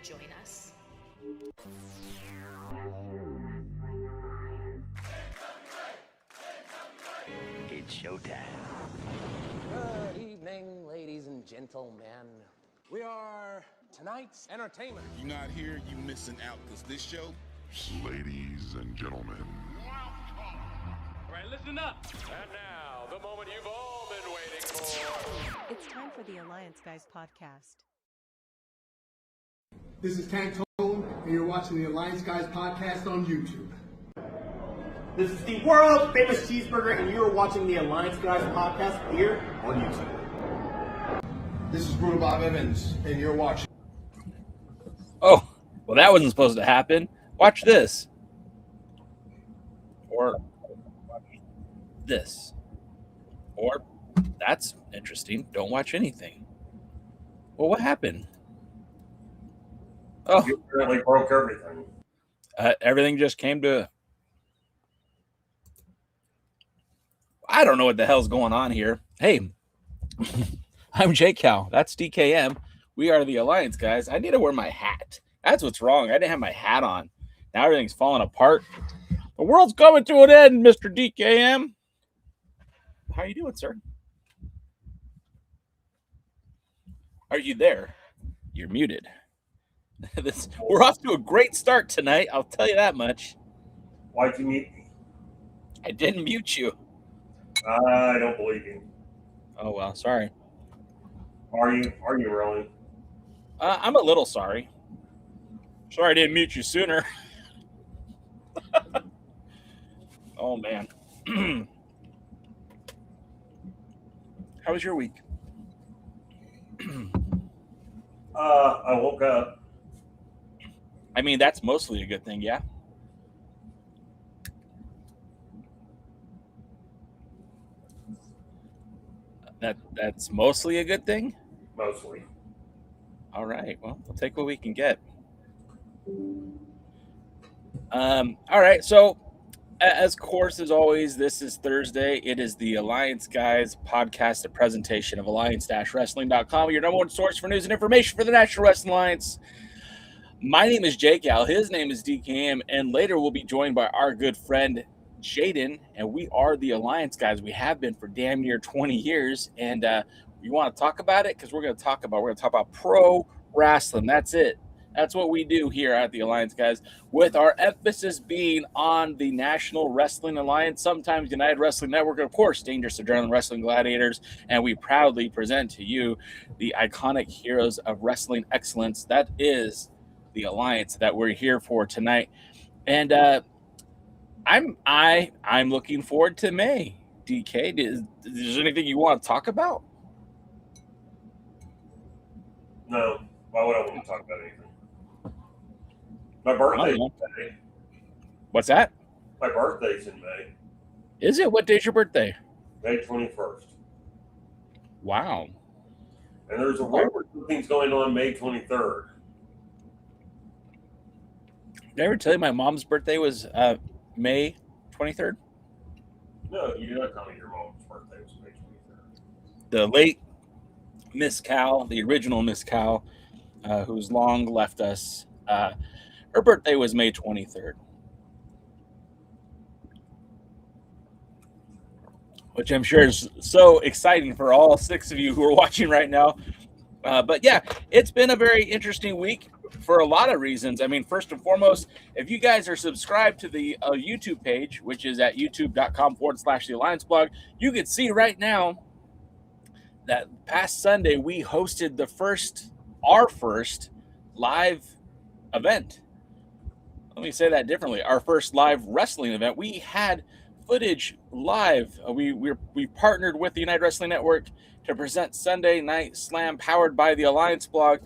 join us. It's showtime. Good evening, ladies and gentlemen. We are tonight's entertainment. You're not here, you missing out, because this show... Ladies and gentlemen. All right, listen up. And now, the moment you've all been waiting for. It's time for the Alliance Guys podcast. This is Santo, and you're watching the Alliance Guys podcast on YouTube. This is the world famous cheeseburger, and you're watching the Alliance Guys podcast here on YouTube. This is Bruno Bob Evans, and you're watching. Oh, well, that wasn't supposed to happen. Watch this. Or this. Or that's interesting. Don't watch anything. Well, what happened? Oh, You apparently broke everything. everything just came to. I don't know what the hell's going on here. Hey, I'm Jake Cal. That's DKM. We are the Alliance Guys. I need to wear my hat. That's what's wrong. I didn't have my hat on. Now everything's falling apart. The world's coming to an end, Mr. DKM. How you doing, sir? Are you there? You're muted. We're off to a great start tonight. I'll tell you that much. Why'd you mute me? I didn't mute you. I don't believe you. Oh, well, sorry. Are you really? I'm a little sorry. Sorry I didn't mute you sooner. Oh, man. How was your week? I woke up. I mean, that's mostly a good thing, yeah? That's mostly a good thing? Mostly. All right. Well, we'll take what we can get. All right. So, as always, this is Thursday. It is the Alliance Guys podcast, a presentation of alliance-wrestling.com, your number one source for news and information for the National Wrestling Alliance. My name is Jake Al. His name is DKM, and later we'll be joined by our good friend Jaden, and we are the Alliance Guys. We have been for damn near 20 years, and you want to talk about it? Because we're going to talk about pro wrestling. That's it. That's what we do here at the Alliance Guys, with our emphasis being on the National Wrestling Alliance, sometimes United Wrestling Network, of course, Dangerous Adrenaline Wrestling Gladiators, and we proudly present to you the iconic heroes of wrestling excellence. That is the Alliance that we're here for tonight. And I'm looking forward to May. DK, is there anything you want to talk about? No. Why would I want to talk about anything? My birthday's in May. What's that? My birthday's in May. Is it? What day's your birthday? May 21st. Wow. And there's a rumor something's going on May 23rd. Did I ever tell you my mom's birthday was May 23rd? No, you did not tell me your mom's birthday was May 23rd. The late Miss Cal, the original Miss Cal, who's long left us, her birthday was May 23rd. Which I'm sure is so exciting for all 6 of you who are watching right now. But yeah, it's been a very interesting week for a lot of reasons. I mean, first and foremost, if you guys are subscribed to the YouTube page, which is at youtube.com/the Alliance blog, you can see right now that past Sunday we hosted our first live event. Let me say that differently. Our first live wrestling event. We had footage live. We partnered with the United Wrestling Network to present Sunday Night Slam, powered by the Alliance blog.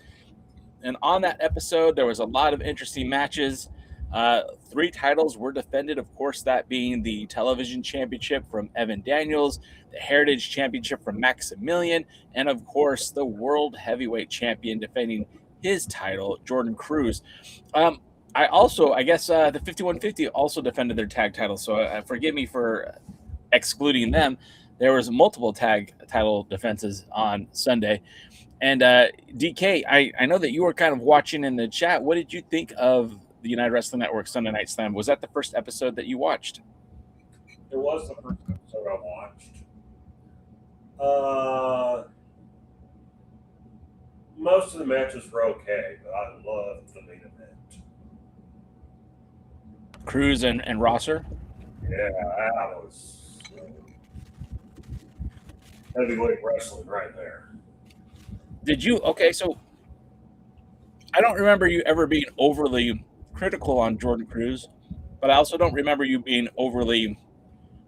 And on that episode, there was a lot of interesting matches. 3 titles were defended, of course, that being the television championship from Evan Daniels, the Heritage Championship from Maximilian, and, of course, the World Heavyweight Champion defending his title, Jordan Cruz. I guess the 5150 also defended their tag titles, so forgive me for excluding them. There was multiple tag title defenses on Sunday. And DK, I know that you were kind of watching in the chat. What did you think of the United Wrestling Network Sunday Night Slam? Was that the first episode that you watched? It was the first episode I watched. Most of the matches were okay, but I loved the main event. Cruz and Rosser? Yeah, that was heavyweight wrestling right there. Did you? Okay, so I don't remember you ever being overly critical on Jordan Cruz, but I also don't remember you being overly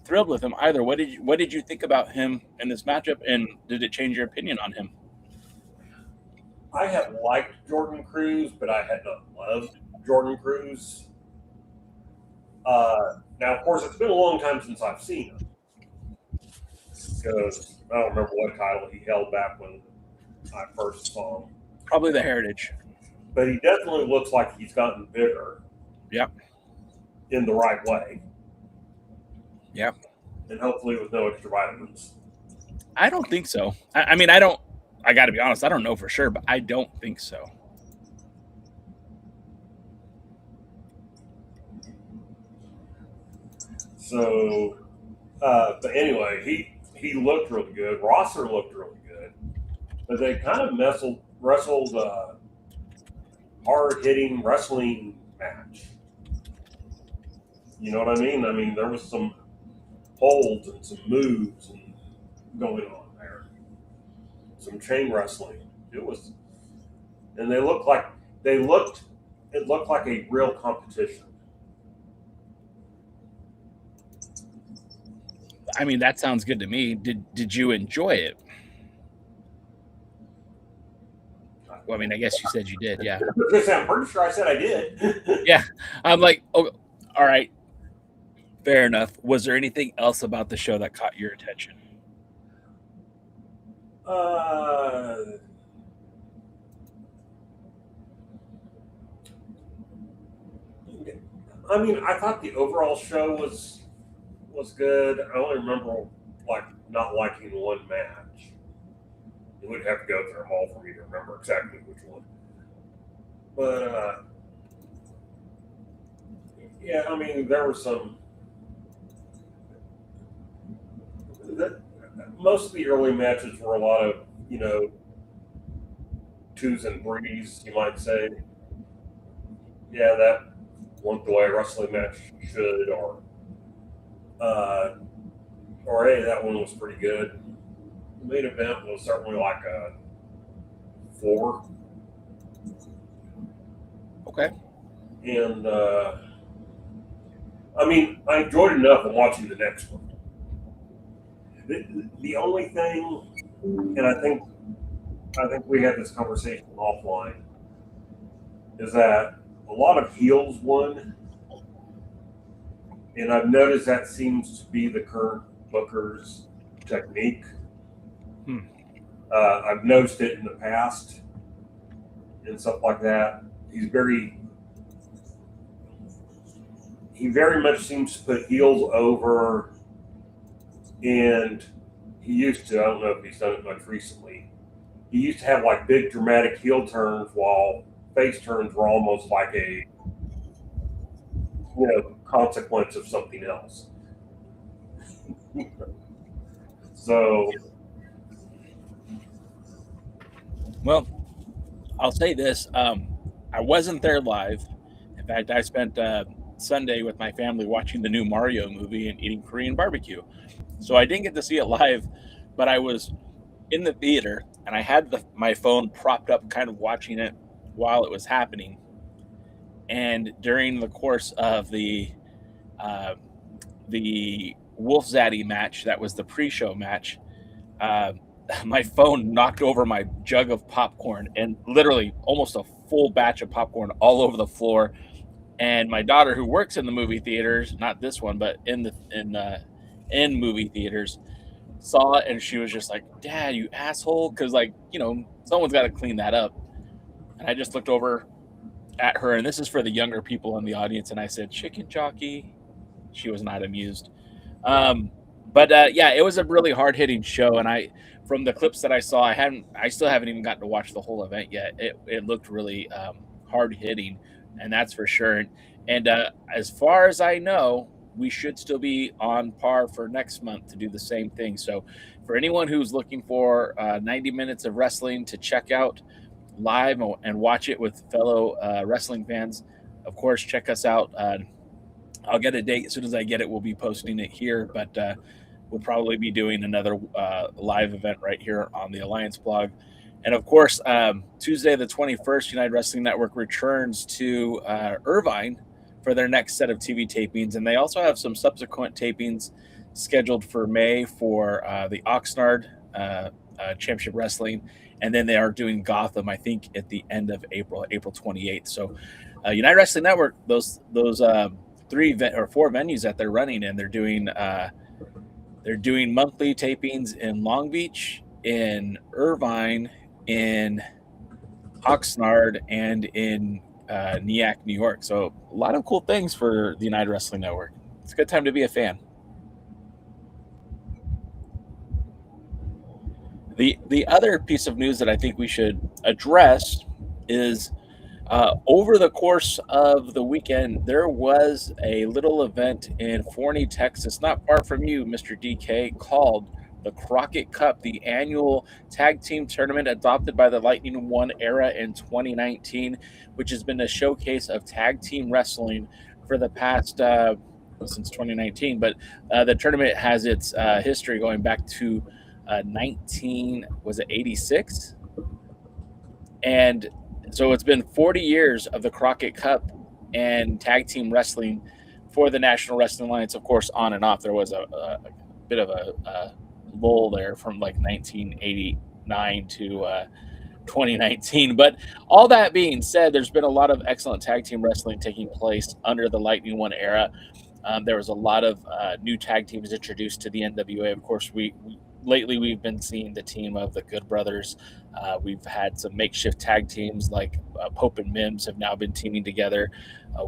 thrilled with him either. What did you think about him in this matchup, and did it change your opinion on him? I have liked Jordan Cruz, but I had not loved Jordan Cruz. Now, of course, it's been a long time since I've seen him, because I don't remember what title he held back when I first saw him. Probably the Heritage. But he definitely looks like he's gotten bigger. Yep. In the right way. Yep. And hopefully with no extra vitamins. I don't think so. I got to be honest, I don't know for sure, but I don't think so. So, but anyway, he looked really good. Rosser looked really good. But they kind of wrestled a hard-hitting wrestling match. You know what I mean? I mean, there was some holds and some moves and going on there. Some chain wrestling. It was, and it looked like a real competition. I mean, that sounds good to me. Did you enjoy it? Well, I mean, I guess you said you did, yeah. I'm pretty sure I said I did. Yeah. I'm like, oh, all right. Fair enough. Was there anything else about the show that caught your attention? I mean, I thought the overall show was good. I only remember not liking one match. You would have to go through them all for me to remember exactly which one. But yeah, I mean, there were some. Most of the early matches were a lot of, twos and threes, you might say. Yeah, that went the way a wrestling match should, or hey, that one was pretty good. The main event was certainly like a 4. Okay. And I mean, I enjoyed enough in watching the next one. The only thing, and I think we had this conversation offline, is that a lot of heels won, and I've noticed that seems to be the current booker's technique. I've noticed it in the past and stuff like that. He very much seems to put heels over. And he used to, I don't know if he's done it much recently, he used to have like big dramatic heel turns while face turns were almost like a, consequence of something else. So. Well, I'll say this. I wasn't there live. In fact, I spent Sunday with my family watching the new Mario movie and eating Korean barbecue. So I didn't get to see it live, but I was in the theater and I had my phone propped up kind of watching it while it was happening. And during the course of the Wolf Zaddy match, that was the pre-show match, my phone knocked over my jug of popcorn and literally almost a full batch of popcorn all over the floor. And my daughter, who works in the movie theaters, not this one, but in movie theaters, saw it and she was just like, "Dad, you asshole," because someone's got to clean that up. And I just looked over at her, and this is for the younger people in the audience, and I said, "Chicken jockey." She was not amused. But yeah, it was a really hard hitting show, and from the clips that I saw, I still haven't even gotten to watch the whole event yet. It looked really hard hitting, and that's for sure. And as far as I know, we should still be on par for next month to do the same thing. So for anyone who's looking for 90 minutes of wrestling to check out live and watch it with fellow wrestling fans, of course, check us out. I'll get a date as soon as I get it. We'll be posting it here, but we'll probably be doing another live event right here on the Alliance blog. And of course, Tuesday the 21st, United Wrestling Network returns to Irvine for their next set of TV tapings. And they also have some subsequent tapings scheduled for May for the Oxnard Championship Wrestling. And then they are doing Gotham, I think, at the end of April 28th. So United Wrestling Network, those 4 venues that they're running in, they're doing monthly tapings in Long Beach, in Irvine, in Oxnard, and in Nyack, New York. So a lot of cool things for the United Wrestling Network. It's a good time to be a fan. The other piece of news that I think we should address is over the course of the weekend, there was a little event in Forney, Texas, not far from you, Mr. DK, called the Crockett Cup, the annual tag team tournament adopted by the Lightning One era in 2019, which has been a showcase of tag team wrestling for the past since 2019. But the tournament has its history going back to 86? And so it's been 40 years of the Crockett Cup and tag team wrestling for the National Wrestling Alliance, of course, on and off. There was a bit of a lull there from like 1989 to 2019. But all that being said, there's been a lot of excellent tag team wrestling taking place under the Lightning One era. There was a lot of new tag teams introduced to the NWA. Of course, lately we've been seeing the team of the Good Brothers. We've had some makeshift tag teams like Pope and Mims have now been teaming together.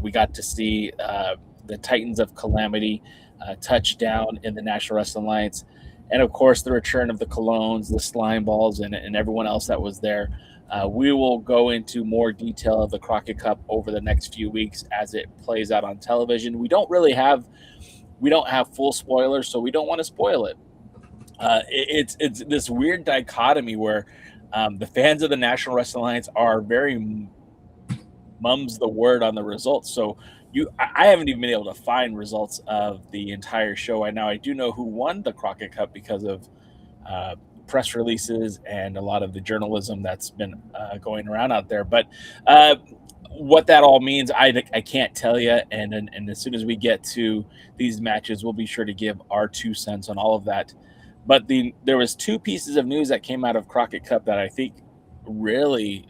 We got to see the Titans of Calamity touch down in the National Wrestling Alliance. And of course, the return of the Colognes, the Slime Balls, and everyone else that was there. We will go into more detail of the Crockett Cup over the next few weeks as it plays out on television. We don't have full spoilers, so we don't want to spoil it. It's this weird dichotomy where the fans of the National Wrestling Alliance are very mum's the word on the results. So I haven't even been able to find results of the entire show right now. I do know who won the Crockett Cup because of press releases and a lot of the journalism that's been going around out there. But what that all means, I can't tell you. And as soon as we get to these matches, we'll be sure to give our 2 cents on all of that. But there was 2 pieces of news that came out of Crockett Cup that I think really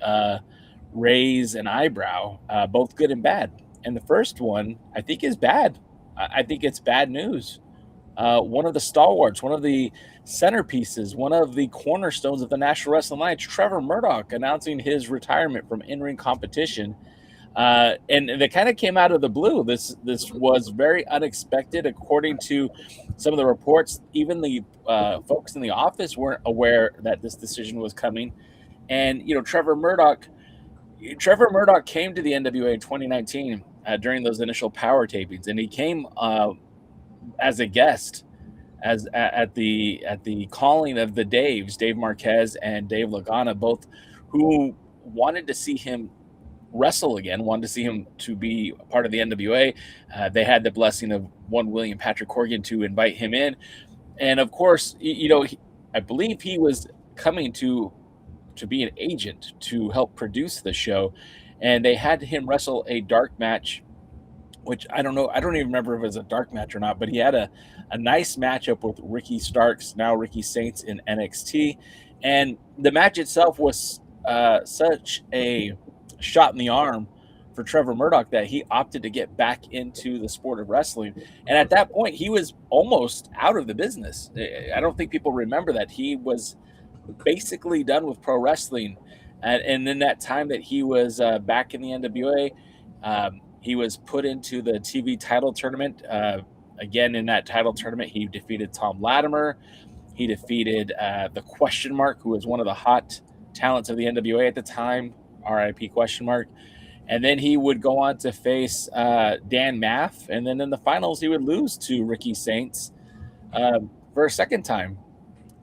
raise an eyebrow, both good and bad. And the first one I think is bad. I think it's bad news. One of the stalwarts, one of the centerpieces, one of the cornerstones of the National Wrestling Alliance, Trevor Murdoch, announcing his retirement from in-ring competition. And they kind of came out of the blue. This was very unexpected, according to some of the reports. Even the folks in the office weren't aware that this decision was coming. And Trevor Murdoch came to the NWA in 2019 during those initial Power tapings, and he came as a guest at the calling of the Daves, Dave Marquez and Dave Lagana, both who wanted to see him wrestle again, wanted to see him to be a part of the NWA. They had the blessing of one William Patrick Corgan to invite him in. And of course, I believe he was coming to be an agent to help produce the show. And they had him wrestle a dark match, which I don't know. I don't even remember if it was a dark match or not, but he had a nice matchup with Ricky Starks, now Ricky Saints, in NXT. And the match itself was such a shot in the arm for Trevor Murdoch that he opted to get back into the sport of wrestling. And at that point, he was almost out of the business. I don't think people remember that. He was basically done with pro wrestling. And in that time that he was back in the NWA, he was put into the TV title tournament again in that title tournament. He defeated Thom Latimer. He defeated the Question Mark, who was one of the hot talents of the NWA at the time, RIP Question Mark. And then he would go on to face Dan Maff. And then in the finals, he would lose to Ricky Saints for a second time.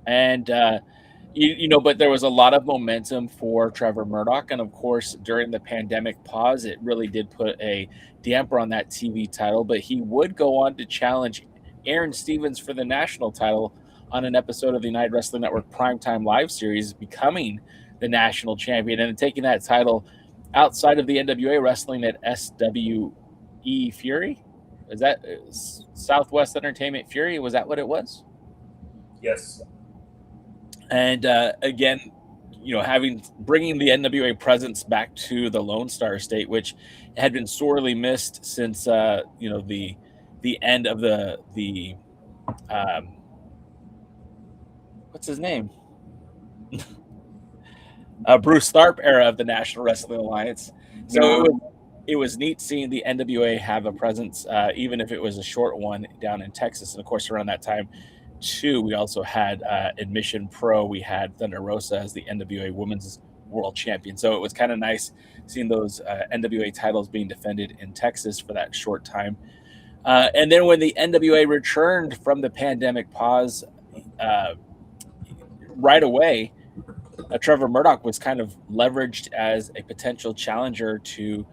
And, but there was a lot of momentum for Trevor Murdoch. And, of course, during the pandemic pause, it really did put a damper on that TV title. But he would go on to challenge Aaron Stevens for the national title on an episode of the United Wrestling Network Primetime Live series, becoming the national champion and taking that title outside of the NWA wrestling at SWE Fury. Is that Southwest Entertainment Fury? Was that what it was? Yes. And again, bringing the NWA presence back to the Lone Star State, which had been sorely missed since the end of the what's his name? Bruce Tharp era of the National Wrestling Alliance. So it was neat seeing the NWA have a presence, even if it was a short one down in Texas. And of course, around that time, too, we also had Admission Pro. We had Thunder Rosa as the NWA Women's World Champion. So it was kind of nice seeing those NWA titles being defended in Texas for that short time. And then when the NWA returned from the pandemic pause, right away, Trevor Murdoch was kind of leveraged as a potential challenger to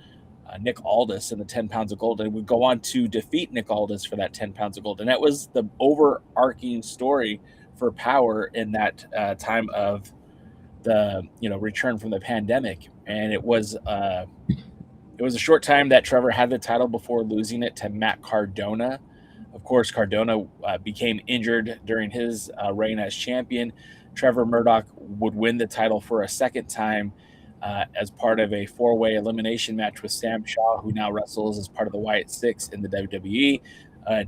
Nick Aldis in the 10 pounds of gold, and would go on to defeat Nick Aldis for that 10 pounds of gold. And that was the overarching story for Power in that time of the return from the pandemic. And it was a short time that Trevor had the title before losing it to Matt Cardona. Of course, Cardona became injured during his reign as champion. Trevor Murdoch would win the title for a second time as part of a four-way elimination match with Sam Shaw, who now wrestles as part of the Wyatt Six in the WWE.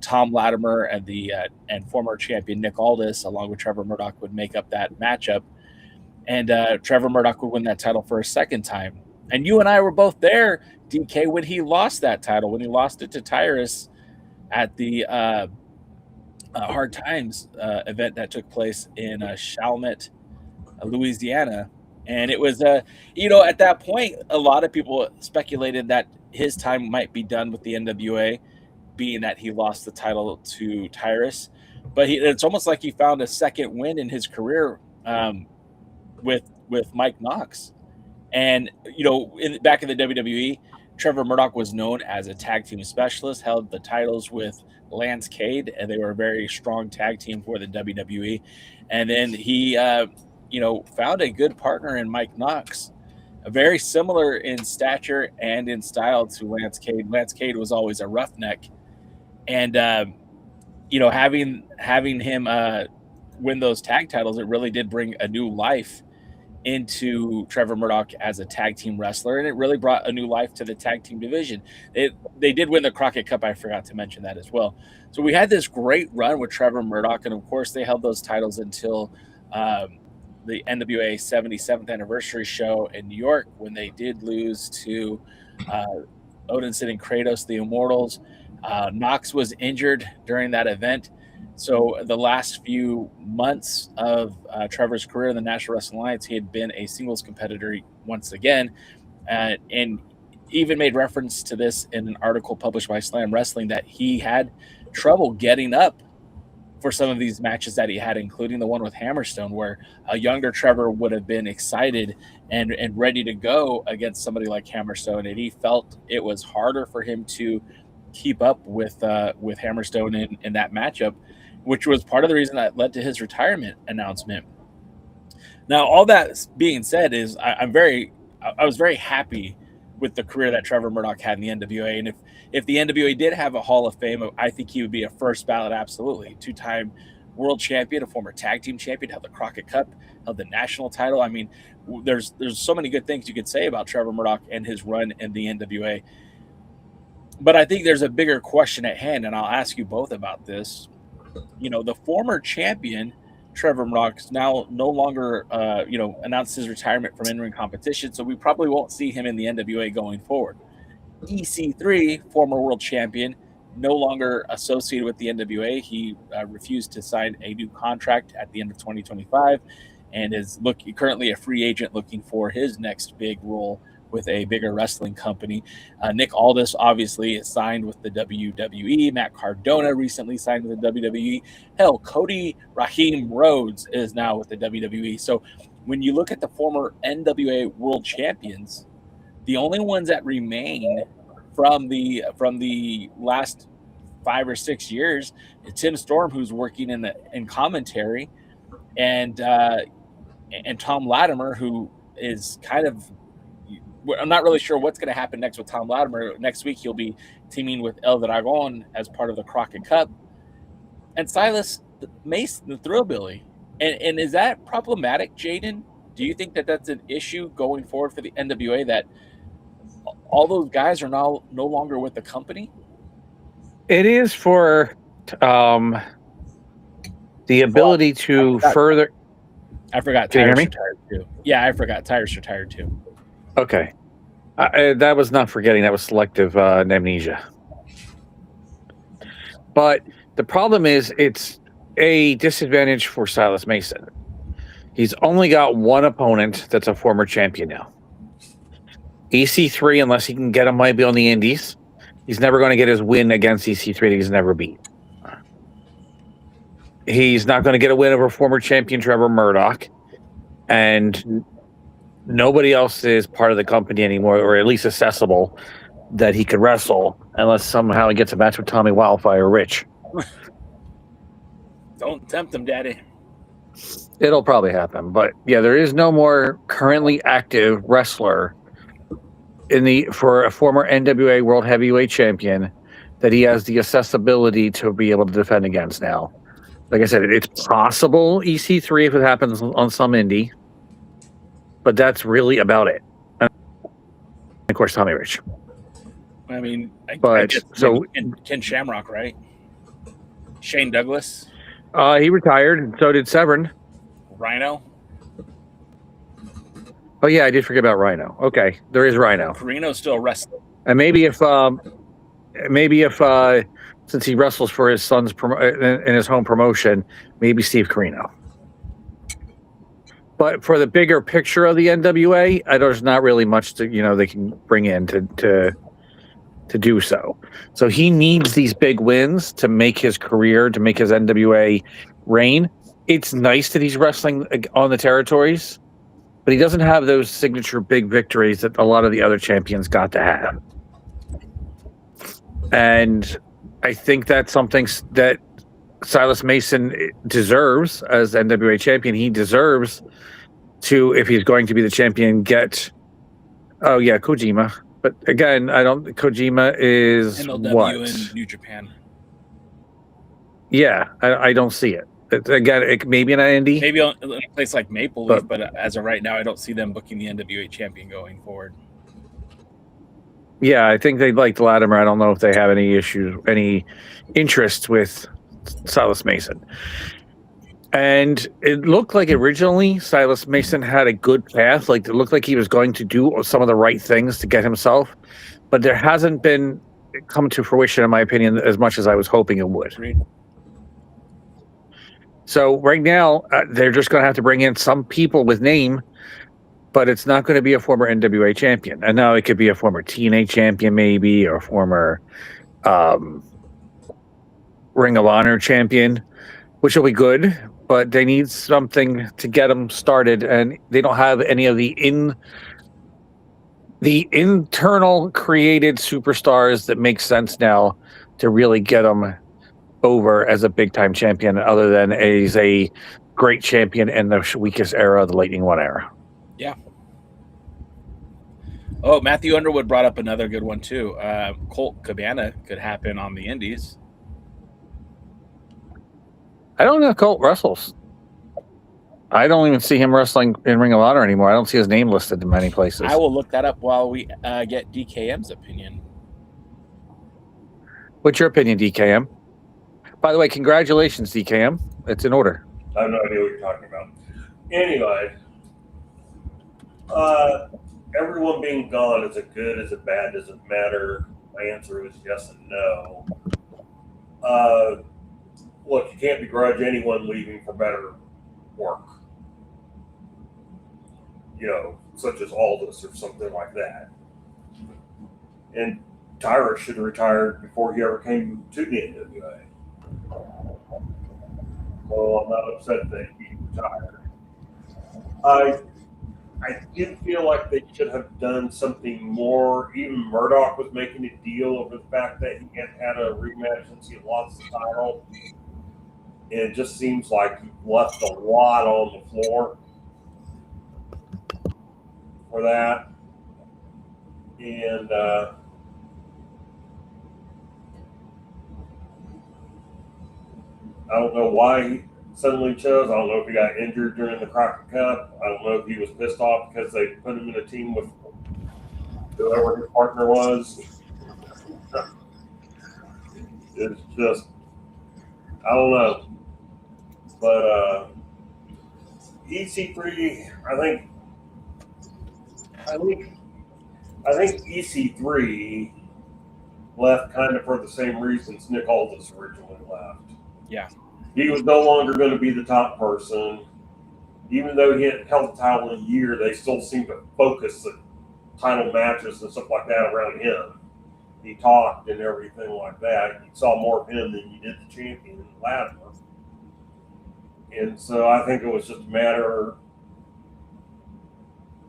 Thom Latimer and former champion Nick Aldis, along with Trevor Murdoch, would make up that matchup. And Trevor Murdoch would win that title for a second time. And you and I were both there, DK, when he lost that title, when he lost it to Tyrus at the Hard Times event that took place in Chalmette, Louisiana. And it was, at that point, a lot of people speculated that his time might be done with the NWA, being that he lost the title to Tyrus. But it's almost like he found a second win in his career with Mike Knox. And, back in the WWE, Trevor Murdoch was known as a tag team specialist, held the titles with Lance Cade, and they were a very strong tag team for the WWE. And then he, found a good partner in Mike Knox, very similar in stature and in style to Lance Cade. Lance Cade was always a roughneck. And, having him win those tag titles, it really did bring a new life into Trevor Murdoch as a tag team wrestler, and it really brought a new life to the tag team division. They did win the Crockett Cup. I forgot to mention that as well. So we had this great run with Trevor Murdoch, and of course they held those titles until the NWA 77th anniversary show in New York, when they did lose to Odinson and Kratos, the Immortals. Knox was injured during that event. So the last few months of Trevor's career in the National Wrestling Alliance, he had been a singles competitor once again, and even made reference to this in an article published by Slam Wrestling, that he had trouble getting up for some of these matches that he had, including the one with Hammerstone, where a younger Trevor would have been excited and ready to go against somebody like Hammerstone, and he felt it was harder for him to keep up with Hammerstone in that matchup, which was part of the reason that led to his retirement announcement. Now, all that being said, is I was very happy with the career that Trevor Murdoch had in the NWA. And if the NWA did have a Hall of Fame, I think he would be a first ballot, absolutely. Two-time world champion, a former tag team champion, held the Crockett Cup, held the national title. I mean, there's so many good things you could say about Trevor Murdoch and his run in the NWA. But I think there's a bigger question at hand, and I'll ask you both about this. The former champion, Trevor Murdoch, now no longer, announced his retirement from in-ring competition, so we probably won't see him in the NWA going forward. EC3, former world champion, no longer associated with the NWA. He refused to sign a new contract at the end of 2025 and is currently a free agent looking for his next big role with a bigger wrestling company. Nick Aldis obviously is signed with the WWE. Matt Cardona recently signed with the WWE. Hell, Cody Raheem Rhodes is now with the WWE. So when you look at the former NWA World Champions, the only ones that remain from the last 5 or 6 years is Tim Storm, who's working in commentary, and Tom Latimer, who is kind of, I'm not really sure what's going to happen next with Tom Latimer. Next week he'll be teaming with El Dragon as part of the Crockett Cup, and Silas Mason, the Thrillbilly. And is that problematic, Jaden? Do you think that that's an issue going forward for the NWA, that all those guys are now no longer with the company? It is for the ability to further. I forgot Tyrus retired too. Yeah, I forgot Tyrus retired too. Okay. That was not forgetting. That was selective amnesia. But the problem is it's a disadvantage for Silas Mason. He's only got one opponent that's a former champion now. EC3, unless he can get him maybe on the indies, he's never going to get his win against EC3 that he's never beat. He's not going to get a win over former champion Trevor Murdoch. And nobody else is part of the company anymore, or at least accessible, that he could wrestle, unless somehow he gets a match with Tommy Wildfire Rich. Don't tempt him, Daddy. It'll probably happen. But yeah, there is no more currently active wrestler for a former NWA World Heavyweight Champion that he has the accessibility to be able to defend against now. Like I said, it's possible EC3 if it happens on some indie, but that's really about it. And of course, Tommy Rich. I mean, so Ken Shamrock, right? Shane Douglas. He retired, and so did Severn. Rhino. Oh yeah, I did forget about Rhino. Okay, there is Rhino. Carino's still wrestling. And maybe if since he wrestles for his son's in his home promotion, maybe Steve Carino. But for the bigger picture of the NWA, there's not really much to they can bring in to do so. So he needs these big wins to make his career, to make his NWA reign. It's nice that he's wrestling on the territories, but he doesn't have those signature big victories that a lot of the other champions got to have. And I think that's something that Silas Mason deserves as NWA champion. He deserves to, if he's going to be the champion, get Kojima. But again, Kojima is MLW what? in New Japan. Yeah, I don't see it. Again, maybe in an indie. Maybe in a place like Maple Leaf, but as of right now, I don't see them booking the NWA champion going forward. Yeah, I think they liked Latimer. I don't know if they have any interest with Silas Mason. And it looked like originally Silas Mason had a good path. Like, it looked like he was going to do some of the right things to get himself, but there hasn't been come to fruition, in my opinion, as much as I was hoping it would. Agreed. So right now, they're just going to have to bring in some people with name, but it's not going to be a former NWA champion. And now it could be a former TNA champion, maybe, or a former Ring of Honor champion, which will be good. But they need something to get them started, and they don't have any of the internal created superstars that make sense now to really get them over as a big time champion, other than as a great champion in the weakest era, the Lightning One era. Yeah. Oh, Matthew Underwood brought up another good one too. Colt Cabana could happen on the Indies. I don't know if Colt wrestles. I don't even see him wrestling in Ring of Honor anymore. I don't see his name listed in many places. I will look that up while we get DKM's opinion. What's your opinion, DKM? By the way, congratulations, DKM. It's in order. I have no idea what you're talking about. Anyway, everyone being gone, is it good? Is it bad? Does it matter? My answer was yes and no. look, you can't begrudge anyone leaving for better work. Such as Aldous or something like that. And Tyrus should have retired before he ever came to the NWA. So I'm not upset that he retired. I did feel like they should have done something more. Even Murdoch was making a deal over the fact that he hadn't had a rematch since he had lost the title. And it just seems like he left a lot on the floor for that. And I don't know why he suddenly chose. I don't know if he got injured during the Crockett Cup. I don't know if he was pissed off because they put him in a team with whoever his partner was. It's just, I don't know. But EC3, I think EC3 left kind of for the same reasons Nick Aldis originally left. Yeah. He was no longer going to be the top person. Even though he hadn't held the title in a year, they still seemed to focus the title matches and stuff like that around him. He talked and everything like that. You saw more of him than you did the champion, Latimer. And so I think it was just a matter.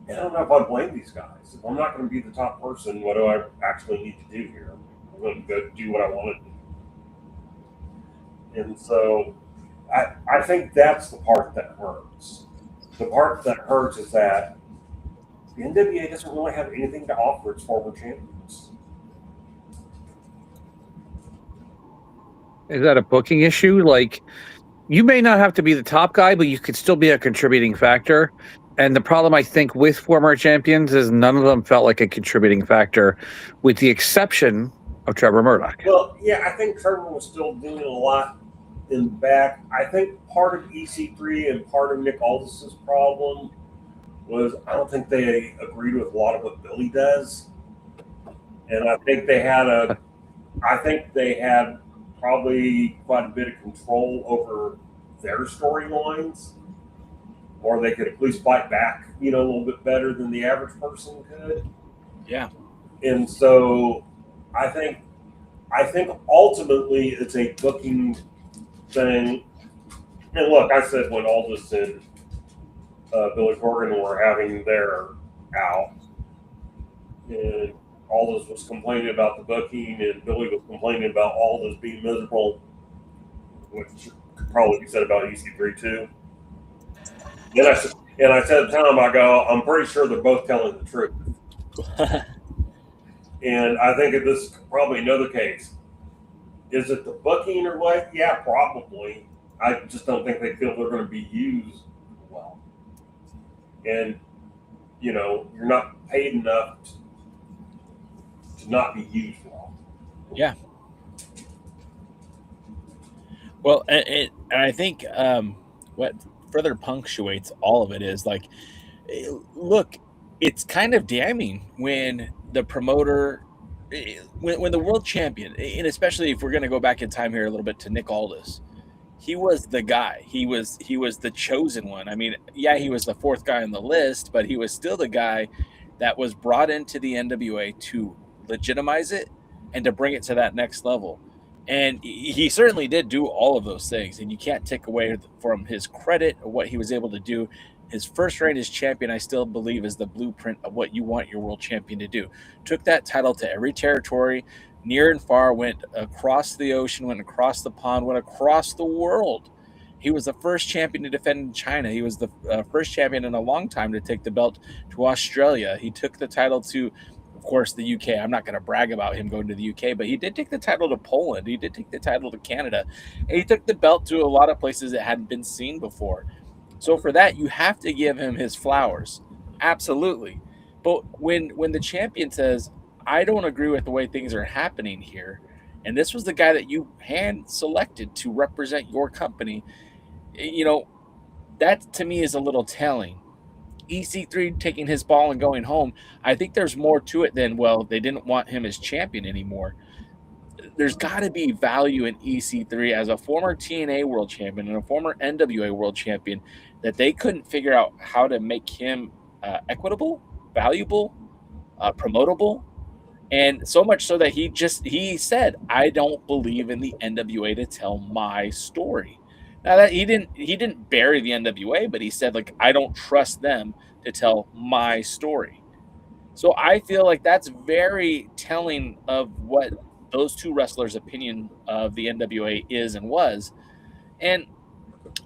I don't know if I blame these guys. If I'm not going to be the top person, what do I actually need to do here? I'm going to go do what I want to do. And so I think that's the part that hurts. The part that hurts is that the NWA doesn't really have anything to offer its former champions. Is that a booking issue? Like, you may not have to be the top guy, but you could still be a contributing factor. And the problem, I think, with former champions is none of them felt like a contributing factor, with the exception of Trevor Murdoch. Well, yeah, I think Trevor was still doing a lot in the back. I think part of EC3 and part of Nick Aldis' problem was I don't think they agreed with a lot of what Billy does. And I think they had probably quite a bit of control over their storylines, or they could at least fight back, a little bit better than the average person could. Yeah. And so I think ultimately it's a booking thing. And look, I said when Aldis and Billy Corgan were having their out, and Aldis was complaining about the booking, and Billy was complaining about Aldis being miserable, which could probably be said about EC3 too. And I said to Thom, I go, I'm pretty sure they're both telling the truth. And I think this is probably another case. Is it the booking or what? Yeah, probably. I just don't think they feel they're going to be used well. And, you're not paid enough to not be used well. Yeah. Well, and I think what further punctuates all of it is like, look, it's kind of damning when the promoter, when the world champion, and especially if we're going to go back in time here a little bit to Nick Aldis, he was the guy. He was the chosen one. I mean, yeah, he was the fourth guy on the list, but he was still the guy that was brought into the NWA to legitimize it and to bring it to that next level. And he certainly did do all of those things, and you can't take away from his credit of what he was able to do. His first reign as champion, I still believe, is the blueprint of what you want your world champion to do. Took that title to every territory, near and far, went across the ocean, went across the pond, went across the world. He was the first champion to defend in China. He was the first champion in a long time to take the belt to Australia. He took the title to, of course, the UK. I'm not going to brag about him going to the UK, but he did take the title to Poland. He did take the title to Canada. And he took the belt to a lot of places that hadn't been seen before. So for that, you have to give him his flowers. Absolutely. But when the champion says, I don't agree with the way things are happening here, and this was the guy that you hand selected to represent your company, that to me is a little telling. EC3 taking his ball and going home, I think there's more to it than, well, they didn't want him as champion anymore. there's got to be value in EC3 as a former TNA World Champion and a former NWA World Champion, that they couldn't figure out how to make him equitable, valuable, promotable. And so much so that he said, I don't believe in the NWA to tell my story. Now that he didn't bury the NWA, but he said, like, I don't trust them to tell my story. So I feel like that's very telling of what those two wrestlers' opinion of the NWA is and was. And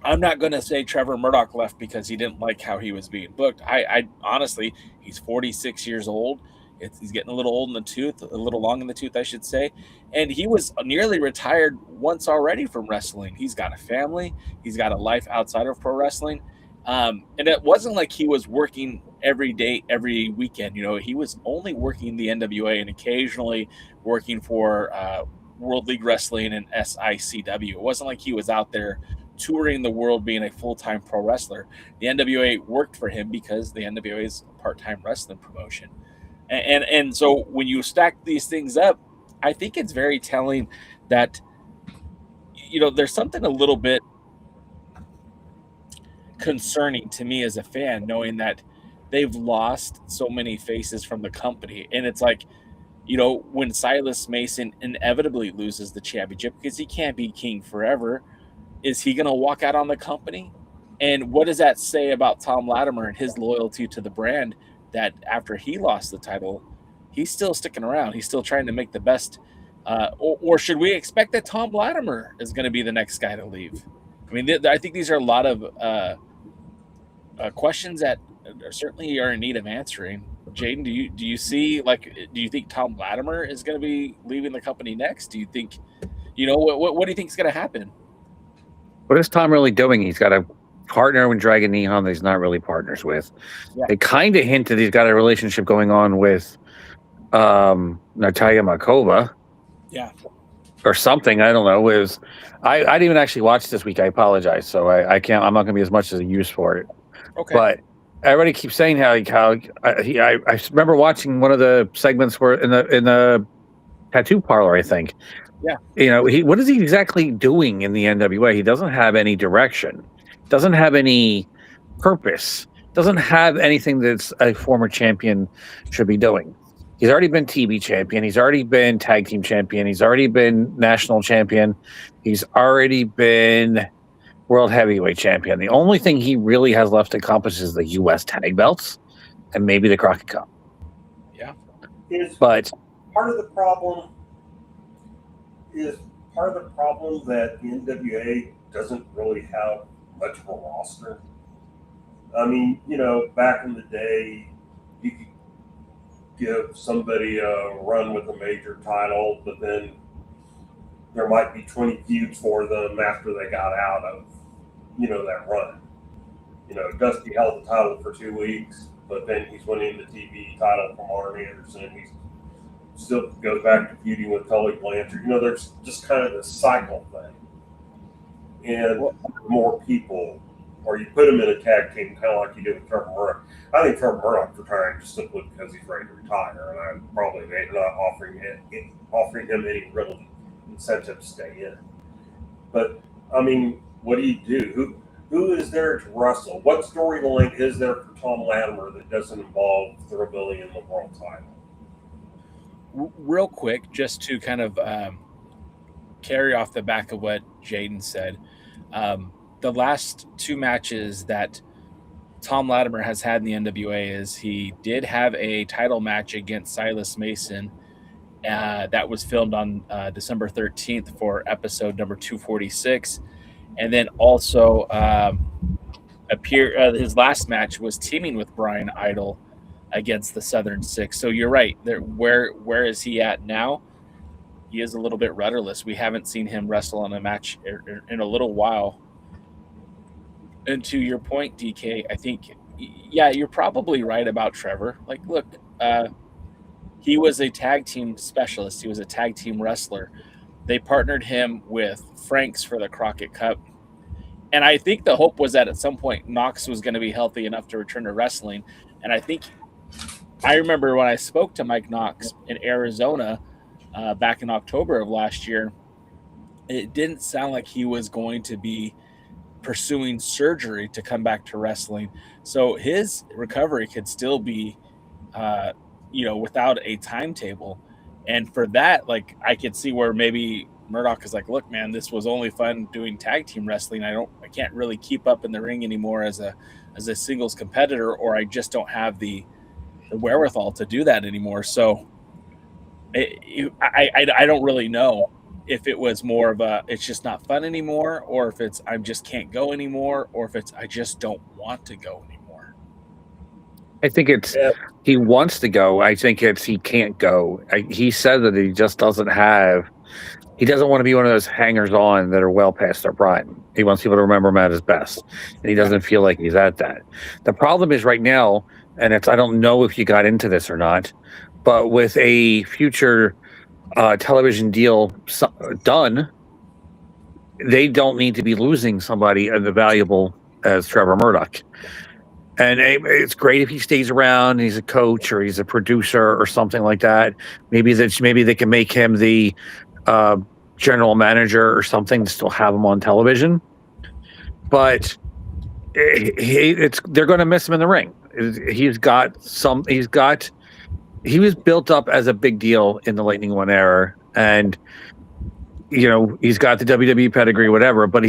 I'm not going to say Trevor Murdoch left because he didn't like how he was being booked. I honestly, he's 46 years old. He's getting a little old in the tooth, a little long in the tooth, I should say. And he was nearly retired once already from wrestling. He's got a family. He's got a life outside of pro wrestling. And it wasn't like he was working every day, every weekend. You know, he was only working the NWA and occasionally working for World League Wrestling and SICW. It wasn't like he was out there touring the world being a full-time pro wrestler. The NWA worked for him because the NWA is a part-time wrestling promotion. And so when you stack these things up, I think it's very telling that, you know, there's something a little bit concerning to me as a fan, knowing that they've lost so many faces from the company. And it's like, you know, when Silas Mason inevitably loses the championship because he can't be king forever, is he going to walk out on the company? And what does that say about Thom Latimer and his loyalty to the brand, that after he lost the title, he's still sticking around? He's still trying to make the best. Or should we expect that Thom Latimer is going to be the next guy to leave? I mean, I think these are a lot of questions that certainly are in need of answering. Jaden, do you see, like, do you think Thom Latimer is going to be leaving the company next? Do you think, you know, what do you think is going to happen? What is Thom really doing? He's got a partner with Dragon Nihon that he's not really partners with. Yeah. They kind of hint that he's got a relationship going on with Natalia Markova. Yeah. Or something. I don't know. I didn't even actually watch this week. I apologize. So I'm not going to be as much as a use for it. Okay. But everybody keeps saying how I remember watching one of the segments where in the tattoo parlor, I think. Yeah. You know, what is he exactly doing in the NWA? He doesn't have any direction. Doesn't have any purpose. Doesn't have anything that's a former champion should be doing. He's already been TV champion. He's already been tag team champion. He's already been national champion. He's already been world heavyweight champion. The only thing he really has left to accomplish is the U.S. tag belts and maybe the Crockett Cup. Yeah. But part of the problem that the NWA doesn't really have much of a roster. I mean, you know, back in the day, you could give somebody a run with a major title, but then there might be 20 feuds for them after they got out of, you know, that run. You know, Dusty held the title for 2 weeks, but then he's winning the TV title from Arn Anderson. He still goes back to feuding with Tully Blanchard. You know, there's just kind of this cycle thing. And more people, or you put him in a tag team, kind of like you did with Trevor Murdoch. I think Trevor Murdoch's retiring just simply because he's ready to retire, and I'm probably not offering him any real incentive to stay in. But I mean, what do you do? Who is there to wrestle? What storyline is there for Thom Latimer that doesn't involve Thurbilly in the world title? Real quick, just to kind of carry off the back of what Jaden said, the last two matches that Thom Latimer has had in the NWA is he did have a title match against Silas Mason that was filmed on December 13th for episode number 246. And then also his last match was teaming with Brian Idol against the Southern Six. So you're right. Where is he at now? He is a little bit rudderless. We haven't seen him wrestle on a match in a little while. And to your point, DK, I think, yeah, you're probably right about Trevor. Like, look, he was a tag team specialist. He was a tag team wrestler. They partnered him with Franks for the Crockett Cup. And I think the hope was that at some point Knox was going to be healthy enough to return to wrestling. And I remember when I spoke to Mike Knox in Arizona back in October of last year, it didn't sound like he was going to be pursuing surgery to come back to wrestling. So his recovery could still be, without a timetable. And for that, like, I could see where maybe Murdoch is like, look, man, this was only fun doing tag team wrestling. I can't really keep up in the ring anymore as a singles competitor, or I just don't have the wherewithal to do that anymore. So I don't really know if it was more of a, it's just not fun anymore, or if it's, I just can't go anymore, or if it's, I just don't want to go anymore. I think it's, he wants to go. I think it's, he can't go. He said that he just doesn't have, he doesn't want to be one of those hangers on that are well past their prime. He wants people to remember him at his best. And he doesn't feel like he's at that. The problem is right now, and it's, I don't know if you got into this or not, but with a future television deal done, they don't need to be losing somebody as valuable as Trevor Murdoch. And it's great if he stays around and he's a coach or he's a producer or something like that. Maybe they can make him the general manager or something to still have him on television. But they're going to miss him in the ring. He was built up as a big deal in the Lightning One era, and he's got the WWE pedigree, whatever. But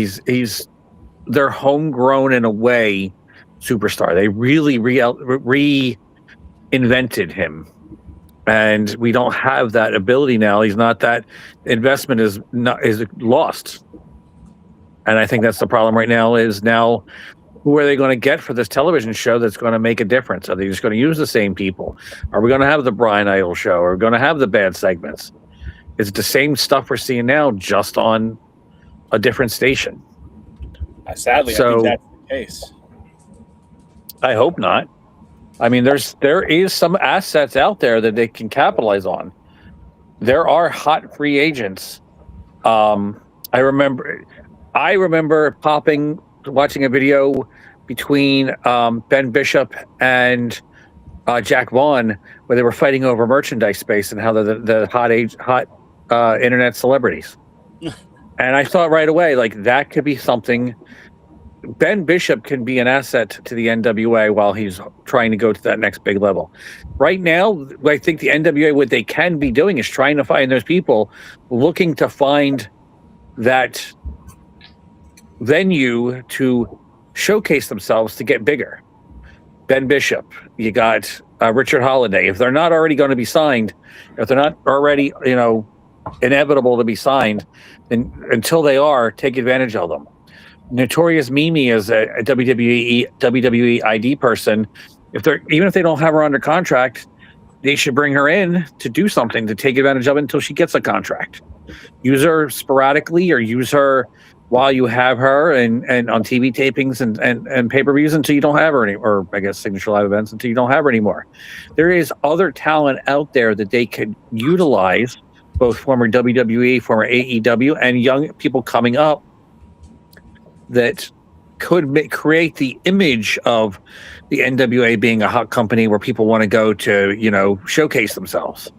they're homegrown in a way superstar. They really reinvented him, and we don't have that ability now. He's not, that investment is lost, and I think that's the problem right now. Is now, who are they going to get for this television show that's going to make a difference? Are they just going to use the same people? Are we going to have the Brian Idol show? Are we going to have the bad segments? It's the same stuff we're seeing now, just on a different station. Sadly, I think that's the case. I hope not. I mean, there is some assets out there that they can capitalize on. There are hot free agents. I remember watching a video between Ben Bishop and Jack Vaughn, where they were fighting over merchandise space and how the hot internet celebrities. And I thought right away, like, that could be something. Ben Bishop can be an asset to the NWA while he's trying to go to that next big level. Right now, I think the NWA, what they can be doing is trying to find those people looking to find that venue to showcase themselves to get bigger. Ben Bishop, you got Richard Holiday. If they're not already going to be signed, if they're not already, inevitable to be signed, then until they are, take advantage of them. Notorious Mimi is a WWE ID person. Even if they don't have her under contract, they should bring her in to do something to take advantage of it until she gets a contract. Use her sporadically, or use her while you have her and on TV tapings and pay-per-views until you don't have her or I guess signature live events until you don't have her anymore. There is other talent out there that they could utilize, both former WWE, former AEW, and young people coming up, that could create the image of the NWA being a hot company where people want to go to, showcase themselves.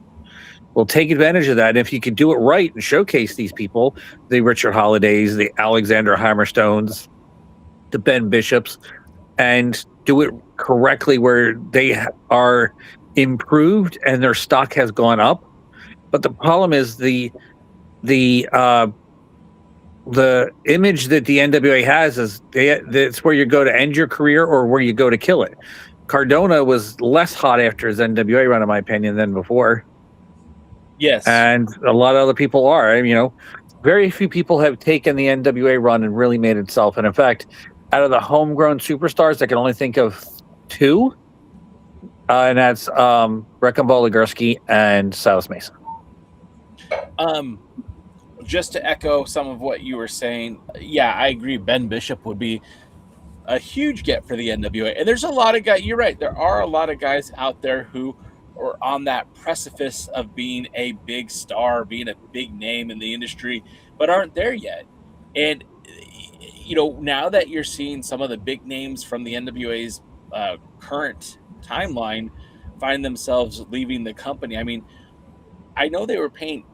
Well, take advantage of that. And if you could do it right and showcase these people, the Richard Holidays, the Alexander Hammerstones, the Ben Bishops, and do it correctly where they are improved and their stock has gone up. But the problem is the image that the NWA has is it's where you go to end your career or where you go to kill it. Cardona was less hot after his NWA run, in my opinion, than before. Yes. And a lot of other people are. Very few people have taken the NWA run and really made itself. And in fact, out of the homegrown superstars, I can only think of two. And that's Breckin Boligorsky and Silas Mason. Just to echo some of what you were saying, yeah, I agree. Ben Bishop would be a huge get for the NWA. And there's a lot of guys, you're right, there are a lot of guys out there who are on that precipice of being a big star, being a big name in the industry, but aren't there yet. And, now that you're seeing some of the big names from the NWA's current timeline find themselves leaving the company, I mean, I know they were paying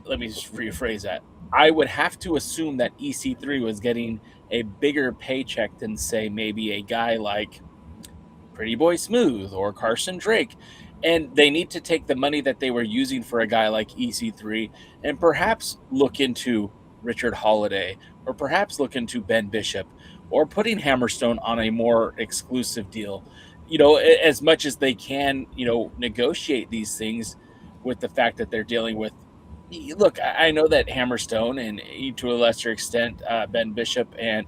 let me just rephrase that. I would have to assume that EC3 was getting a bigger paycheck than, say, maybe a guy like Pretty Boy Smooth or Carson Drake. And they need to take the money that they were using for a guy like EC3 and perhaps look into Richard Holiday, or perhaps look into Ben Bishop, or putting Hammerstone on a more exclusive deal. As much as they can, negotiate these things with the fact that they're dealing with. Look, I know that Hammerstone and to a lesser extent Ben Bishop and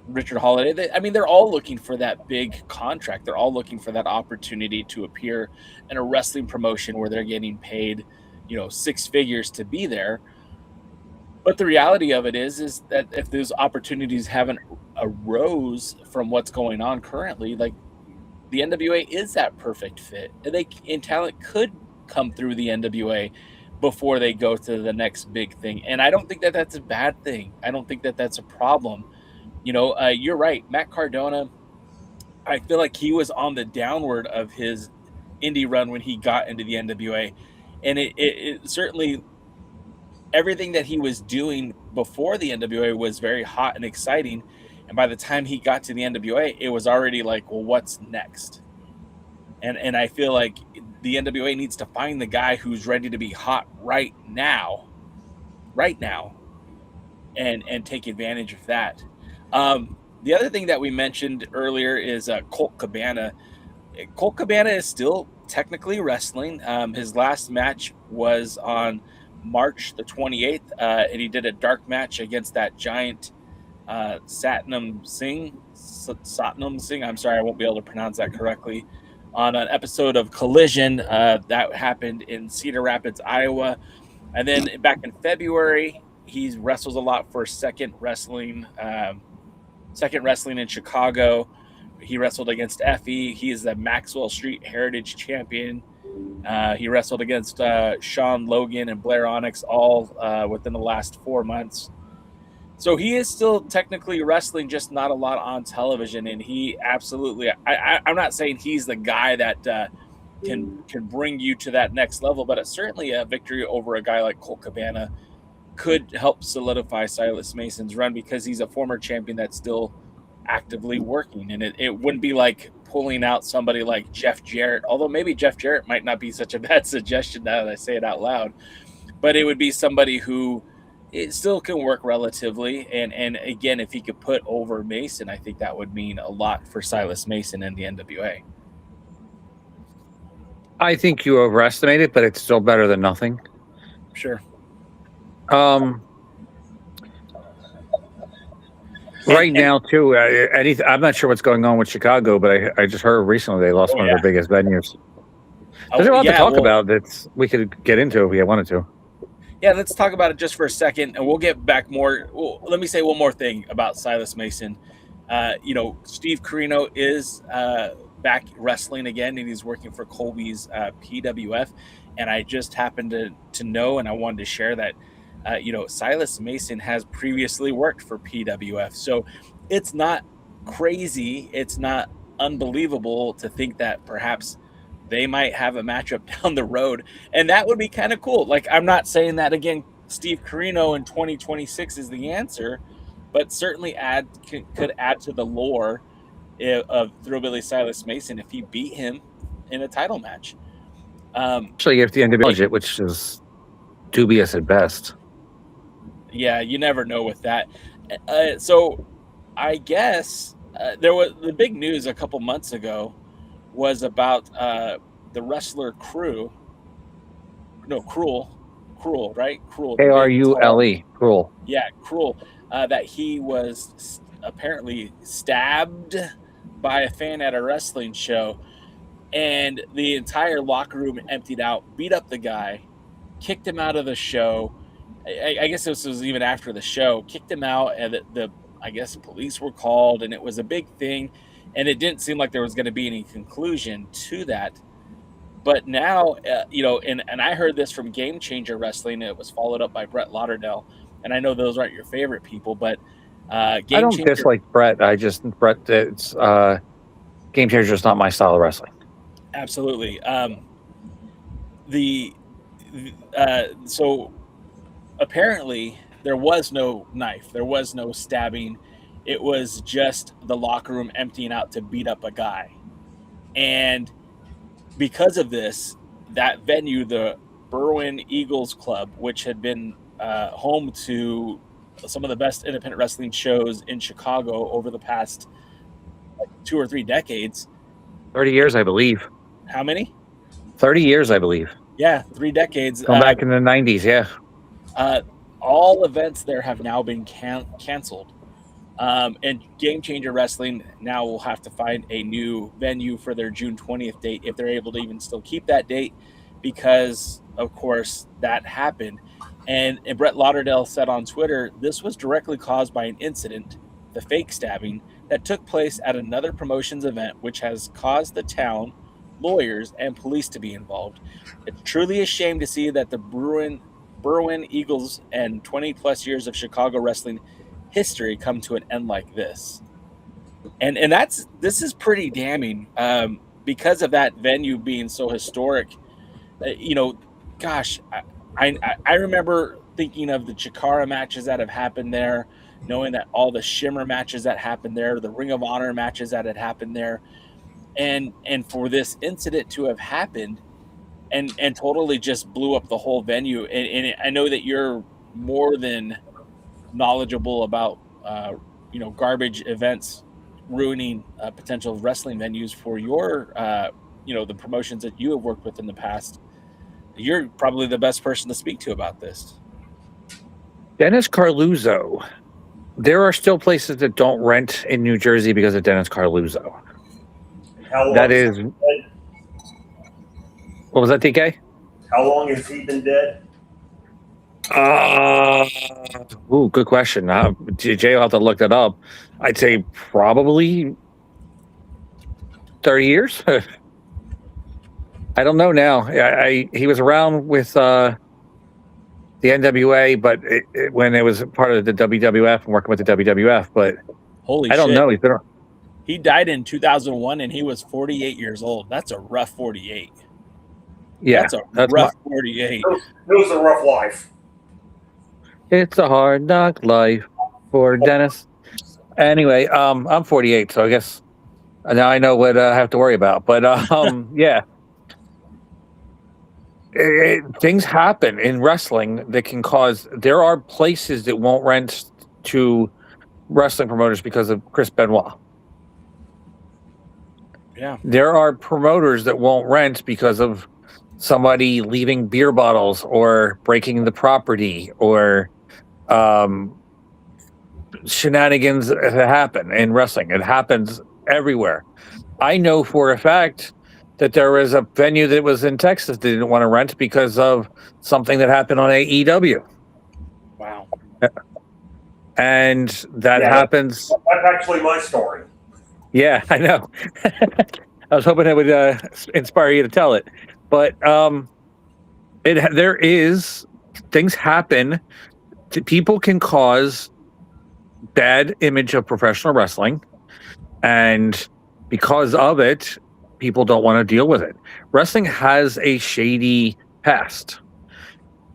Richard Holiday, they're all looking for that big contract. They're all looking for that opportunity to appear in a wrestling promotion where they're getting paid, six figures to be there. But the reality of it is that if those opportunities haven't arose from what's going on currently, like the NWA is that perfect fit. And talent could come through the NWA before they go to the next big thing. And I don't think that that's a bad thing. I don't think that that's a problem. You're right. Matt Cardona, I feel like he was on the downward of his indie run when he got into the NWA. And it certainly, everything that he was doing before the NWA was very hot and exciting. And by the time he got to the NWA, it was already like, well, what's next? And I feel like the NWA needs to find the guy who's ready to be hot right now, and take advantage of that. The other thing that we mentioned earlier is Colt Cabana. Colt Cabana is still technically wrestling. His last match was on March the 28th, and he did a dark match against that giant Satnam Singh. I'm sorry, I won't be able to pronounce that correctly. On an episode of Collision that happened in Cedar Rapids, Iowa. And then back in February, he wrestles a lot for Second Wrestling in Chicago. He wrestled against Effie. He is the Maxwell Street Heritage Champion. He wrestled against Sean Logan and Blair Onyx all within the last 4 months. So he is still technically wrestling, just not a lot on television. And he absolutely, I'm not saying he's the guy that can bring you to that next level, but it's certainly a victory over a guy like Colt Cabana could help solidify Silas Mason's run, because he's a former champion that's still actively working. And it wouldn't be like pulling out somebody like Jeff Jarrett, although maybe Jeff Jarrett might not be such a bad suggestion now that I say it out loud, but it would be somebody who it still can work relatively. And again, if he could put over Mason, I think that would mean a lot for Silas Mason and the NWA. I think you overestimate it, but it's still better than nothing. Sure. Right now, too, I'm not sure what's going on with Chicago, but I just heard recently they lost one of their biggest venues. There's a lot to talk about that we could get into if we wanted to. Yeah, let's talk about it just for a second, and we'll get back more. Well, let me say one more thing about Silas Mason. Steve Carino is back wrestling again, and he's working for Colby's PWF. And I just happened to know, and I wanted to share that, Silas Mason has previously worked for PWF. So it's not crazy. It's not unbelievable to think that perhaps they might have a matchup down the road. And that would be kind of cool. Like, I'm not saying that, again, Steve Carino in 2026 is the answer, but certainly could add to the lore of Thrillbilly Silas Mason if he beat him in a title match. Actually, if the NWA budget, which is dubious at best. Yeah, you never know with that. So I guess there was the big news a couple months ago was about the wrestler Cruel, right? Cruel. Krule. Cruel. Yeah, Cruel. That he was apparently stabbed by a fan at a wrestling show, and the entire locker room emptied out, beat up the guy, kicked him out of the show. I guess this was even after the show, kicked him out, and I guess police were called, and it was a big thing, and it didn't seem like there was going to be any conclusion to that. But now, and I heard this from Game Changer Wrestling. It was followed up by Brett Lauderdale, and I know those aren't your favorite people, but I don't dislike Brett. It's Game Changer is not my style of wrestling. Absolutely. so apparently there was no knife, there was no stabbing. It was just the locker room emptying out to beat up a guy. And because of this, that venue, the Berwyn Eagles Club, which had been home to some of the best independent wrestling shows in Chicago over the past 2 or 3 decades. 30 years, I believe. How many? 30 years, I believe. Yeah, 3 decades. Going back in the 90s, yeah. All events there have now been canceled. And Game Changer Wrestling now will have to find a new venue for their June 20th date, if they're able to even still keep that date, because, of course, that happened. And Brett Lauderdale said on Twitter, this was directly caused by an incident, the fake stabbing, that took place at another promotions event, which has caused the town, lawyers, and police to be involved. It's truly a shame to see that the Berwyn Eagles and 20-plus years of Chicago wrestling history come to an end like this. And this is pretty damning, because of that venue being so historic. Gosh, I remember thinking of the Chikara matches that have happened there, knowing that all the Shimmer matches that happened there, the Ring of Honor matches that had happened there, and for this incident to have happened and totally just blew up the whole venue. And I know that you're more than knowledgeable about garbage events ruining potential wrestling venues for your the promotions that you have worked with in the past. You're probably the best person to speak to about this. Dennis Carluzzo. There are still places that don't rent in New Jersey because of Dennis Carluzzo. That is. What was that, DK? How long has he been dead? Good question. Jay will have to look that up. I'd say probably 30 years. I don't know now. He was around with the NWA, but when it was part of the WWF and working with the WWF. But holy I don't shit. know. He died in 2001 and he was 48 years old. That's a rough 48. Yeah, that's rough 48. It was a rough life. It's a hard knock life for Dennis. Anyway, I'm 48, so I guess now I know what I have to worry about. But yeah, things happen in wrestling that can cause. There are places that won't rent to wrestling promoters because of Chris Benoit. Yeah, there are promoters that won't rent because of somebody leaving beer bottles or breaking the property or shenanigans that happen in wrestling. It happens everywhere. I know for a fact that there was a venue that was in Texas that didn't want to rent because of something that happened on AEW. Wow. And that happens. That's actually my story. Yeah, I know. I was hoping it would inspire you to tell it. But things happen. People can cause bad image of professional wrestling, and because of it, people don't want to deal with it. Wrestling has a shady past.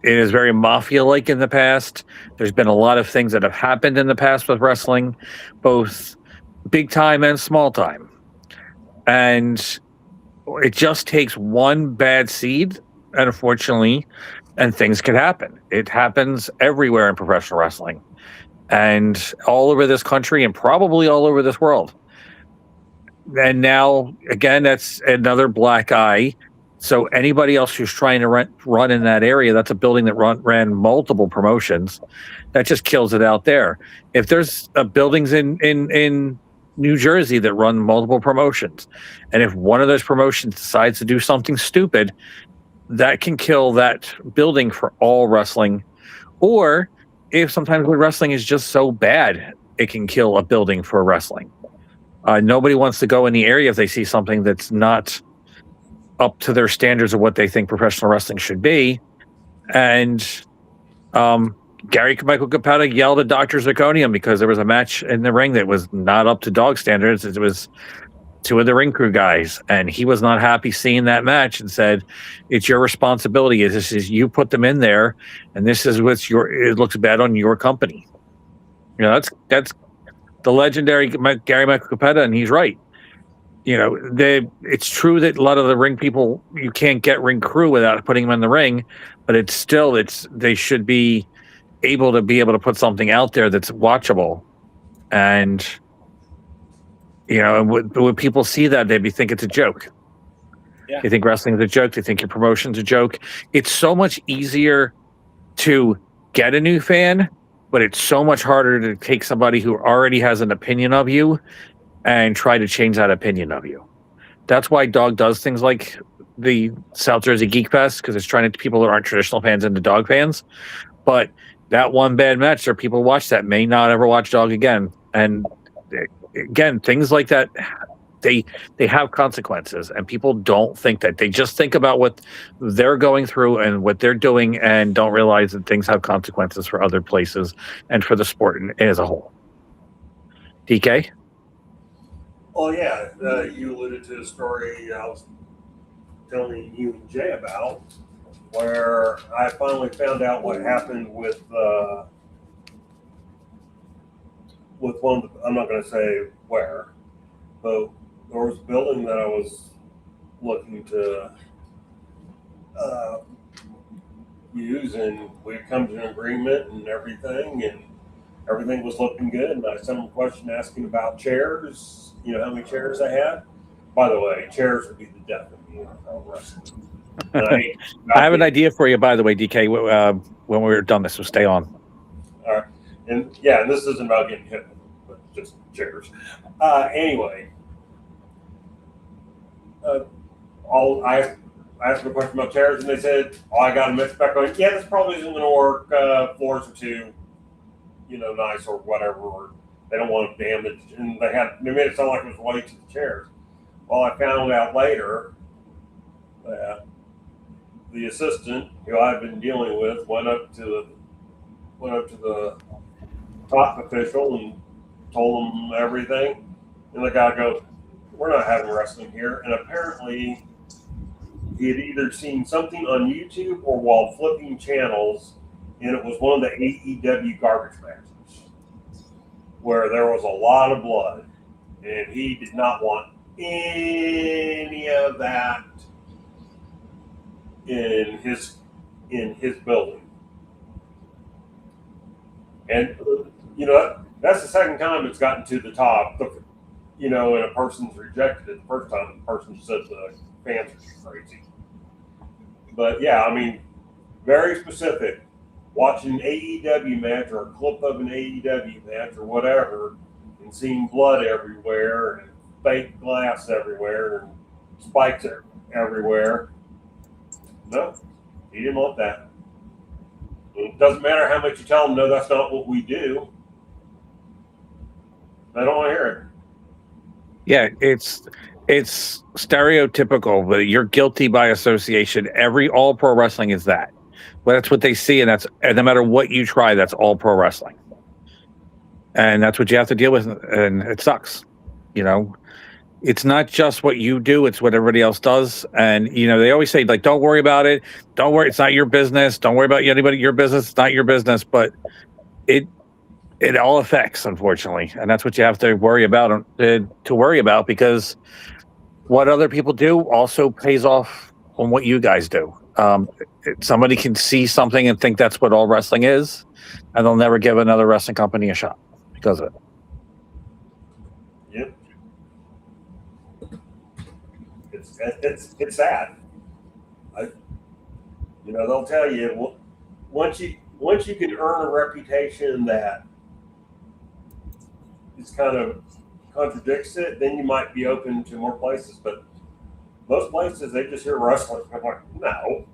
It is very mafia-like in the past. There's been a lot of things that have happened in the past with wrestling, both big time and small time. And it just takes one bad seed, unfortunately, and things can happen. It happens everywhere in professional wrestling and all over this country and probably all over this world. And now, again, that's another black eye. So anybody else who's trying to run in that area, that's a building that ran multiple promotions, that just kills it out there. If there's buildings in New Jersey that run multiple promotions, and if one of those promotions decides to do something stupid, that can kill that building for all wrestling. Or if sometimes when wrestling is just so bad, it can kill a building for wrestling. Nobody wants to go in the area if they see something that's not up to their standards of what they think professional wrestling should be. And Michael Cappetta yelled at Dr. Zirconium because there was a match in the ring that was not up to dog standards. It was two of the ring crew guys, and he was not happy seeing that match and said, "It's your responsibility. This is you put them in there, and this is what's your. It looks bad on your company." You know, that's the legendary Gary Michael Capetta, and he's right. You know, it's true that a lot of the ring people, you can't get ring crew without putting them in the ring, but they should be able to put something out there that's watchable. And you know, when people see that, they think it's a joke. Yeah. They think wrestling's a joke. They think your promotion's a joke. It's so much easier to get a new fan, but it's so much harder to take somebody who already has an opinion of you and try to change that opinion of you. That's why Dog does things like the South Jersey Geek Fest, because it's trying to get people that aren't traditional fans into Dog fans. But that one bad match, there are people who watch that may not ever watch Dog again. And again, things like that, they have consequences, and people don't think that. They just think about what they're going through and what they're doing, and don't realize that things have consequences for other places and for the sport as a whole. DK? Oh yeah, you alluded to a story I was telling you and Jay about, where I finally found out what happened with one of the, I'm not going to say where, but there was a building that I was looking to use, and we had come to an agreement and everything was looking good. And I sent them a question asking about chairs, you know, how many chairs I had. By the way, chairs would be the death of me in wrestling. I have an idea for you, by the way, DK, when we're done this, so stay on. All right. And yeah, and this isn't about getting hit, but just chairs. Anyway, I asked them a question about chairs, and they said, "Oh, I got a mix back on. Yeah, this probably isn't going to work. Floors are too, you know, nice or whatever. Or they don't want them damaged." And they made it sound like it was related to the chairs. Well, I found out later that the assistant who I've been dealing with went up to the top official and told him everything, and the guy goes, "We're not having wrestling here." And apparently he had either seen something on YouTube or while flipping channels, and it was one of the AEW garbage matches where there was a lot of blood, and he did not want any of that in his building. And you know, that's the second time it's gotten to the top. You know, and a person's rejected it. The first time the person said the fans are crazy. But yeah, I mean, very specific. Watching an AEW match or a clip of an AEW match or whatever, and seeing blood everywhere and fake glass everywhere and spikes everywhere. No, he didn't want that. It doesn't matter how much you tell them, no, that's not what we do. They don't want to hear it. Yeah, it's stereotypical, but you're guilty by association. All pro wrestling is that. Well, that's what they see, and no matter what you try, that's all pro wrestling. And that's what you have to deal with, and it sucks. You know, it's not just what you do, it's what everybody else does. And, you know, they always say, like, don't worry about it. Don't worry, it's not your business. Don't worry about anybody, your business, it's not your business. But it all affects, unfortunately. And that's what you have to worry about, because what other people do also pays off on what you guys do. Somebody can see something and think that's what all wrestling is, and they'll never give another wrestling company a shot because of it. Yep. It's sad. You know, they'll tell you once you can earn a reputation that is kind of contradicts it, then you might be open to more places. But most places, they just hear wrestling. I'm like, no.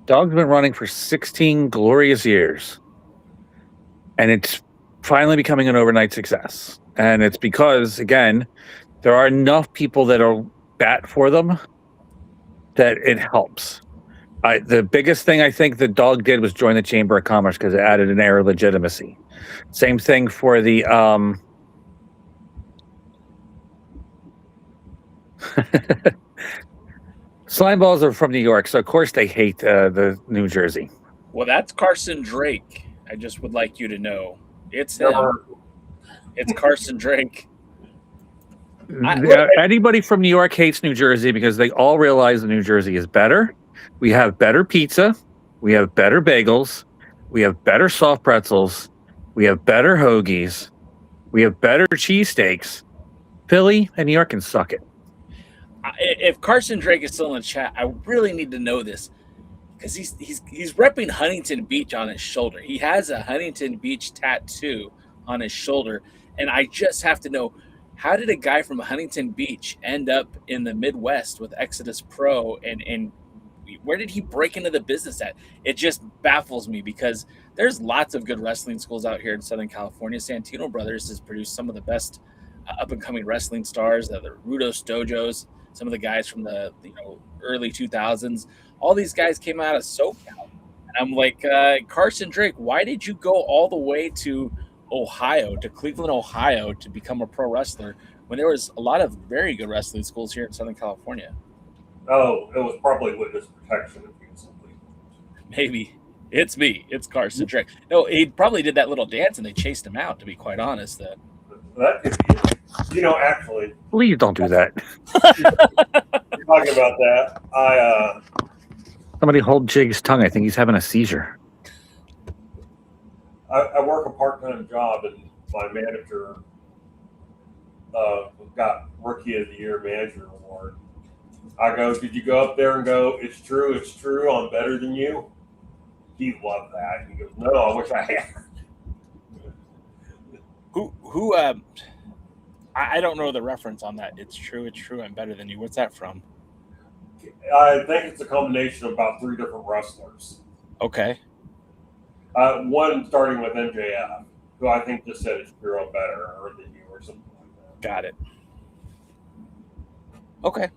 Dog's been running for 16 glorious years, and it's finally becoming an overnight success. And it's because, again, there are enough people that are bat for them that it helps. The biggest thing I think the Dog did was join the Chamber of Commerce because it added an air of legitimacy. Same thing for the Slime balls are from New York, so of course they hate the New Jersey. Well, that's Carson Drake. I just would like you to know. It's him. It's Carson Drake. Anybody from New York hates New Jersey because they all realize that New Jersey is better. We have better pizza. We have better bagels. We have better soft pretzels. We have better hoagies. We have better cheesesteaks. Philly and New York can suck it. If Carson Drake is still in the chat, I really need to know this because he's repping Huntington Beach on his shoulder. He has a Huntington Beach tattoo on his shoulder, and I just have to know, how did a guy from Huntington Beach end up in the Midwest with Exodus Pro, and where did he break into the business at? It just baffles me because there's lots of good wrestling schools out here in Southern California. Santino Brothers has produced some of the best up-and-coming wrestling stars, the Rudos Dojos, some of the guys from the early 2000s. All these guys came out of SoCal. And I'm like, Carson Drake, why did you go all the way to Ohio, to Cleveland, Ohio, to become a pro wrestler when there was a lot of very good wrestling schools here in Southern California? Oh, it was probably witness protection. Maybe. It's me. It's Carson Drake. No, he probably did that little dance and they chased him out, to be quite honest. That could be it. Actually. Please don't do that. You're talking about that. Somebody hold Jig's tongue. I think he's having a seizure. I work a part-time job, and my manager got Rookie of the Year Manager Award. I go, did you go up there and go, it's true, I'm better than you? He loved that. He goes, no, I wish I had. Who I don't know the reference on that. It's true, I'm better than you. What's that from? I think it's a combination of about 3 different wrestlers. Okay. One starting with MJF, who I think just said it's true, I'm better than you or something like that. Got it. Okay.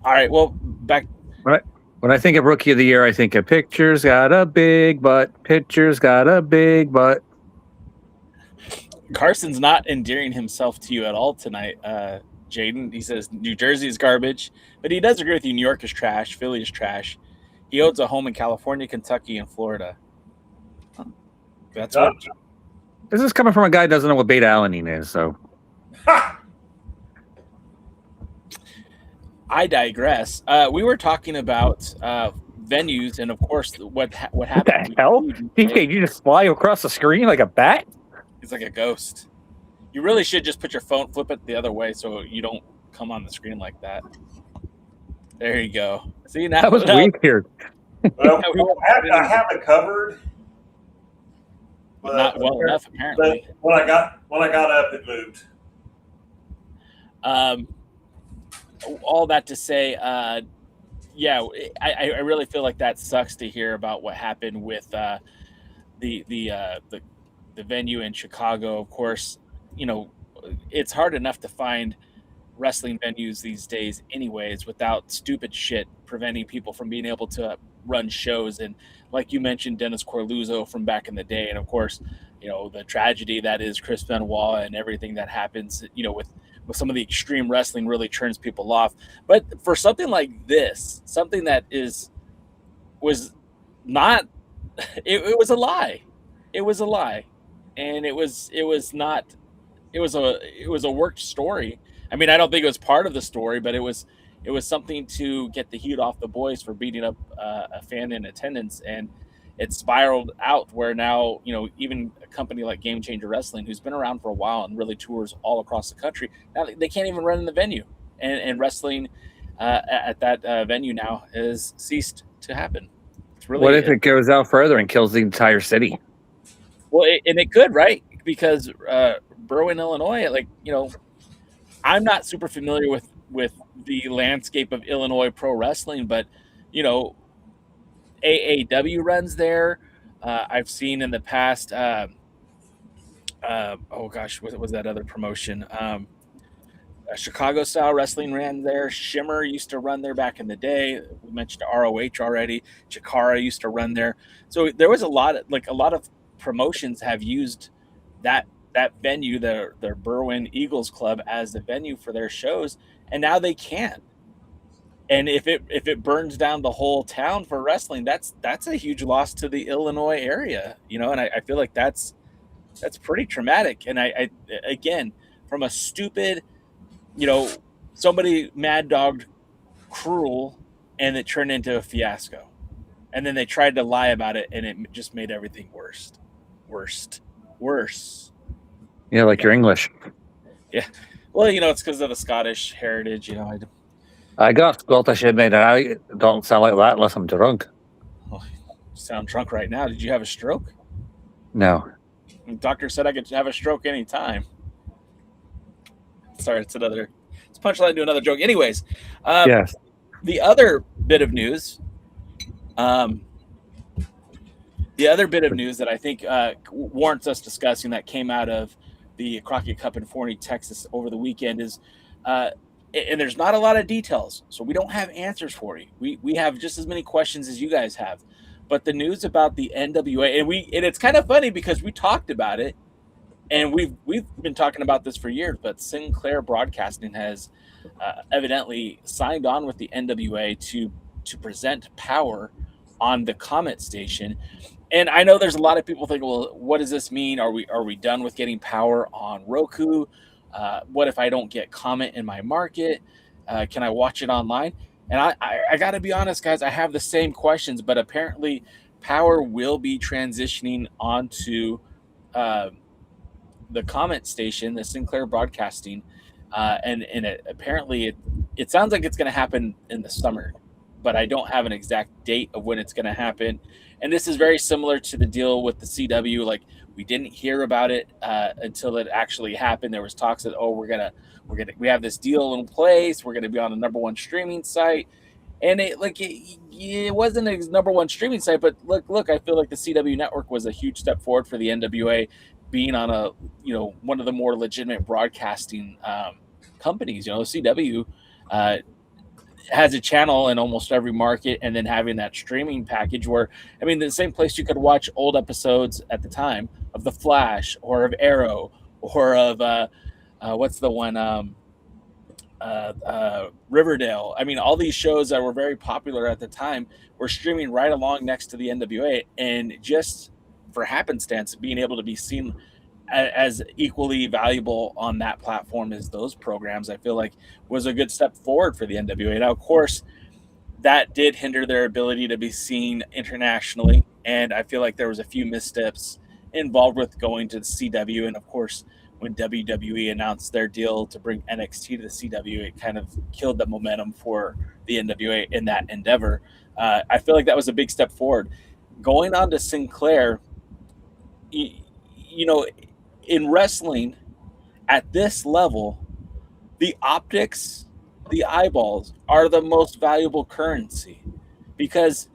All right. Well, back. Right. When I think of Rookie of the Year, I think of Picture's got a big butt. Picture's got a big butt. Carson's not endearing himself to you at all tonight, Jaden. He says New Jersey is garbage, but he does agree with you. New York is trash. Philly is trash. He owns a home in California, Kentucky, and Florida. That's what. This is coming from a guy who doesn't know what beta alanine is, so. I digress. We were talking about venues, and of course, what happened. What the hell? DK, you just fly across the screen like a bat? He's like a ghost. You really should just put your phone, flip it the other way so you don't come on the screen like that. There you go. See, now that was weird. Well, I have it covered. But not well enough, apparently. But when I got up, it moved. All that to say, yeah, I really feel like that sucks to hear about what happened with the venue in Chicago. Of course, it's hard enough to find wrestling venues these days anyways without stupid shit preventing people from being able to run shows. And like you mentioned, Dennis Corluzzo from back in the day, and of course, the tragedy that is Chris Benoit and everything that happens, with some of the extreme wrestling really turns people off. But for something like this, something that was not, it was a lie. It was a lie. And it was a worked story. I mean, I don't think it was part of the story, but it was something to get the heat off the boys for beating up a fan in attendance. And it spiraled out where now, even a company like Game Changer Wrestling, who's been around for a while and really tours all across the country, now they can't even run in the venue. And wrestling at that venue now has ceased to happen. It's really, what if it goes out further and kills the entire city? Well, and it could, right? Because Berwyn, Illinois, I'm not super familiar with the landscape of Illinois pro wrestling, but, AAW runs there. I've seen in the past, what was that other promotion? Chicago Style Wrestling ran there. Shimmer used to run there back in the day. We mentioned ROH already. Chikara used to run there. So there was a lot of promotions have used that venue, their Berwyn Eagles Club, as the venue for their shows. and now they can't. And if it burns down the whole town for wrestling, that's a huge loss to the Illinois area, you know. And I feel like that's pretty traumatic. And I again, from a stupid, you know, somebody mad dogged Cruel, and it turned into a fiasco. And then they tried to lie about it, and it just made everything worse. Yeah, like your English. Yeah. Well, you know, it's because of the Scottish heritage, you know. I got Scottish in me, and I don't sound like that unless I'm drunk. Oh, you sound drunk right now. Did you have a stroke? No. The doctor said I could have a stroke anytime. Sorry, it's punchline to another joke. Anyways, yes. The other bit of news, that I think warrants us discussing that came out of the Crockett Cup in Forney, Texas over the weekend is, and there's not a lot of details, so we don't have answers for you. We have just as many questions as you guys have. But the news about the NWA, and it's kind of funny because we talked about it, and we've been talking about this for years, but Sinclair Broadcasting has evidently signed on with the NWA to present Power on the Comet station. And I know there's a lot of people thinking, well, what does this mean? Are we done with getting Power on Roku? What if I don't get Comet in my market? Can I watch it online? And I got to be honest, guys, I have the same questions, but apparently Power will be transitioning onto the Comet station, the Sinclair Broadcasting, and apparently it sounds like it's going to happen in the summer, but I don't have an exact date of when it's going to happen. And this is very similar to the deal with the CW. Like, we didn't hear about it until it actually happened. There was talks that, we have this deal in place. We're going to be on the number one streaming site. And it wasn't a number one streaming site, but look, I feel like the CW network was a huge step forward for the NWA being on one of the more legitimate broadcasting companies. CW has a channel in almost every market, and then having that streaming package where, the same place you could watch old episodes at the time of The Flash or of Arrow or of what's the one, Riverdale. All these shows that were very popular at the time were streaming right along next to the NWA, and just for happenstance, being able to be seen as equally valuable on that platform as those programs, I feel like was a good step forward for the NWA. Now, of course, that did hinder their ability to be seen internationally, and I feel like there was a few missteps involved with going to the CW. And of course, when WWE announced their deal to bring NXT to the CW, it kind of killed the momentum for the NWA in that endeavor. I feel like that was a big step forward. Going on to Sinclair, in wrestling at this level, the optics, the eyeballs are the most valuable currency, because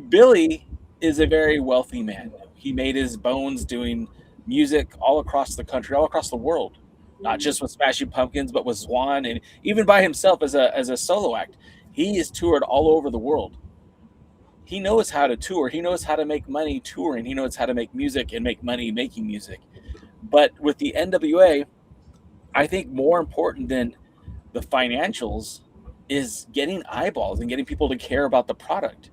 Billy is a very wealthy man. He made his bones doing music all across the country, all across the world, not just with Smashing Pumpkins, but with Swan, and even by himself as a solo act. He is toured all over the world. He knows how to tour. He knows how to make money touring. He knows how to make music and make money making music. But with the NWA, I think more important than the financials is getting eyeballs and getting people to care about the product.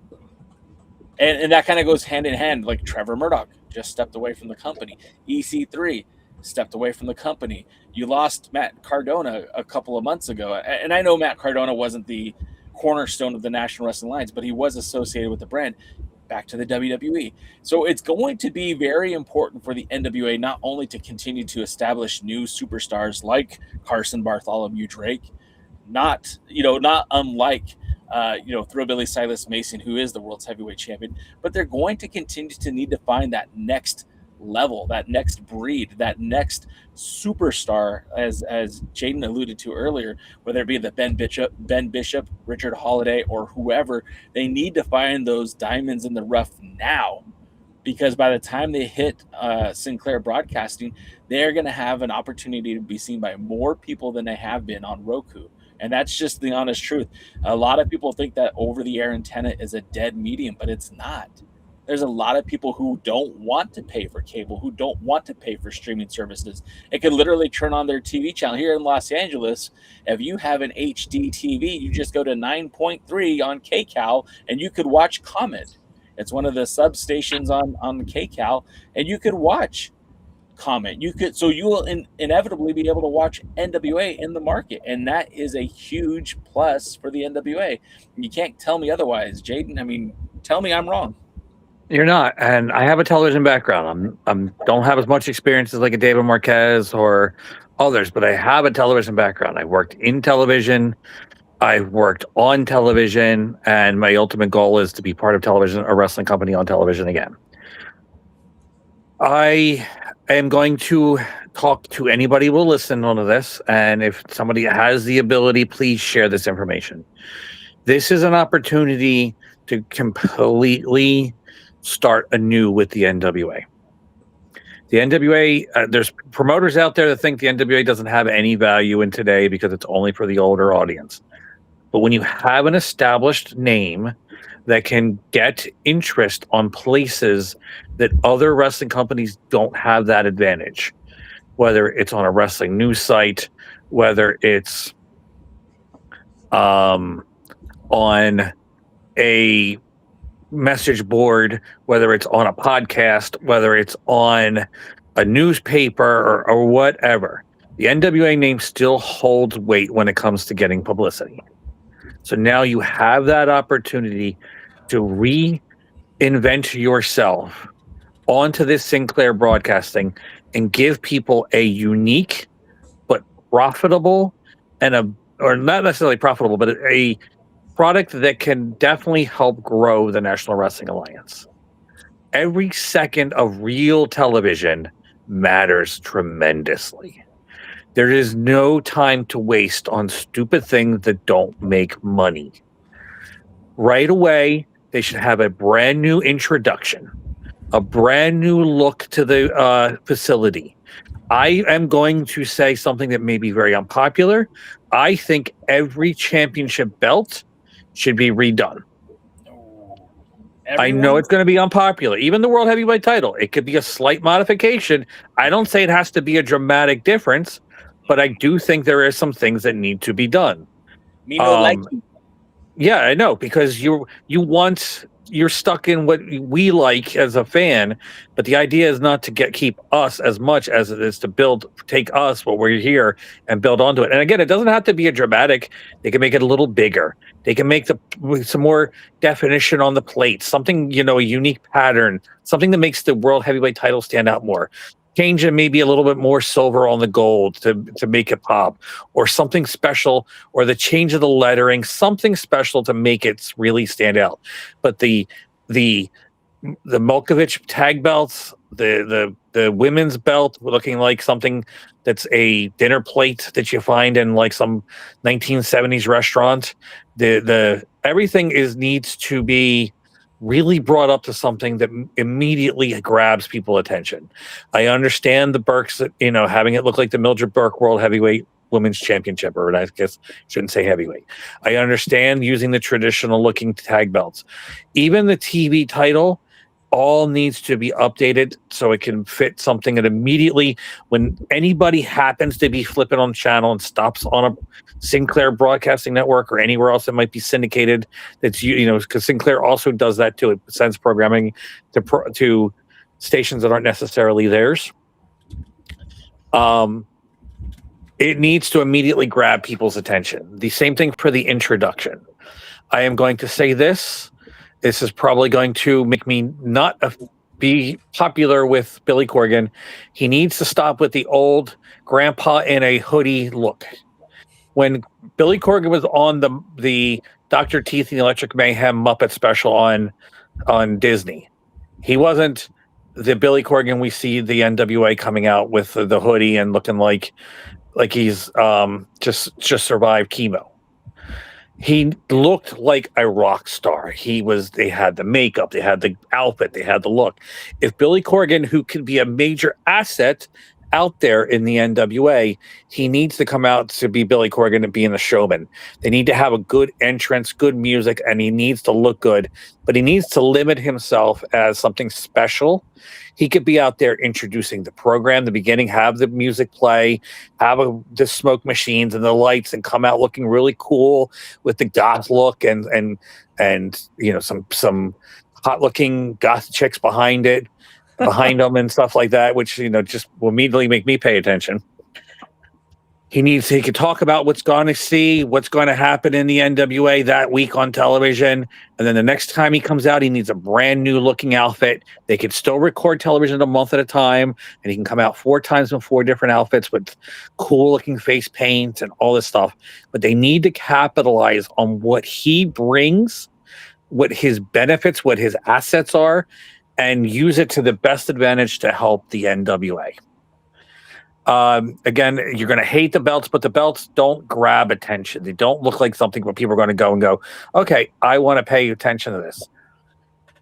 And that kind of goes hand in hand. Like Trevor Murdoch just stepped away from the company. EC3 stepped away from the company. You lost Matt Cardona a couple of months ago. And I know Matt Cardona wasn't the cornerstone of the National Wrestling Alliance, but he was associated with the brand. Back to the WWE. So it's going to be very important for the NWA not only to continue to establish new superstars like Carson Bartholomew Drake, not unlike Thrillbilly Silas Mason, who is the world's heavyweight champion, but they're going to continue to need to find that next level, that next breed, that next superstar, as Jaden alluded to earlier, whether it be the Ben Bishop, Richard Holiday, or whoever. They need to find those diamonds in the rough now, because by the time they hit Sinclair Broadcasting, they're going to have an opportunity to be seen by more people than they have been on Roku. And that's just the honest truth. A lot of people think that over-the-air antenna is a dead medium, but it's not. There's a lot of people who don't want to pay for cable, who don't want to pay for streaming services. It could literally turn on their TV channel here in Los Angeles. If you have an HD TV, you just go to 9.3 on KCAL and you could watch Comet. It's one of the substations on KCAL, and you could watch Comet. You will inevitably be able to watch NWA in the market, and that is a huge plus for the NWA. You can't tell me otherwise, Jaden. I mean, tell me I'm wrong. You're not, and I have a television background. Don't have as much experience as like a David Marquez or others, but I have a television background. I worked in television, I've worked on television, and my ultimate goal is to be part of television, a wrestling company on television again. I am going to talk to anybody who will listen on to this, and if somebody has the ability, please share this information. This is an opportunity to completely start anew with the NWA. The NWA, there's promoters out there that think the NWA doesn't have any value in today because it's only for the older audience. But when you have an established name that can get interest on places that other wrestling companies don't have that advantage, whether it's on a wrestling news site, whether it's on a message board, whether it's on a podcast, whether it's on a newspaper or whatever, the NWA name still holds weight when it comes to getting publicity. So now you have that opportunity to reinvent yourself onto this Sinclair Broadcasting and give people a unique but profitable or not necessarily profitable, but a product that can definitely help grow the National Wrestling Alliance. Every second of real television matters tremendously. There is no time to waste on stupid things that don't make money. Right away, they should have a brand new introduction, a brand new look to the facility. I am going to say something that may be very unpopular. I think every championship belt should be redone. I know it's going to be unpopular. Even the World Heavyweight title, it could be a slight modification. I don't say it has to be a dramatic difference, but I do think there are some things that need to be done. Me no like you. Yeah, I know, because you're stuck in what we like as a fan, but the idea is not to keep us as much as it is to take us what we're here and build onto it. And again, it doesn't have to be a dramatic. They can make it a little bigger. They can make some more definition on the plate, something, a unique pattern, something that makes the World Heavyweight title stand out more. Change it maybe a little bit more silver on the gold to make it pop, or something special, or the change of the lettering, something special to make it really stand out. But the Malkovich tag belts, the women's belt looking like something that's a dinner plate that you find in like some 1970s restaurant, the everything needs to be really brought up to something that immediately grabs people's attention. I understand the Burks, having it look like the Mildred Burke World Heavyweight Women's Championship, or I guess I shouldn't say heavyweight. I understand using the traditional looking tag belts. Even the TV title all needs to be updated so it can fit something that immediately, when anybody happens to be flipping on the channel and stops on a Sinclair Broadcasting Network or anywhere else that might be syndicated, that's because Sinclair also does that too. It sends programming to stations that aren't necessarily theirs. It needs to immediately grab people's attention. The same thing for the introduction. I am going to say this. This is probably going to make me not be popular with Billy Corgan. He needs to stop with the old grandpa in a hoodie look. When Billy Corgan was on the Dr. Teeth and the Electric Mayhem Muppet special on Disney, he wasn't the Billy Corgan we see the NWA coming out with the hoodie and looking like he's just survived chemo. He looked like a rock star. They had the makeup, they had the outfit, they had the look. If Billy Corgan, who could be a major asset out there in the NWA, he needs to come out to be Billy Corgan and being the showman. They need to have a good entrance, good music, and he needs to look good, but he needs to limit himself as something special. He could be out there introducing the program, the beginning, have the music play, have the smoke machines and the lights, and come out looking really cool with the goth look and some hot looking goth chicks behind them and stuff like that, which just will immediately make me pay attention. He could talk about what's going to happen in the NWA that week on television. And then the next time he comes out, he needs a brand new looking outfit. They could still record television a month at a time, and he can come out 4 times in 4 different outfits with cool looking face paint and all this stuff. But they need to capitalize on what he brings, what his benefits, what his assets are, and use it to the best advantage to help the NWA. Again, you're going to hate the belts, but the belts don't grab attention. They don't look like something where people are going to go, okay, I want to pay attention to this.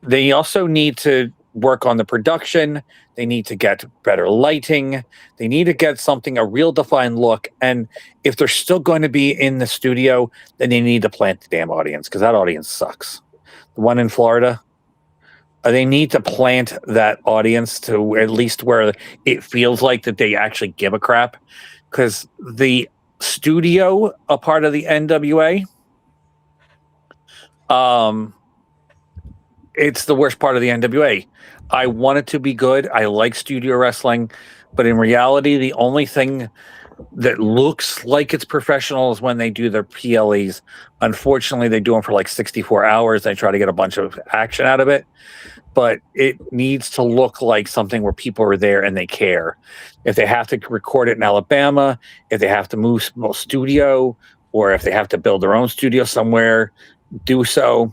They also need to work on the production. They need to get better lighting. They need to get a real defined look. And if they're still going to be in the studio, then they need to plant the damn audience, because that audience sucks. The one in Florida, they need to plant that audience to at least where it feels like that they actually give a crap, because the studio, a part of the NWA, it's the worst part of the NWA. I want it to be good. I like studio wrestling, but in reality, the only thing that looks like it's professional is when they do their PLEs. Unfortunately, they do them for like 64 hours. They try to get a bunch of action out of it, but it needs to look like something where people are there and they care. If they have to record it in Alabama, if they have to move studio, or if they have to build their own studio somewhere, do so.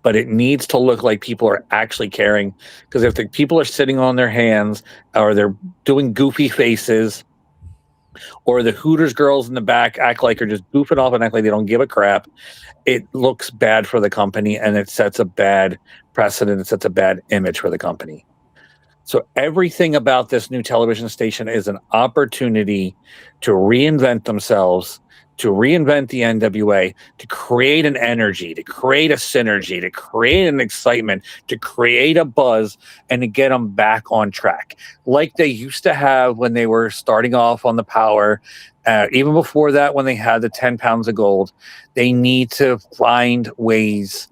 But it needs to look like people are actually caring, because if the people are sitting on their hands, or they're doing goofy faces, or the Hooters girls in the back act like they're just goofing off and act like they don't give a crap, it looks bad for the company, and it sets a bad precedent. It sets a bad image for the company. So everything about this new television station is an opportunity to reinvent themselves, to reinvent the NWA, to create an energy, to create a synergy, to create an excitement, to create a buzz, and to get them back on track. Like they used to have when they were starting off on the Power, even before that, when they had the 10 pounds of gold. They need to find ways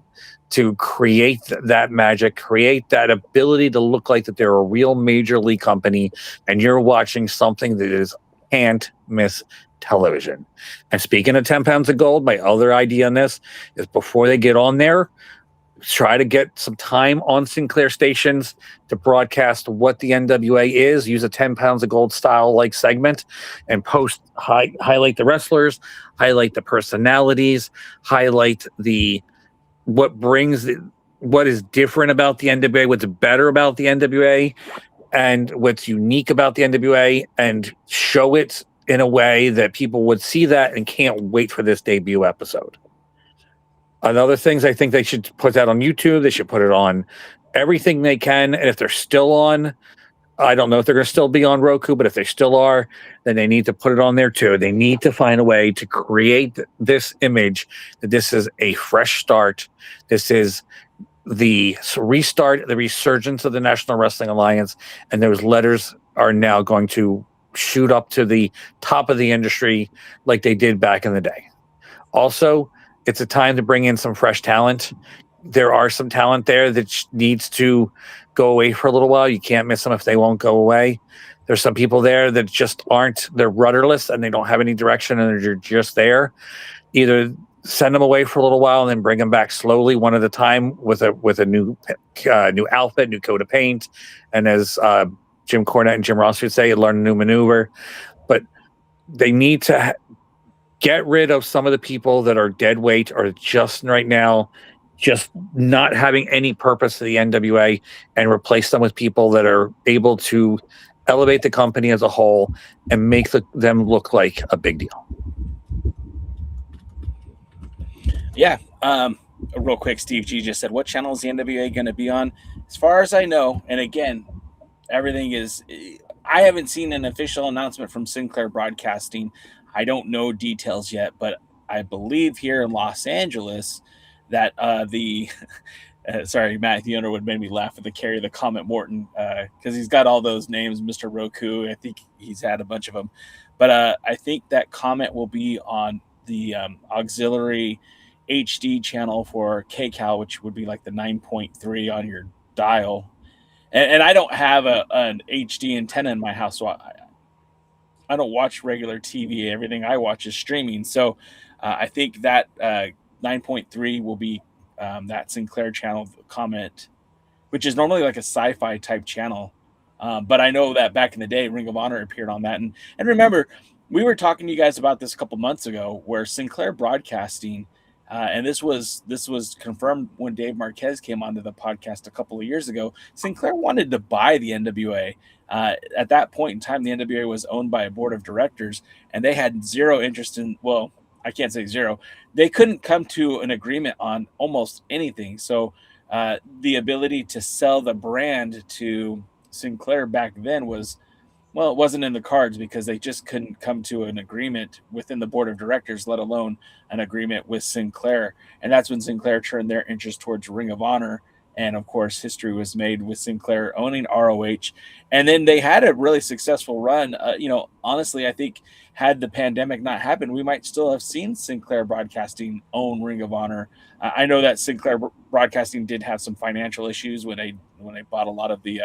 to create that magic, create that ability to look like that they're a real major league company, and you're watching something that is can't miss television. And speaking of 10 pounds of gold, my other idea on this is, before they get on there, try to get some time on Sinclair stations to broadcast what the NWA is. Use a 10 pounds of gold style like segment, and highlight the wrestlers, highlight the personalities, highlight what is different about the NWA, what's better about the NWA, and what's unique about the NWA, and show it in a way that people would see that and can't wait for this debut episode. Another things I think they should put that on YouTube. They should put it on everything they can. And if they're still on, I don't know if they're going to still be on Roku, but if they still are, then they need to put it on there too. They need to find a way to create this image that this is a fresh start. This is the restart, the resurgence of the National Wrestling Alliance, and those letters are now going to shoot up to the top of the industry like they did back in the day. Also, it's a time to bring in some fresh talent. There are some talent there that needs to go away for a little while. You can't miss them if they won't go away. There's some people there that just they're rudderless and they don't have any direction, and they're just there. Either send them away for a little while and then bring them back slowly, one at a time, with a new outfit, new coat of paint, and as Jim Cornette and Jim Ross would say, learn a new maneuver. But they need to get rid of some of the people that are dead weight, or just right now just not having any purpose to the NWA, and replace them with people that are able to elevate the company as a whole and make them look like a big deal. Yeah. Real quick, Steve G just said, what channel is the NWA going to be on? As far as I know, and again, everything is, I haven't seen an official announcement from Sinclair Broadcasting. I don't know details yet, but I believe here in Los Angeles that sorry, Matthew Underwood made me laugh at the carry the comment Morton because he's got all those names, Mr. Roku. I think he's had a bunch of them. But I think that comment will be on the auxiliary HD channel for KCAL, which would be like the 9.3 on your dial. And I don't have an HD antenna in my house, so I don't watch regular TV. Everything I watch is streaming. So I think that 9.3 will be that Sinclair channel comment, which is normally like a sci-fi type channel. But I know that back in the day, Ring of Honor appeared on that. And remember, we were talking to you guys about this a couple months ago, where Sinclair Broadcasting, and this was confirmed when Dave Marquez came onto the podcast a couple of years ago. Sinclair wanted to buy the NWA. At that point in time, the NWA was owned by a board of directors, and they had zero interest in, well, I can't say zero. They couldn't come to an agreement on almost anything. So the ability to sell the brand to Sinclair back then was, well, it wasn't in the cards because they just couldn't come to an agreement within the board of directors, let alone an agreement with Sinclair. And that's when Sinclair turned their interest towards Ring of Honor. And of course, history was made with Sinclair owning ROH. And then they had a really successful run. Honestly, I think had the pandemic not happened, we might still have seen Sinclair Broadcasting own Ring of Honor. I know that Sinclair Broadcasting did have some financial issues when they bought a lot of the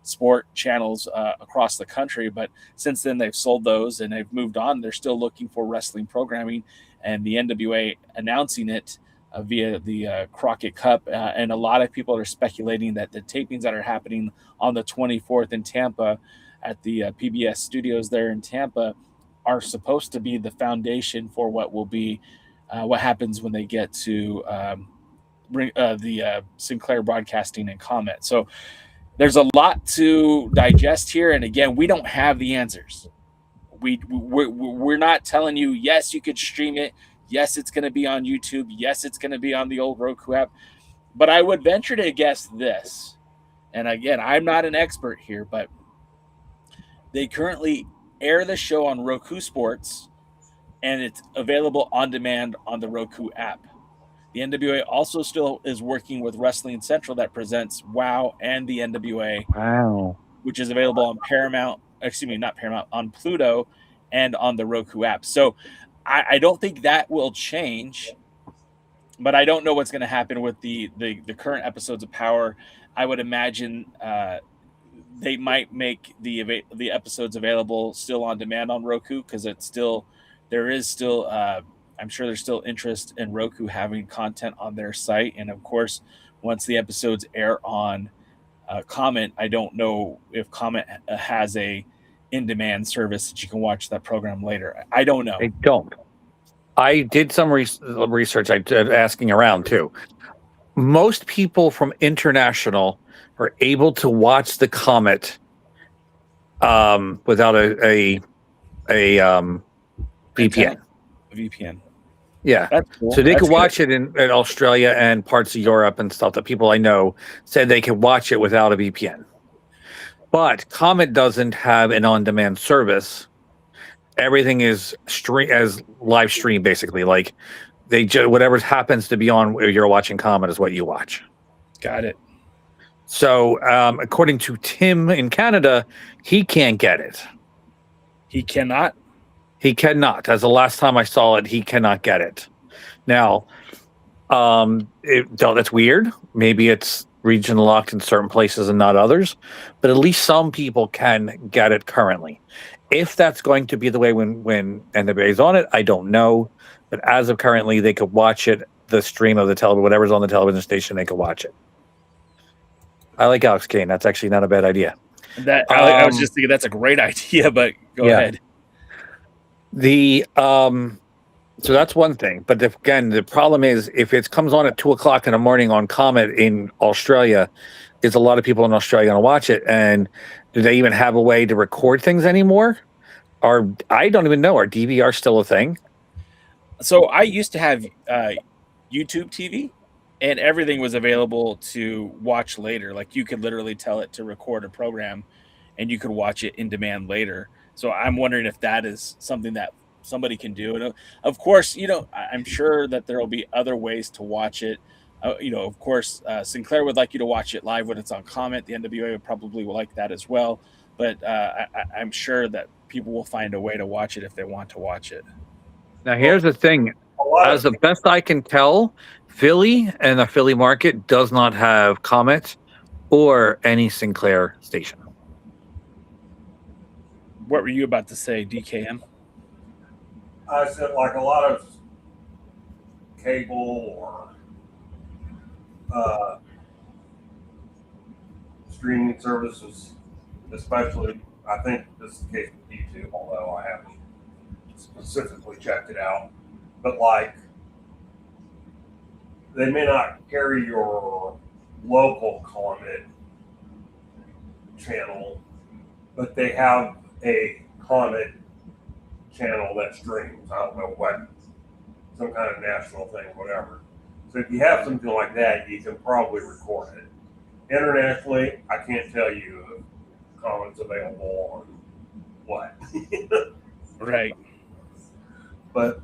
sport channels across the country. But since then, they've sold those and they've moved on. They're still looking for wrestling programming, and the NWA announcing it via the Crockett Cup. And a lot of people are speculating that the tapings that are happening on the 24th in Tampa at the PBS studios there in Tampa are supposed to be the foundation for what will be what happens when they get to the Sinclair Broadcasting and comment. So there's a lot to digest here. And again, we don't have the answers. We're not telling you, yes, you could stream it. Yes, it's going to be on YouTube. Yes, it's going to be on the old Roku app. But I would venture to guess this. And again, I'm not an expert here, but they currently air the show on Roku Sports, and it's available on demand on the Roku app. The NWA also still is working with Wrestling Central that presents WOW and the NWA. Wow. Which is available on on Pluto and on the Roku app. So I don't think that will change, but I don't know what's going to happen with the current episodes of Power. I would imagine they might make the episodes available still on demand on Roku, because I'm sure there's still interest in Roku having content on their site. And of course, once the episodes air on Comment, I don't know if Comment has a in-demand service that you can watch that program later. I don't know. They don't. I did some research. I did asking around too. Most people from international are able to watch the Comet without a VPN. VPN. Yeah. That's cool. So they could watch good. it in Australia and parts of Europe and stuff. That people I know said they could watch it without a VPN. But Comet doesn't have an on-demand service. Everything is live stream, basically. Like whatever happens to be on where you're watching Comet is what you watch. Got it. So according to Tim in Canada, he can't get it. He cannot? He cannot. As the last time I saw it, he cannot get it. Now, that's weird. Maybe it's region locked in certain places and not others, but at least some people can get it currently. If that's going to be the way when NWA is on it, I don't know. But as of currently, they could watch it, the stream of the television, whatever's on the television station, they could watch it. I like Alex Kane. That's actually not a bad idea. I was just thinking that's a great idea, but go ahead. So that's one thing. But again, the problem is if it comes on at 2:00 in the morning on Comet in Australia, is a lot of people in Australia going to watch it? And do they even have a way to record things anymore? Or I don't even know. Are DVR still a thing? So I used to have YouTube TV, and everything was available to watch later. Like you could literally tell it to record a program, and you could watch it in demand later. So I'm wondering if that is something that somebody can do. And of course, I'm sure that there will be other ways to watch it. Of course, Sinclair would like you to watch it live when it's on comment. The NWA would probably like that as well. But I'm sure that people will find a way to watch it if they want to watch it. Now, here's the thing. As the best I can tell, Philly and the Philly market does not have comment or any Sinclair station. What were you about to say, DKM? I said like a lot of cable or streaming services, especially, I think this is the case with YouTube, although I haven't specifically checked it out, but like they may not carry your local comment channel, but they have a comment channel that streams. I don't know what, some kind of national thing, whatever. So if you have something like that, you can probably record it. Internationally, I can't tell you if comments available on what. Right. But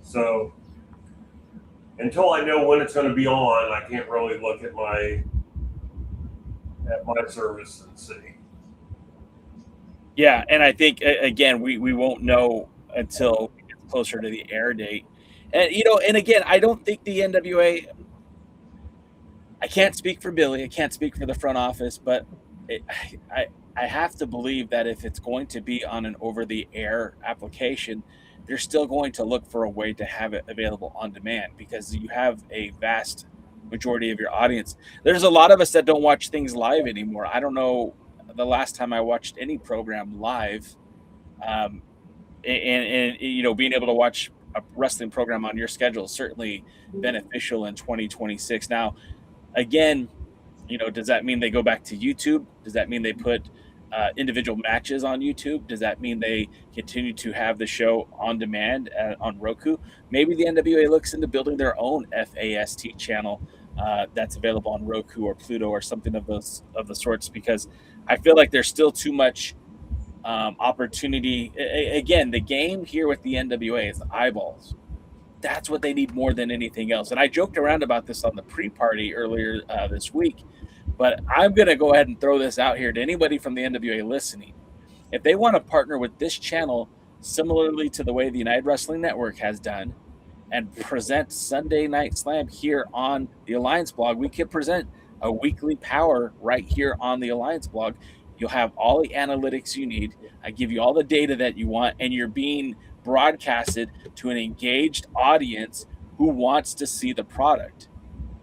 so until I know when it's going to be on, I can't really look at my service and see. Yeah, and I think again we won't know until we get closer to the air date. And and again, I don't think the NWA, I can't speak for Billy, I can't speak for the front office, but I have to believe that if it's going to be on an over-the-air application, they're still going to look for a way to have it available on demand, because you have a vast majority of your audience. There's a lot of us that don't watch things live anymore. I don't know the last time I watched any program live, and being able to watch a wrestling program on your schedule is certainly beneficial in 2026. Now, again, does that mean they go back to YouTube? Does that mean they put individual matches on YouTube? Does that mean they continue to have the show on demand on Roku? Maybe the NWA looks into building their own FAST channel that's available on Roku or Pluto or something of the sorts, because I feel like there's still too much opportunity. Again, the game here with the NWA is the eyeballs. That's what they need more than anything else. And I joked around about this on the pre-party earlier this week, but I'm going to go ahead and throw this out here to anybody from the NWA listening. If they want to partner with this channel, similarly to the way the United Wrestling Network has done, and present Sunday Night Slam here on the Alliance blog, we could present a weekly power right here on the Alliance blog. You'll have all the analytics you need. I give you all the data that you want, and you're being broadcasted to an engaged audience who wants to see the product.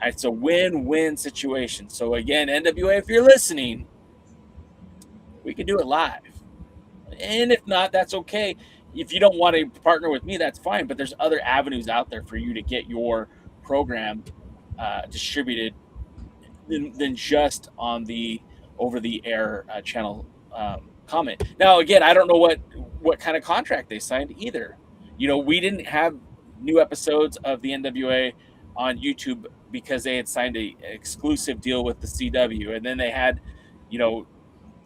It's a win-win situation. So again, NWA, if you're listening, we can do it live. And if not, that's okay. If you don't want to partner with me, that's fine. But there's other avenues out there for you to get your program distributed than just on the over-the-air channel comment. Now, again, I don't know what kind of contract they signed either. We didn't have new episodes of the NWA on YouTube because they had signed an exclusive deal with the CW, and then they had,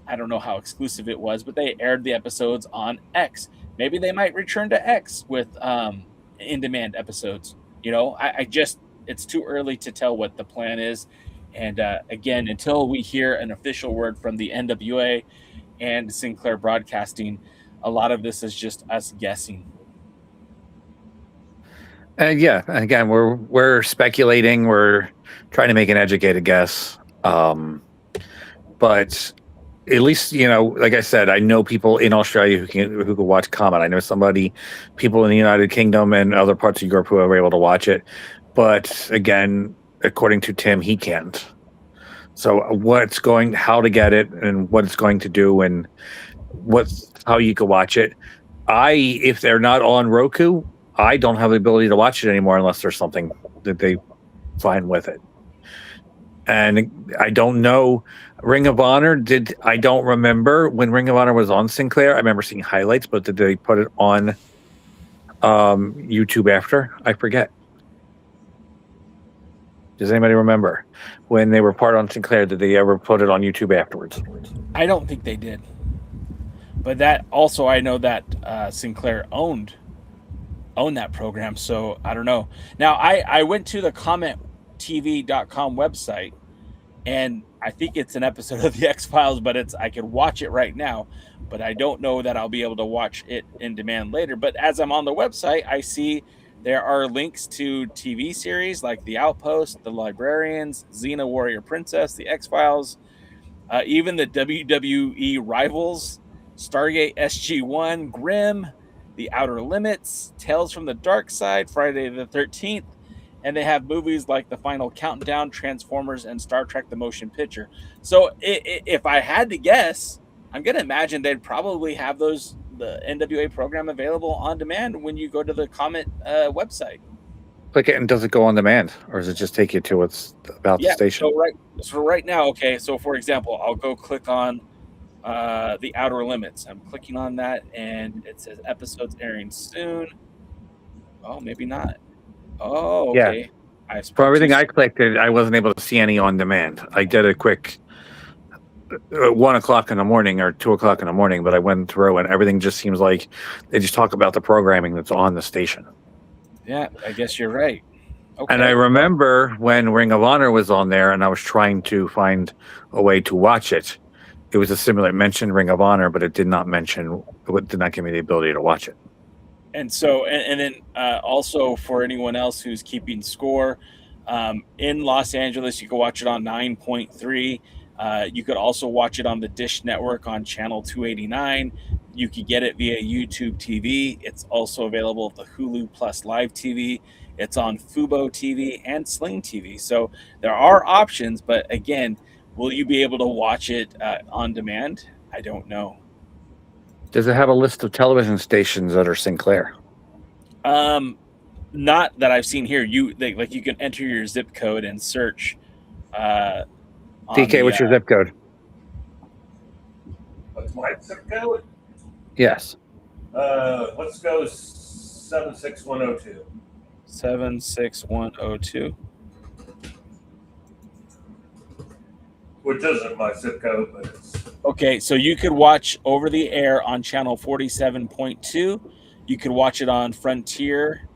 I don't know how exclusive it was, but they aired the episodes on X. Maybe they might return to X with in-demand episodes. It's too early to tell what the plan is. And again, until we hear an official word from the NWA and Sinclair Broadcasting, a lot of this is just us guessing. Yeah, again, we're speculating. We're trying to make an educated guess. But at least, like I said, I know people in Australia who can watch comment. I know people in the United Kingdom and other parts of Europe who are able to watch it. But again, according to Tim, he can't. So how to get it and what it's going to do and how you can watch it. If they're not on Roku, I don't have the ability to watch it anymore unless there's something that they find with it. And I don't know. Ring of Honor I don't remember when Ring of Honor was on Sinclair. I remember seeing highlights, but did they put it on YouTube after? I forget. Does anybody remember when they were part on Sinclair? Did they ever put it on YouTube afterwards? I don't think they did. but that also I know that Sinclair owned that program, so I don't know. Now I went to the commenttv.com website, and I think it's an episode of the X-Files, but I can watch it right now, but I don't know that I'll be able to watch it in demand later. But as I'm on the website, I see there are links to TV series like The Outpost, The Librarians, Xena Warrior Princess, The X-Files, even the WWE Rivals, Stargate SG-1, Grimm, The Outer Limits, Tales from the Dark Side, Friday the 13th, and they have movies like The Final Countdown, Transformers, and Star Trek The Motion Picture. So if I had to guess, I'm going to imagine they'd probably have the NWA program available on demand when you go to the Comet website. Click it, and does it go on demand, or does it just take you to what's about the station? So right now, okay, so for example, I'll go click on The Outer Limits. I'm clicking on that, and it says episodes airing soon. Oh, maybe not. Oh, okay. Yeah. For everything I clicked, I wasn't able to see any on demand. I did a quick 1 o'clock in the morning or 2 o'clock in the morning, but I went through and everything just seems like they just talk about the programming that's on the station. Yeah, I guess you're right. Okay. And I remember when Ring of Honor was on there and I was trying to find a way to watch it. It was a similar, mentioned Ring of Honor, but it did not give me the ability to watch it. And so, and then also for anyone else who's keeping score, in Los Angeles, you can watch it on 9.3. You could also watch it on the Dish Network on channel 289. You could get it via YouTube TV. It's also available at the Hulu Plus Live TV. It's on Fubo TV and Sling TV. So there are options, but again, will you be able to watch it on demand? I don't know. Does it have a list of television stations that are Sinclair? Not that I've seen here. You can enter your zip code and search. DK, what's your zip code? What's my zip code? Yes. Let's go 76102. 76102. Which isn't my zip code, but it's... Okay, so you could watch over the air on channel 47.2. You could watch it on Frontier,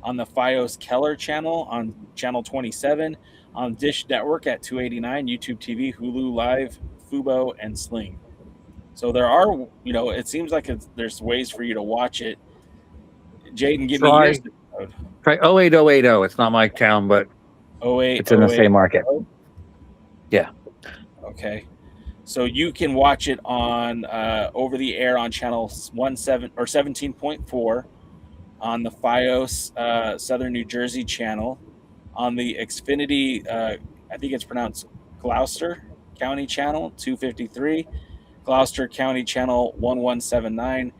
on the Fios Keller channel, on channel 27, on Dish Network at 289, YouTube TV, Hulu Live, Fubo, and Sling. So there are, it seems like there's ways for you to watch it. Jaden, give me your zip code. Try 08080. It's not my town, but 08, it's in the same market. Yeah. Okay. So you can watch it on over the air on channel 17.4 on the Fios Southern New Jersey channel, on the Xfinity, I think it's pronounced Gloucester County channel 253, Gloucester County channel 1179,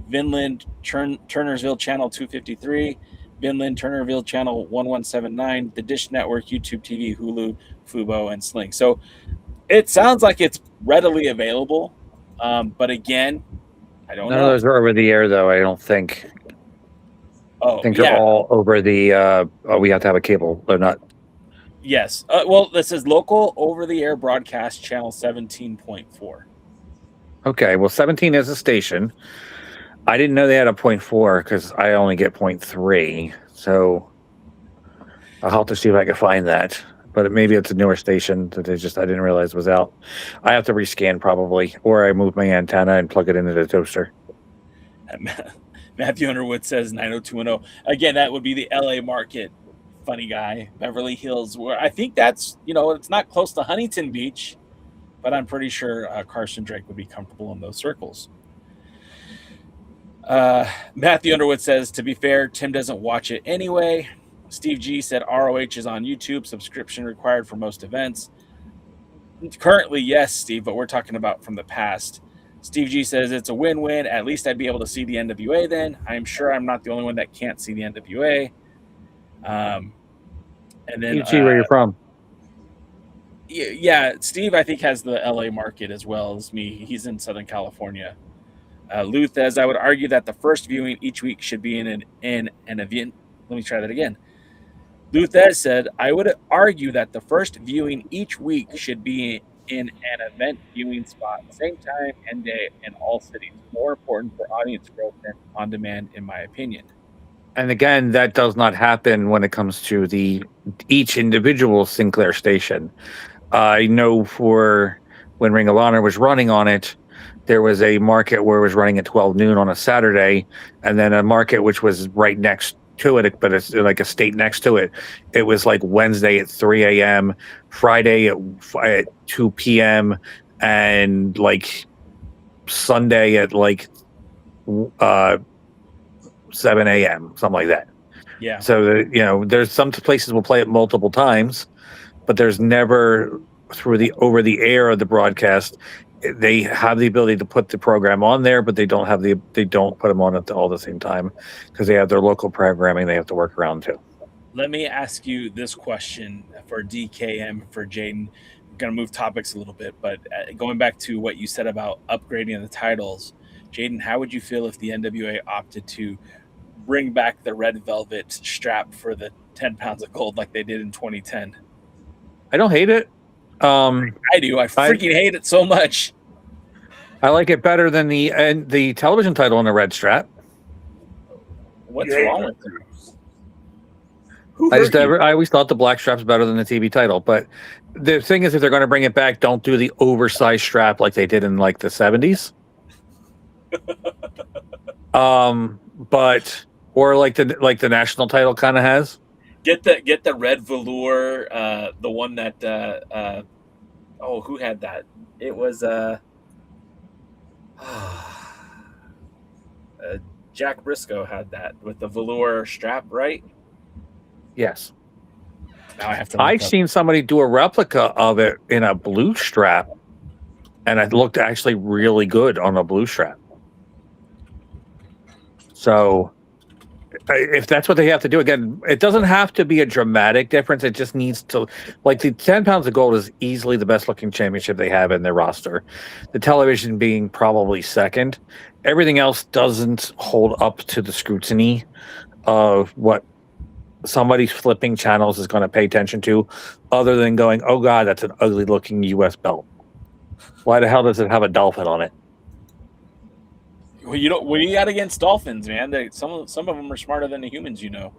Vinland Turnersville channel 253, Vinland Turnerville channel 1179, the Dish Network, YouTube TV, Hulu, Fubo, and Sling. So it sounds like it's readily available, but again, I don't know. None of those are over the air, though. I don't think. Oh, I think they're all over the. We have to have a cable. They're not. Yes. Well, this is local over the air broadcast channel 17.4. Okay. Well, 17 is a station. I didn't know they had a 0.4 because I only get 0.3. So I'll have to see if I can find that. But maybe it's a newer station that I didn't realize was out. I have to rescan probably, or I move my antenna and plug it into the toaster. Matthew Underwood says 90210. Again, that would be the LA market. Funny guy. Beverly Hills, where I think that's, it's not close to Huntington Beach, but I'm pretty sure Carson Drake would be comfortable in those circles. Matthew Underwood says, to be fair, Tim doesn't watch it anyway. Steve G said ROH is on YouTube, subscription required for most events. Currently, yes, Steve, but we're talking about from the past. Steve G says it's a win-win. At least I'd be able to see the NWA then. I'm sure I'm not the only one that can't see the NWA. And then Steve G, where you're from? Yeah, Steve, I think, has the LA market as well as me. He's in Southern California. Luth says, I would argue that the first viewing each week should be in an event. Let me try that again. Luthez said, I would argue that the first viewing each week should be in an event viewing spot, same time and day in all cities. More important for audience growth than on demand, in my opinion. And again, that does not happen when it comes to each individual Sinclair station. I know for when Ring of Honor was running on it, there was a market where it was running at 12 noon on a Saturday, and then a market which was right next to it, but it's like a state next to it. It was like Wednesday at 3 a.m., Friday at 2 p.m., and like Sunday at like 7 a.m., something like that. Yeah. So, there's some places will play it multiple times, but there's never through the over the air of the broadcast. They have the ability to put the program on there, but they don't put them on at all the same time because they have their local programming they have to work around too. Let me ask you this question for DKM, for Jaden. I'm going to move topics a little bit, but going back to what you said about upgrading the titles, Jaden, how would you feel if the NWA opted to bring back the red velvet strap for the 10 pounds of gold like they did in 2010? I don't hate it. I do. I freaking hate it so much. I like it better than the television title on the red strap. What's wrong with it? I always thought the black strap's better than the TV title. But the thing is, if they're going to bring it back, don't do the oversized strap like they did in like the 70s. But or like the national title kind of has. Get the red velour, the one that who had that? It was Jack Briscoe had that with the velour strap, right? Yes. Now I have to. I've seen somebody do a replica of it in a blue strap, and it looked actually really good on a blue strap. So, if that's what they have to do, again, it doesn't have to be a dramatic difference. It just needs to, like, the 10 pounds of gold is easily the best looking championship they have in their roster. The television being probably second. Everything else doesn't hold up to the scrutiny of what somebody flipping channels is going to pay attention to, other than going, oh God, that's an ugly looking US belt. Why the hell does it have a dolphin on it? Well, what do you got against dolphins, man? Some of them are smarter than the humans, Well,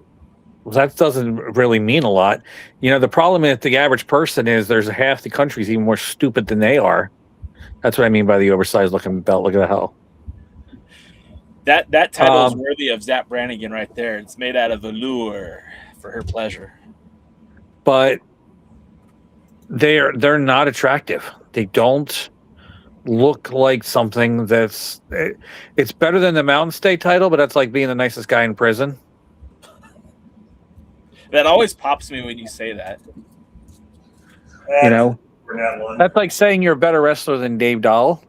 that doesn't really mean a lot. The problem with the average person is there's half the country's even more stupid than they are. That's what I mean by the oversized looking belt. Look at the hell. That title is worthy of Zap Brannigan right there. It's made out of velour for her pleasure. But they're not attractive. They don't look like something it's better than the Mountain State title, but that's like being the nicest guy in prison. That always pops me when you say that. That's like saying you're a better wrestler than Dave Dahl.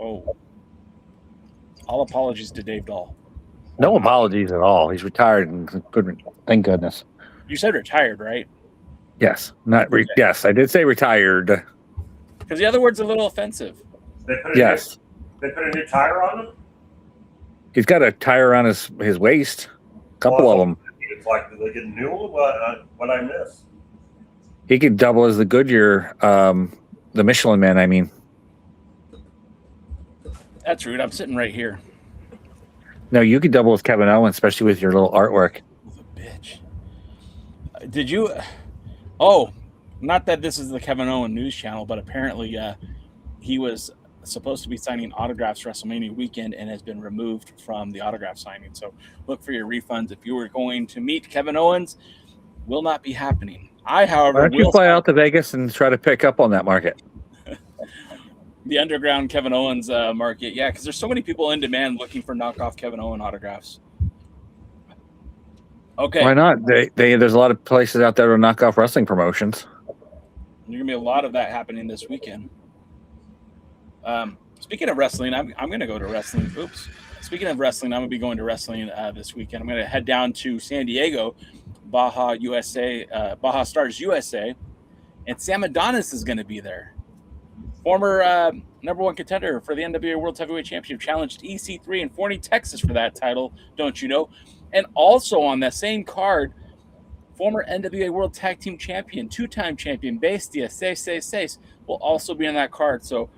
Oh, all apologies to Dave Dahl. No apologies at all. He's retired, and thank goodness. You said retired, right? Yes, yes, I did say retired. Because the other word's a little offensive. Yes. They put a new tire on him? He's got a tire around his waist. A couple of them. It's like, did they get a new one? What I missed? He could double as the Goodyear, the Michelin Man, I mean. That's rude. I'm sitting right here. No, you could double as Kevin Owens, especially with your little artwork. Bitch. Did you... Oh... Not that this is the Kevin Owens news channel, but apparently he was supposed to be signing autographs WrestleMania weekend and has been removed from the autograph signing. So look for your refunds. If you were going to meet Kevin Owens, will not be happening. However, why don't you fly out to Vegas and try to pick up on that market? The underground Kevin Owens market. Yeah, because there's so many people in demand looking for knockoff Kevin Owens autographs. Okay. Why not? There's a lot of places out there to knock off wrestling promotions. There's going to be a lot of that happening this weekend. Speaking of wrestling, I'm going to go to wrestling. Oops. Speaking of wrestling, I'm going to be going to wrestling this weekend. I'm going to head down to San Diego, Baja Stars USA, and Sam Adonis is going to be there. Former number one contender for the NWA Worlds Heavyweight Championship, challenged EC3 in Forney, Texas for that title, don't you know? And also on that same card, former NWA World Tag Team Champion, two-time champion, Bestia, will also be on that card. So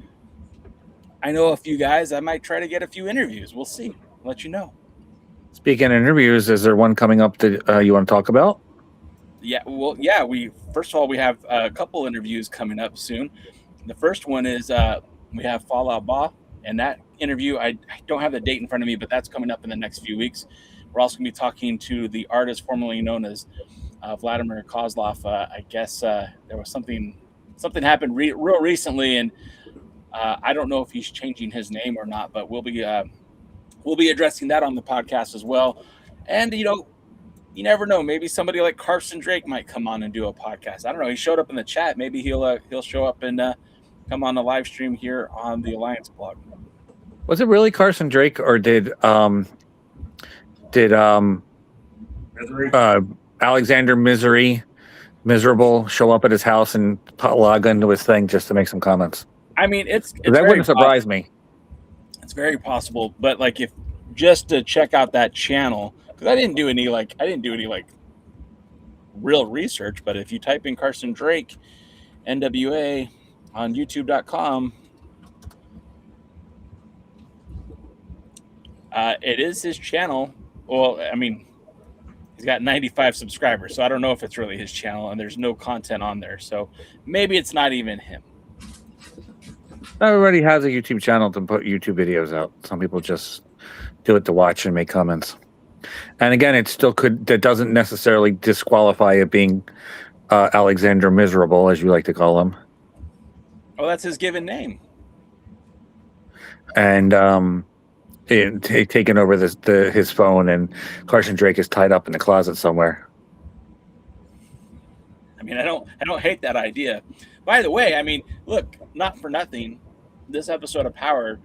I know a few guys. I might try to get a few interviews. We'll see. I'll let you know. Speaking of interviews, is there one coming up that you want to talk about? Yeah, well, yeah. First of all, we have a couple interviews coming up soon. The first one is we have Fallout Ba, and that interview, I don't have the date in front of me, but that's coming up in the next few weeks. We're also going to be talking to the artist formerly known as Vladimir Kozlov. I guess there was something happened real recently, and I don't know if he's changing his name or not, but we'll be addressing that on the podcast as well. And you never know. Maybe somebody like Carson Drake might come on and do a podcast. I don't know. He showed up in the chat. Maybe he'll show up and come on the live stream here on the Alliance blog. Was it really Carson Drake, or did Alexander Miserable show up at his house and log into his thing just to make some comments? I mean, it's that wouldn't surprise me. It's very possible, but like if just to check out that channel. I didn't do any real research, but if you type in Carson Drake NWA on youtube.com, it is his channel. Well, I mean, he's got 95 subscribers, so I don't know if it's really his channel, and there's no content on there, so maybe it's not even him. Everybody has a YouTube channel to put YouTube videos out. Some people just do it to watch and make comments. And again, it still that doesn't necessarily disqualify it being Alexander Miserable, as you like to call him. Oh, that's his given name. And taking over his phone, and Carson Drake is tied up in the closet somewhere. I mean, I don't hate that idea. By the way, I mean, look, not for nothing, this episode of Power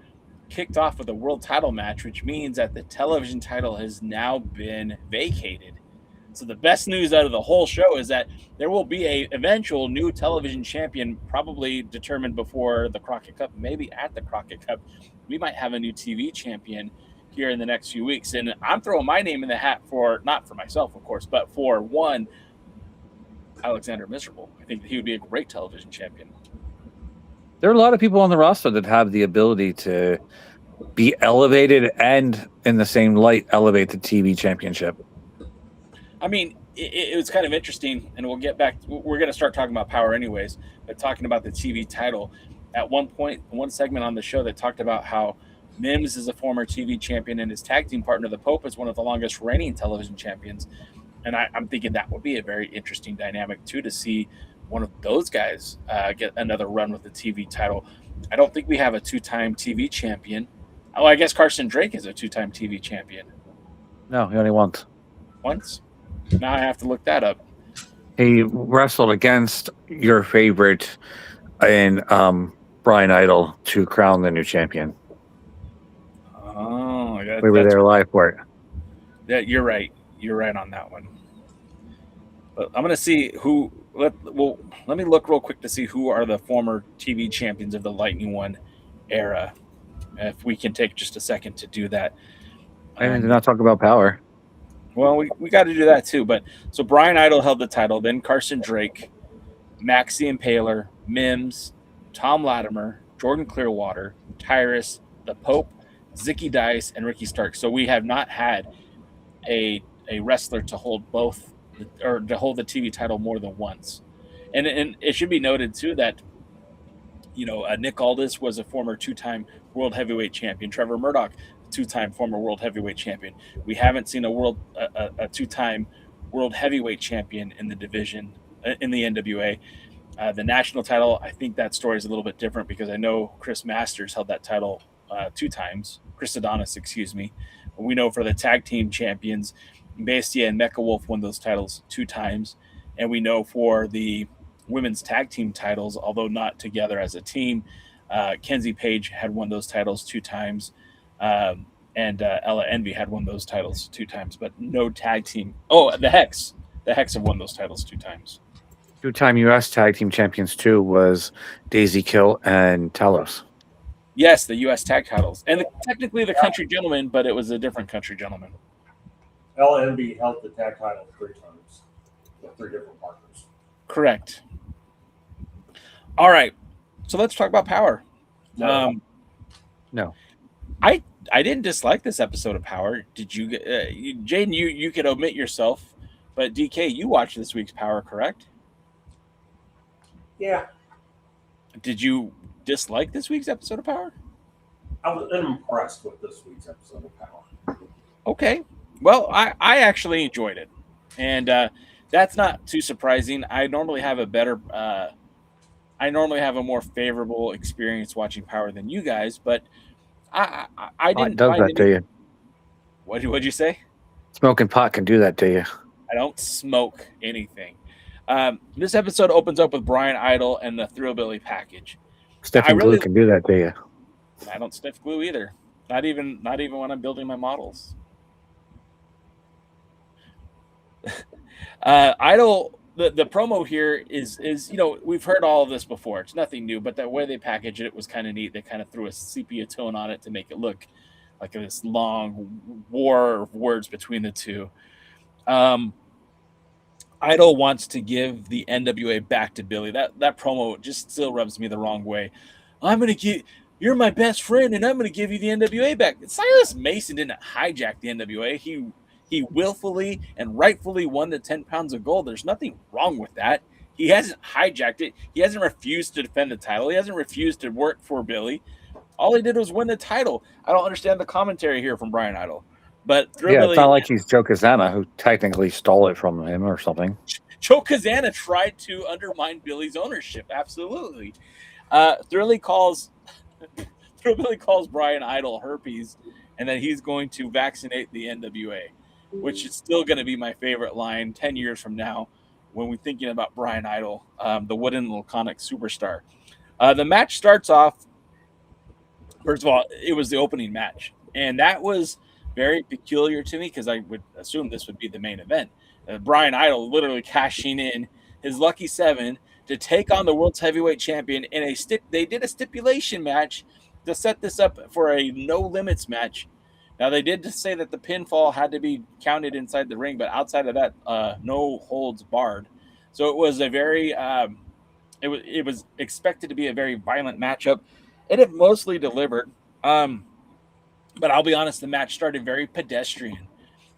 kicked off with a world title match, which means that the television title has now been vacated. So the best news out of the whole show is that there will be a eventual new television champion, probably determined before the Crockett Cup, maybe at the Crockett Cup. We might have a new TV champion here in the next few weeks. And I'm throwing my name in the hat for, not for myself, of course, but for one, Alexander Miserable. I think that he would be a great television champion. There are a lot of people on the roster that have the ability to be elevated and in the same light elevate the TV championship. I mean, it was kind of interesting, and we'll get back. We're going to start talking about Power anyways, but talking about the TV title. At one point, one segment on the show that talked about how Mims is a former TV champion and his tag team partner, the Pope, is one of the longest reigning television champions. And I'm thinking that would be a very interesting dynamic, too, to see one of those guys get another run with the TV title. I don't think we have a two-time TV champion. Oh, I guess Carson Drake is a two-time TV champion. No, he only once. Once? Now I have to look that up. He wrestled against your favorite in Brian Idol to crown the new champion. Oh, we were there live for it. Yeah, you're right. You're right on that one. But I'm gonna see who. Let me look real quick to see who are the former TV champions of the Lightning One era. If we can take just a second to do that. And did not talk about Power. Well, we got to do that too. But so Brian Idol held the title, then Carson Drake, Max the Impaler, Mims, Thom Latimer, Jordan Clearwater, Tyrus, the Pope, Zicky Dice, and Ricky Stark. So we have not had a wrestler to hold both, or to hold the TV title more than once. And it should be noted too that Nick Aldis was a former two-time world heavyweight champion. Trevor Murdoch, two-time former world heavyweight champion. We haven't seen a two-time world heavyweight champion in the division in the NWA. The national title, I think that story is a little bit different because I know Chris Masters held that title 2 times. Chris Adonis, excuse me. We know for the tag team champions, Bestia and Mecha Wolf won those titles 2 times. And we know for the women's tag team titles, although not together as a team, Kenzie Page had won those titles 2 times. And Ella Envy had won those titles 2 times, but no tag team. Oh, the Hex. The Hex have won those titles 2 times. 2-time U.S. tag team champions too was Daisy Kill and Talos. Yes, the U.S. tag titles. And technically the Country Gentleman, but it was a different Country Gentleman. Ella Envy held the tag title 3 times with 3 different partners. Correct. All right. So let's talk about Power. No. No. I didn't dislike this episode of Power. Did you, Jaden? You could omit yourself, but DK, you watched this week's Power, correct? Yeah. Did you dislike this week's episode of Power? I was unimpressed with this week's episode of Power. Okay. Well, I actually enjoyed it, and that's not too surprising. I normally have a more favorable experience watching Power than you guys, but I didn't. Does that to you? What'd you say? Smoking pot can do that to you. I don't smoke anything. This episode opens up with Brian Idol and the Thrillbilly package. Sniffing glue can do that to you. I don't sniff glue either. Not even when I'm building my models. Idol, the promo here is we've heard all of this before. It's nothing new, but the way they packaged it was kind of neat. They kind of threw a sepia tone on it to make it look like this long war of words between the two. Idol wants to give the NWA back to Billy. That promo just still rubs me the wrong way. You're my best friend, and I'm going to give you the NWA back. Silas Mason didn't hijack the NWA. He willfully and rightfully won the 10 pounds of gold. There's nothing wrong with that. He hasn't hijacked it. He hasn't refused to defend the title. He hasn't refused to work for Billy. All he did was win the title. I don't understand the commentary here from Brian Idol. But it's not like he's Joe Cazana, who technically stole it from him or something. Joe Cazana tried to undermine Billy's ownership. Absolutely. Thrillbilly calls Brian Idol herpes, and then he's going to vaccinate the NWA, which is still going to be my favorite line 10 years from now when we're thinking about Brian Idol, the wooden laconic superstar. The match starts off, first of all, it was the opening match, and that was very peculiar to me because I would assume this would be the main event. Brian Idol literally cashing in his lucky 7 to take on the world's heavyweight champion in they did a stipulation match to set this up for a no limits match. Now they did say that the pinfall had to be counted inside the ring, but outside of that, no holds barred. So it was a very it was expected to be a very violent matchup, and it mostly delivered. But I'll be honest, the match started very pedestrian.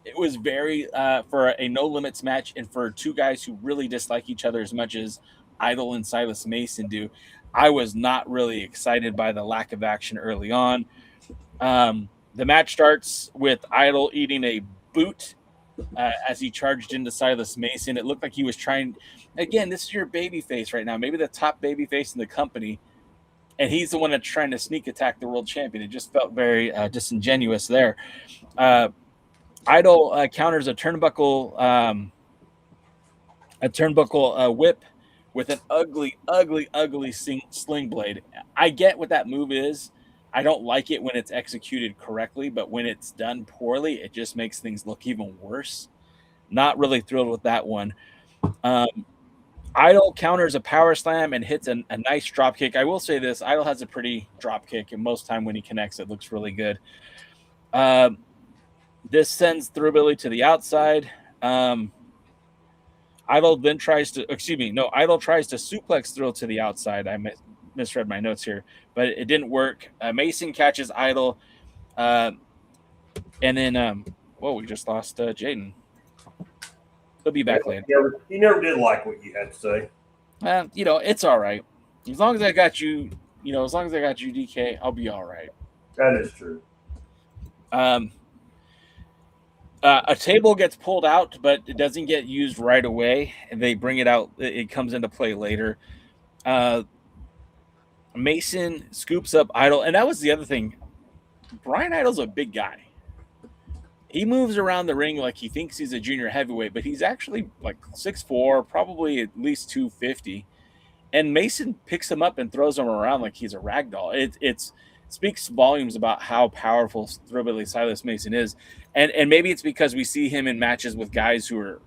It was very for a no limits match, and for two guys who really dislike each other as much as Idol and Silas Mason do. I was not really excited by the lack of action early on. The match starts with Idol eating a boot as he charged into Silas Mason. It looked like he was trying. Again, this is your baby face right now, maybe the top baby face in the company, and he's the one that's trying to sneak attack the world champion. It just felt very disingenuous there. Idol counters a turnbuckle whip with an ugly sling blade. I get what that move is. I don't like it when it's executed correctly, but when it's done poorly, it just makes things look even worse. Not really thrilled with that one. Idol counters a power slam and hits a nice drop kick. I will say this, Idol has a pretty drop kick, and most time when he connects, it looks really good. This sends Thrillbilly to the outside. Idol tries to suplex Thrill to the outside. I misread my notes here, but it didn't work. Mason catches Idol, and then we just lost Jaden. He'll be back later. He never did like what you had to say. It's all right. As long as I got you, DK, I'll be all right. That is true. A table gets pulled out, but it doesn't get used right away. And they bring it out. It comes into play later. Mason scoops up Idol. And that was the other thing. Brian Idol's a big guy. He moves around the ring like he thinks he's a junior heavyweight, but he's actually like 6'4", probably at least 250. And Mason picks him up and throws him around like he's a rag doll. It speaks volumes about how powerful Thrillbilly Silas Mason is. And maybe it's because we see him in matches with guys who are,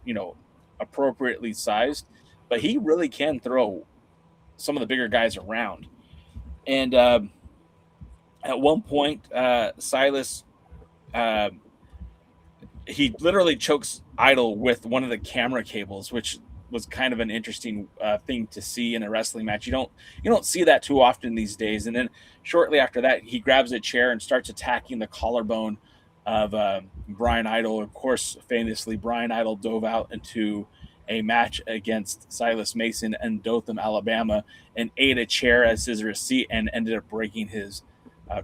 appropriately sized, but he really can throw some of the bigger guys around. And at one point, Silas, he literally chokes Idol with one of the camera cables, which was kind of an interesting thing to see in a wrestling match. You don't see that too often these days. And then shortly after that, he grabs a chair and starts attacking the collarbone of Brian Idol. Of course, famously, Brian Idol dove out into a match against Silas Mason in Dothan, Alabama, and ate a chair as his receipt and ended up breaking his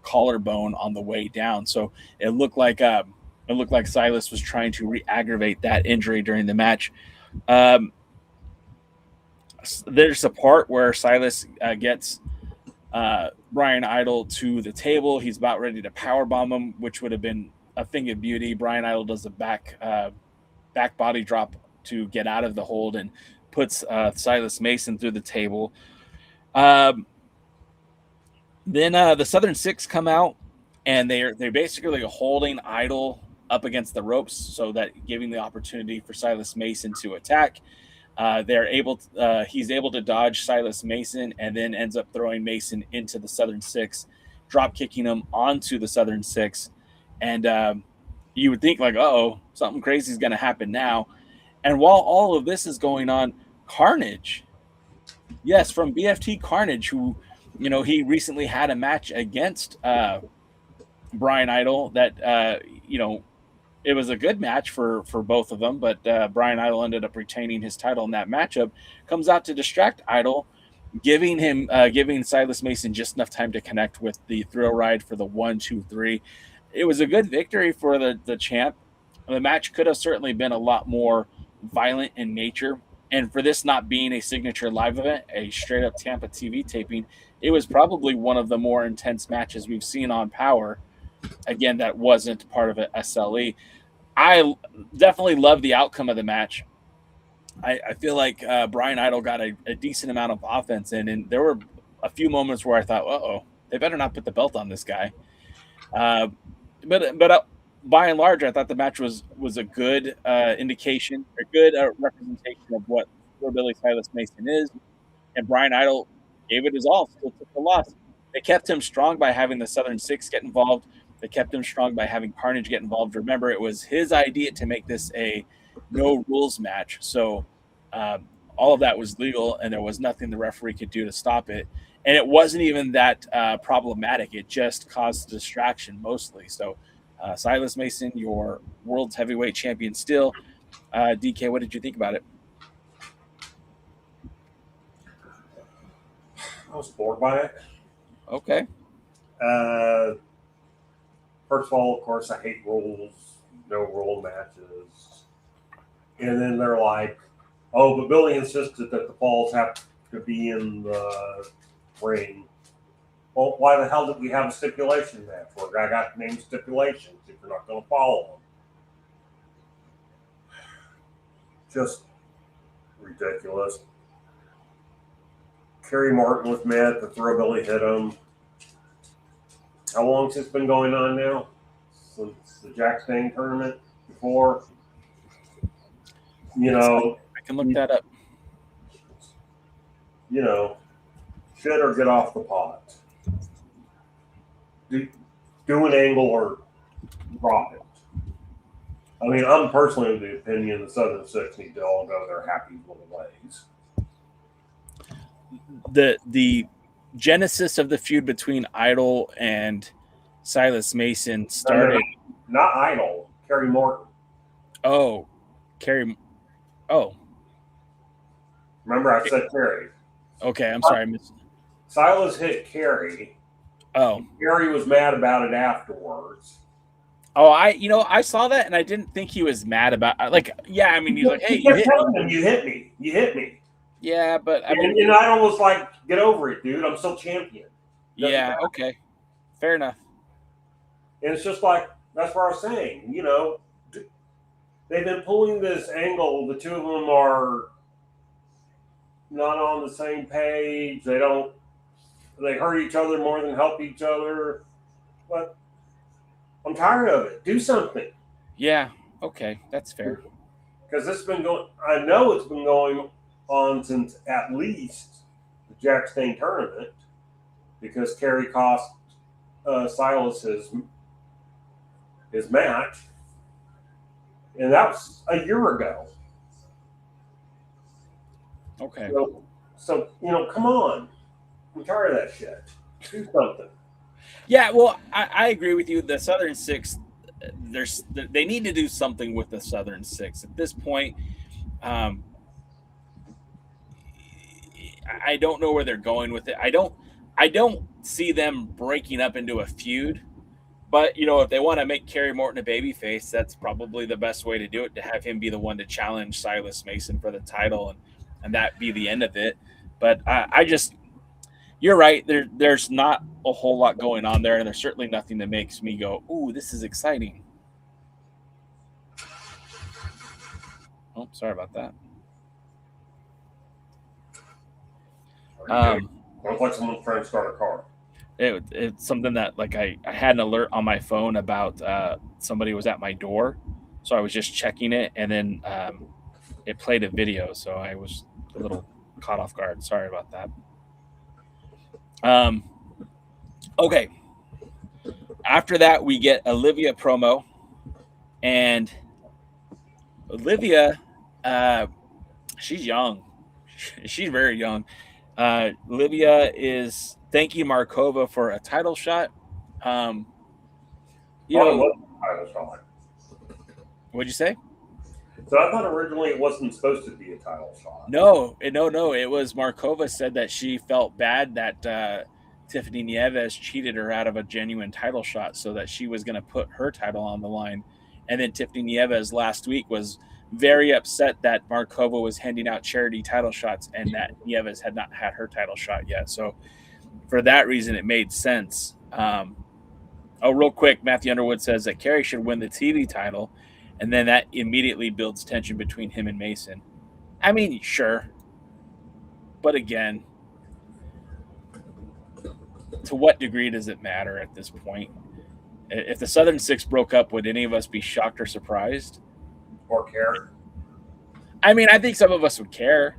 collarbone on the way down. So it looked like Silas was trying to re-aggravate that injury during the match. There's a part where Silas gets Brian Idol to the table. He's about ready to powerbomb him, which would have been a thing of beauty. Brian Idol does a back body drop to get out of the hold and puts Silas Mason through the table. Then the Southern Six come out, and they're basically holding Idol up against the ropes, so that giving the opportunity for Silas Mason to attack. He's able to dodge Silas Mason, and then ends up throwing Mason into the Southern Six, drop kicking him onto the Southern Six. And you would think like, uh-oh, something crazy is going to happen now. And while all of this is going on, Carnage, yes, from BFT Carnage, who, he recently had a match against Brian Idol that, it was a good match for both of them, but Brian Idol ended up retaining his title in that matchup, comes out to distract Idol, giving Silas Mason just enough time to connect with the thrill ride for the 1, 2, 3. It was a good victory for the champ. The match could have certainly been a lot more violent in nature. And for this not being a signature live event, a straight up Tampa TV taping, it was probably one of the more intense matches we've seen on Power. Again, that wasn't part of an SLE. I definitely love the outcome of the match. I feel like Brian Idol got a decent amount of offense in, and there were a few moments where I thought, uh-oh, they better not put the belt on this guy. But by and large, I thought the match was a good indication, a good representation of what Billy Silas Mason is. And Brian Idol gave it his all, still took the loss. They kept him strong by having the Southern Six get involved. They kept him strong by having Carnage get involved. Remember, it was his idea to make this a no-rules match. So all of that was legal, and there was nothing the referee could do to stop it. And it wasn't even that problematic. It just caused distraction mostly. So Silas Mason, your World's Heavyweight Champion still. DK, what did you think about it? I was bored by it. Okay. First of all, of course, I hate rules, no rule matches. And then they're like, oh, but Billy insisted that the falls have to be in the ring. Well, why the hell did we have a stipulation match where I got named stipulations if you're not going to follow them? Just ridiculous. Kerry Martin was mad that Throwbilly hit him. How long's this been going on now? Since the Jack Stang tournament before? I can look that up. Shit or get off the pot. Do an angle or drop it. I mean, I'm personally of the opinion the Southern Six need to all go their happy little ways. The genesis of the feud between Idol and Silas Mason started. No, not Idol, Kerry Martin. Oh, Kerry. Oh. Remember, I said Kerry. Okay, I'm sorry. Silas hit Kerry. Oh. Kerry was mad about it afterwards. Oh, I saw that, and I didn't think he was mad about. Yeah, I mean, he's like, hey, you hit me. You hit me. Yeah, but I mean, and Idol was like, get over it, dude. I'm still champion. Yeah, okay. Fair enough. And it's just like, that's what I was saying. They've been pulling this angle. The two of them are not on the same page. They hurt each other more than help each other. But I'm tired of it. Do something. Yeah, okay. That's fair. Because I know it's been going on since at least the Jack Stang tournament, because Kerry cost Silas his match, and that was a year ago. Okay. So come on. I'm tired of that shit. Do something. Yeah, well, I agree with you. The Southern Six, they need to do something with the Southern Six at this point. I don't know where they're going with it. I don't see them breaking up into a feud. But if they want to make Kerry Morton a babyface, that's probably the best way to do it. To have him be the one to challenge Silas Mason for the title, and that be the end of it. But you're right. There's not a whole lot going on there, and there's certainly nothing that makes me go, "Ooh, this is exciting." Oh, sorry about that. Sounds like someone's trying to start a car. It's something that I had an alert on my phone about somebody was at my door, so I was just checking it, and then it played a video, so I was a little caught off guard. Sorry about that. Okay. After that, we get Olivia promo, and Olivia, she's young. She's very young. Olivia is thanking Markova for a title shot. Title shot. What'd you say? So I thought originally it wasn't supposed to be a title shot. No. It was Markova said that she felt bad that Tiffany Nieves cheated her out of a genuine title shot, so that she was going to put her title on the line. And then Tiffany Nieves last week was very upset that Markova was handing out charity title shots and that Nieves had not had her title shot yet. So for that reason, it made sense. Real quick, Matthew Underwood says that Kerry should win the TV title, and then that immediately builds tension between him and Mason. I mean, sure. But again, to what degree does it matter at this point? If the Southern Six broke up, would any of us be shocked or surprised? Or care? I mean, I think some of us would care.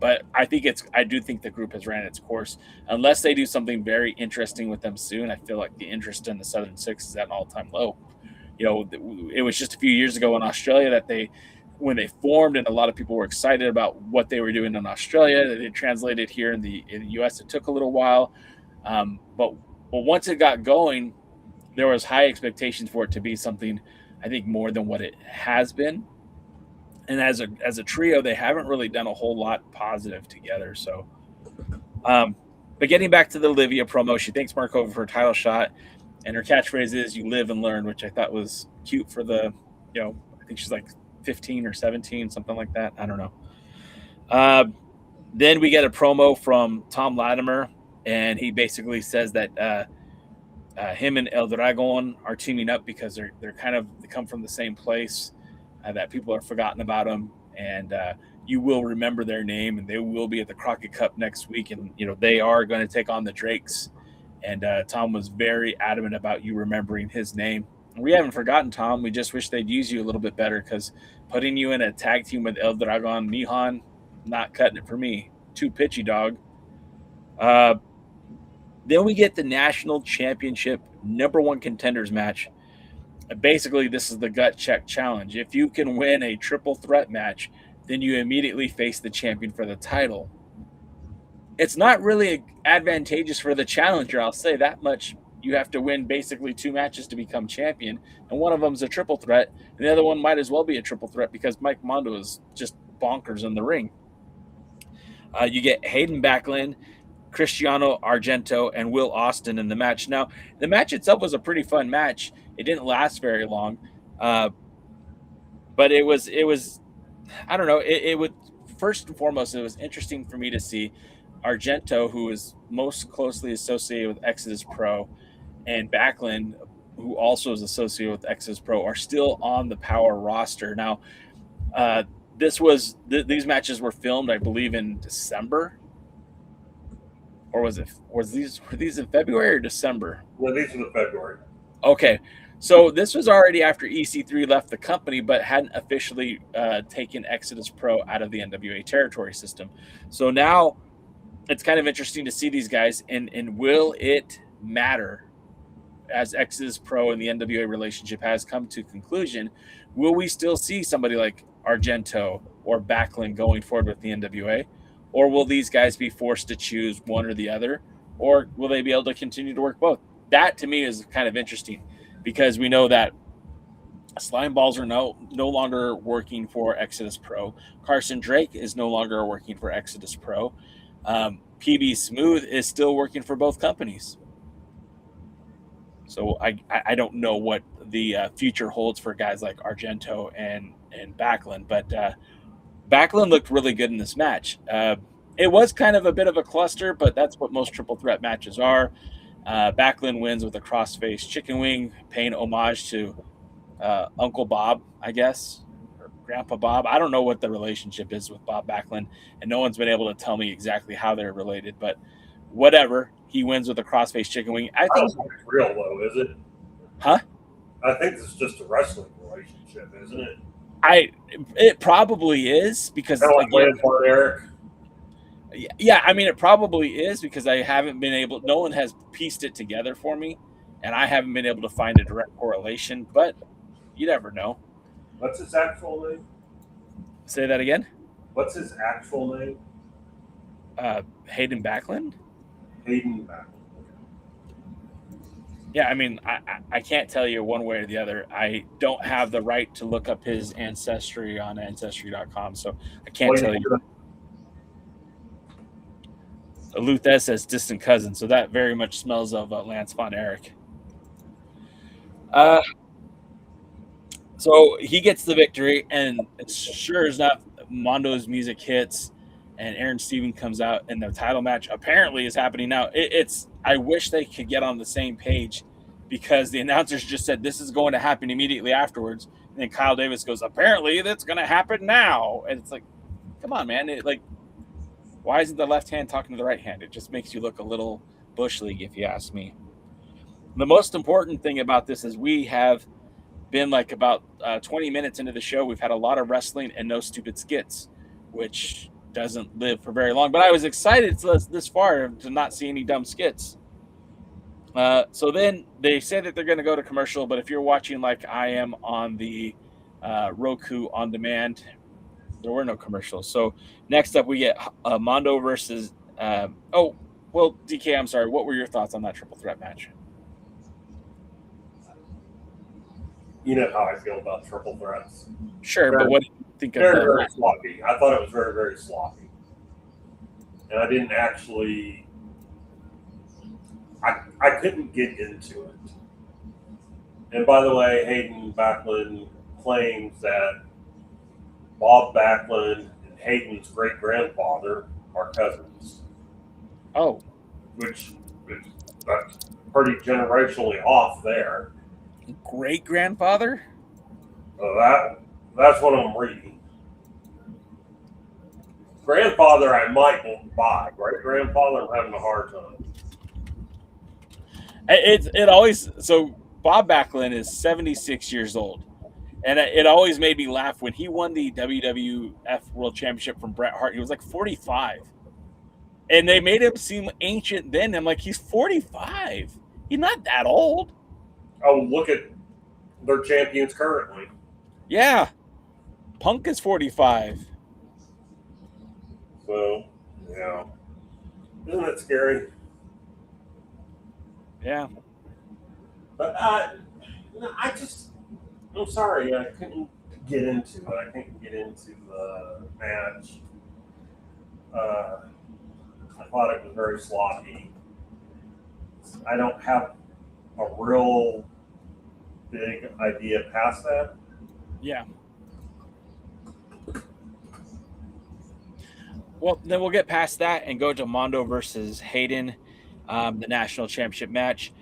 But I do think the group has ran its course. Unless they do something very interesting with them soon, I feel like the interest in the Southern Six is at an all-time low. It was just a few years ago in Australia that when they formed, and a lot of people were excited about what they were doing in Australia. They translated here in the U.S. It took a little while, but once it got going, there was high expectations for it to be something, I think, more than what it has been. And as a trio, they haven't really done a whole lot positive together. So, but getting back to the Olivia promo, she thanks Markova for her title shot, and her catchphrase is "You live and learn," which I thought was cute for the, I think she's like 15 or 17, something like that. I don't know. Then we get a promo from Thom Latimer, and he basically says that him and El Dragon are teaming up because they come from the same place. That people have forgotten about them, and you will remember their name, and they will be at the Crockett Cup next week, and they are going to take on the Drakes. And Thom was very adamant about you remembering his name. We haven't forgotten, Thom. We just wish they'd use you a little bit better, because putting you in a tag team with El Dragon Mihan, not cutting it for me. Too pitchy, dog. Then we get the National Championship #1 contenders match. Basically, this is the gut check challenge. If you can win a triple threat match, then you immediately face the champion for the title. It's not really advantageous for the challenger, I'll say that much. You have to win basically 2 matches to become champion, and one of them is a triple threat, and the other one might as well be a triple threat because Mike Mondo is just bonkers in the ring. You get Hayden Backlund, Cristiano Argento, and Will Austin in the match. Now, the match itself was a pretty fun match. It didn't last very long, but it was I don't know. It would, first and foremost, it was interesting for me to see Argento, who is most closely associated with Exodus Pro, and Backlund, who also is associated with Exodus Pro, are still on the Power roster. Now, these matches were filmed, I believe, in December. Or were these in February or December? Well, these were the February. Okay. So this was already after EC3 left the company, but hadn't officially taken Exodus Pro out of the NWA territory system. So now it's kind of interesting to see these guys, and will it matter as Exodus Pro and the NWA relationship has come to conclusion, will we still see somebody like Argento or Backlund going forward with the NWA? Or will these guys be forced to choose one or the other? Or will they be able to continue to work both? That, to me, is kind of interesting because we know that Slime Balls are no longer working for Exodus Pro. Carson Drake is no longer working for Exodus Pro. PB Smooth is still working for both companies. So I don't know what the future holds for guys like Argento and Backlund, but Backlund looked really good in this match. It was kind of a bit of a cluster, but that's what most triple threat matches are. Backlund wins with a crossface chicken wing, paying homage to Uncle Bob, I guess, or Grandpa Bob. I don't know what the relationship is with Bob Backlund, and no one's been able to tell me exactly how they're related, but whatever. He wins with a crossface chicken wing. I think it's real though, is it? Huh? I think it's just a wrestling relationship, isn't it? It probably is because Eric. Yeah, I mean it probably is because I haven't been able. No one has pieced it together for me, and I haven't been able to find a direct correlation. But you never know. What's his actual name? Say that again. What's his actual name? Hayden Backlund. Hayden Backlund. Yeah, I mean, I can't tell you one way or the other. I don't have the right to look up his ancestry on Ancestry.com, so I can't tell you. Luthes says distant cousin, so that very much smells of Lance Von Erich. So he gets the victory, and sure as not, Mondo's music hits, and Aaron Stevens comes out, and the title match apparently is happening now. I wish they could get on the same page because the announcers just said this is going to happen immediately afterwards, and then Kyle Davis goes, apparently that's going to happen now, and it's like, come on, man! Why isn't the left hand talking to the right hand? It just makes you look a little bush league, if you ask me. The most important thing about this is we have been like about 20 minutes into the show. We've had a lot of wrestling and no stupid skits, which doesn't live for very long. But I was excited this far to not see any dumb skits. So then they say that they're going to go to commercial. But if you're watching like I am on the Roku on demand, there were no commercials. So next up, we get Mondo versus. DK, I'm sorry. What were your thoughts on that triple threat match? You know how I feel about triple threats. Sure, but what do you think of that? Very sloppy. I thought it was very, very sloppy. And I didn't actually. I couldn't get into it. And by the way, Hayden Backlund claims that Bob Backlund and Hayden's great-grandfather are cousins. Oh. Which that's pretty generationally off there. Great-grandfather? That's what I'm reading. Grandfather, I might buy. Great-grandfather, I'm having a hard time. It always... So, Bob Backlund is 76 years old. And it always made me laugh when he won the WWF World Championship from Bret Hart. He was like 45. And they made him seem ancient then. I'm like, he's 45. He's not that old. Oh, look at their champions currently. Yeah. Punk is 45. So, yeah. Isn't that scary? Yeah. But I'm sorry, I couldn't get into it. I couldn't get into the match. I thought it was very sloppy. I don't have a real big idea past that. Yeah. Well, then we'll get past that and go to Mondo versus Hayden, the national championship match.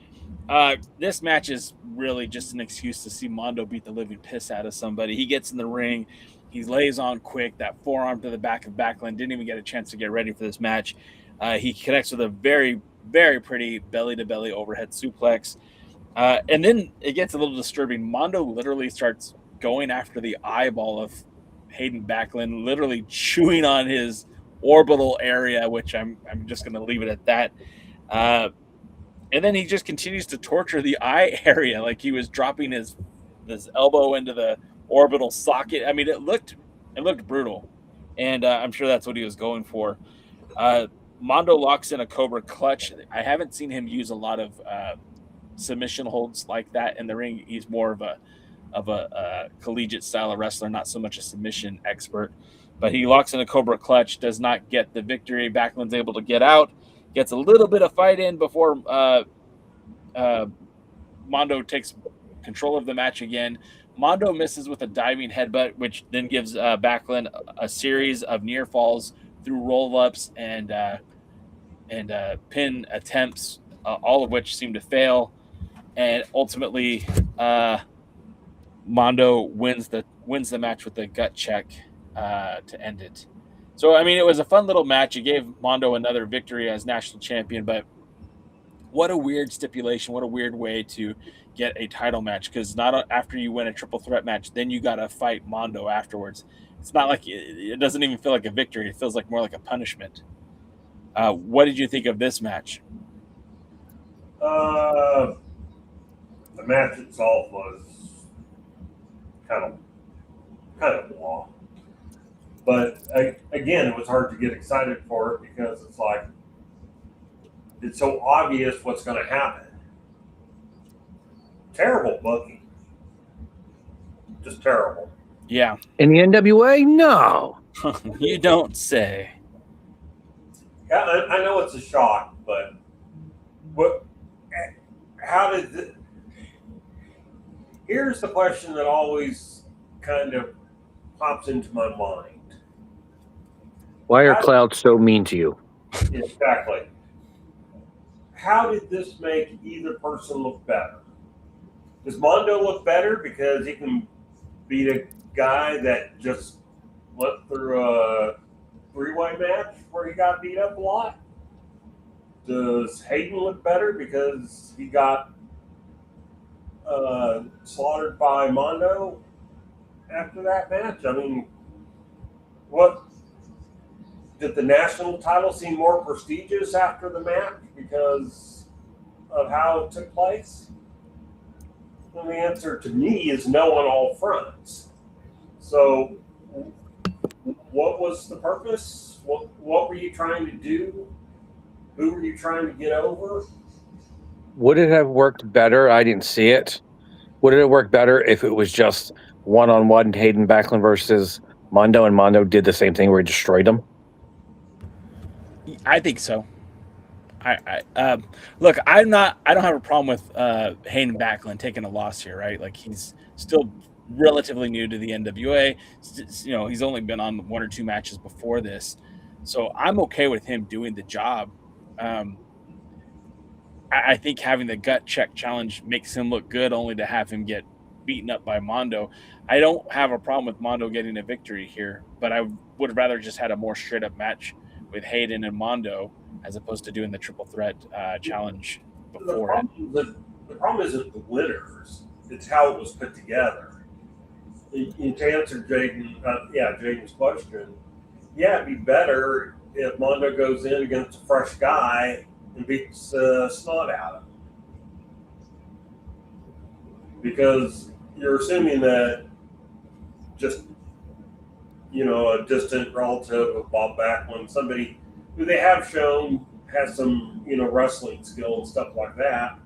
This match is really just an excuse to see Mondo beat the living piss out of somebody. He gets in the ring. He lays on quick. That forearm to the back of Backlund. Didn't even get a chance to get ready for this match. He connects with a very, very pretty belly-to-belly overhead suplex. And then it gets a little disturbing. Mondo literally starts going after the eyeball of Hayden Backlund, literally chewing on his orbital area, which I'm just going to leave it at that. And then he just continues to torture the eye area, like he was dropping his elbow into the orbital socket. I mean, it looked brutal, and I'm sure that's what he was going for. Mondo locks in a Cobra clutch. I haven't seen him use a lot of submission holds like that in the ring. He's more of a collegiate style of wrestler, not so much a submission expert. But he locks in a Cobra clutch, does not get the victory. Backlund's able to get out, gets a little bit of fight in before Mondo takes control of the match again. Mondo misses with a diving headbutt, which then gives Backlund a series of near falls through roll-ups and pin attempts, all of which seem to fail. And ultimately, Mondo wins the match with a gut check to end it. So, I mean, it was a fun little match. It gave Mondo another victory as national champion, but what a weird stipulation. What a weird way to get a title match, because not after you win a triple threat match, then you got to fight Mondo afterwards. It's not like it doesn't even feel like a victory. It feels like more like a punishment. What did you think of this match? The match itself was kind of blah. But again, it was hard to get excited for it because it's like, it's so obvious what's going to happen. Terrible booking. Just terrible. Yeah. In the NWA? No. You don't say. Yeah, I know it's a shock, but how did it? Here's the question that always kind of pops into my mind. Why are clouds so mean to you? Exactly. How did this make either person look better? Does Mondo look better because he can beat a guy that just went through a three-way match where he got beat up a lot? Does Hayden look better because he got slaughtered by Mondo after that match? I mean, what did the national title seem more prestigious after the match because of how it took place? And the answer to me is no on all fronts. So what was the purpose? What were you trying to do? Who were you trying to get over? Would it have worked better? I didn't see it. Would it have worked better if it was just one-on-one Hayden Backlund versus Mondo, and Mondo did the same thing where he destroyed him? I think so. Look, I don't have a problem with Hayden Backlund taking a loss here, right? Like, he's still relatively new to the NWA. He's only been on one or two matches before this, so I'm okay with him doing the job. I think having the gut check challenge makes him look good, only to have him get beaten up by Mondo. I don't have a problem with Mondo getting a victory here, but I would have rather just had a more straight up match with Hayden and Mondo as opposed to doing the triple threat challenge before the problem isn't the winners; it's how it was put together. To answer Jaden's question, it'd be better if Mondo goes in against a fresh guy and beats snot out of him, because you're assuming that just a distant relative of Bob Backlund, somebody who they have shown has some wrestling skill and stuff like that.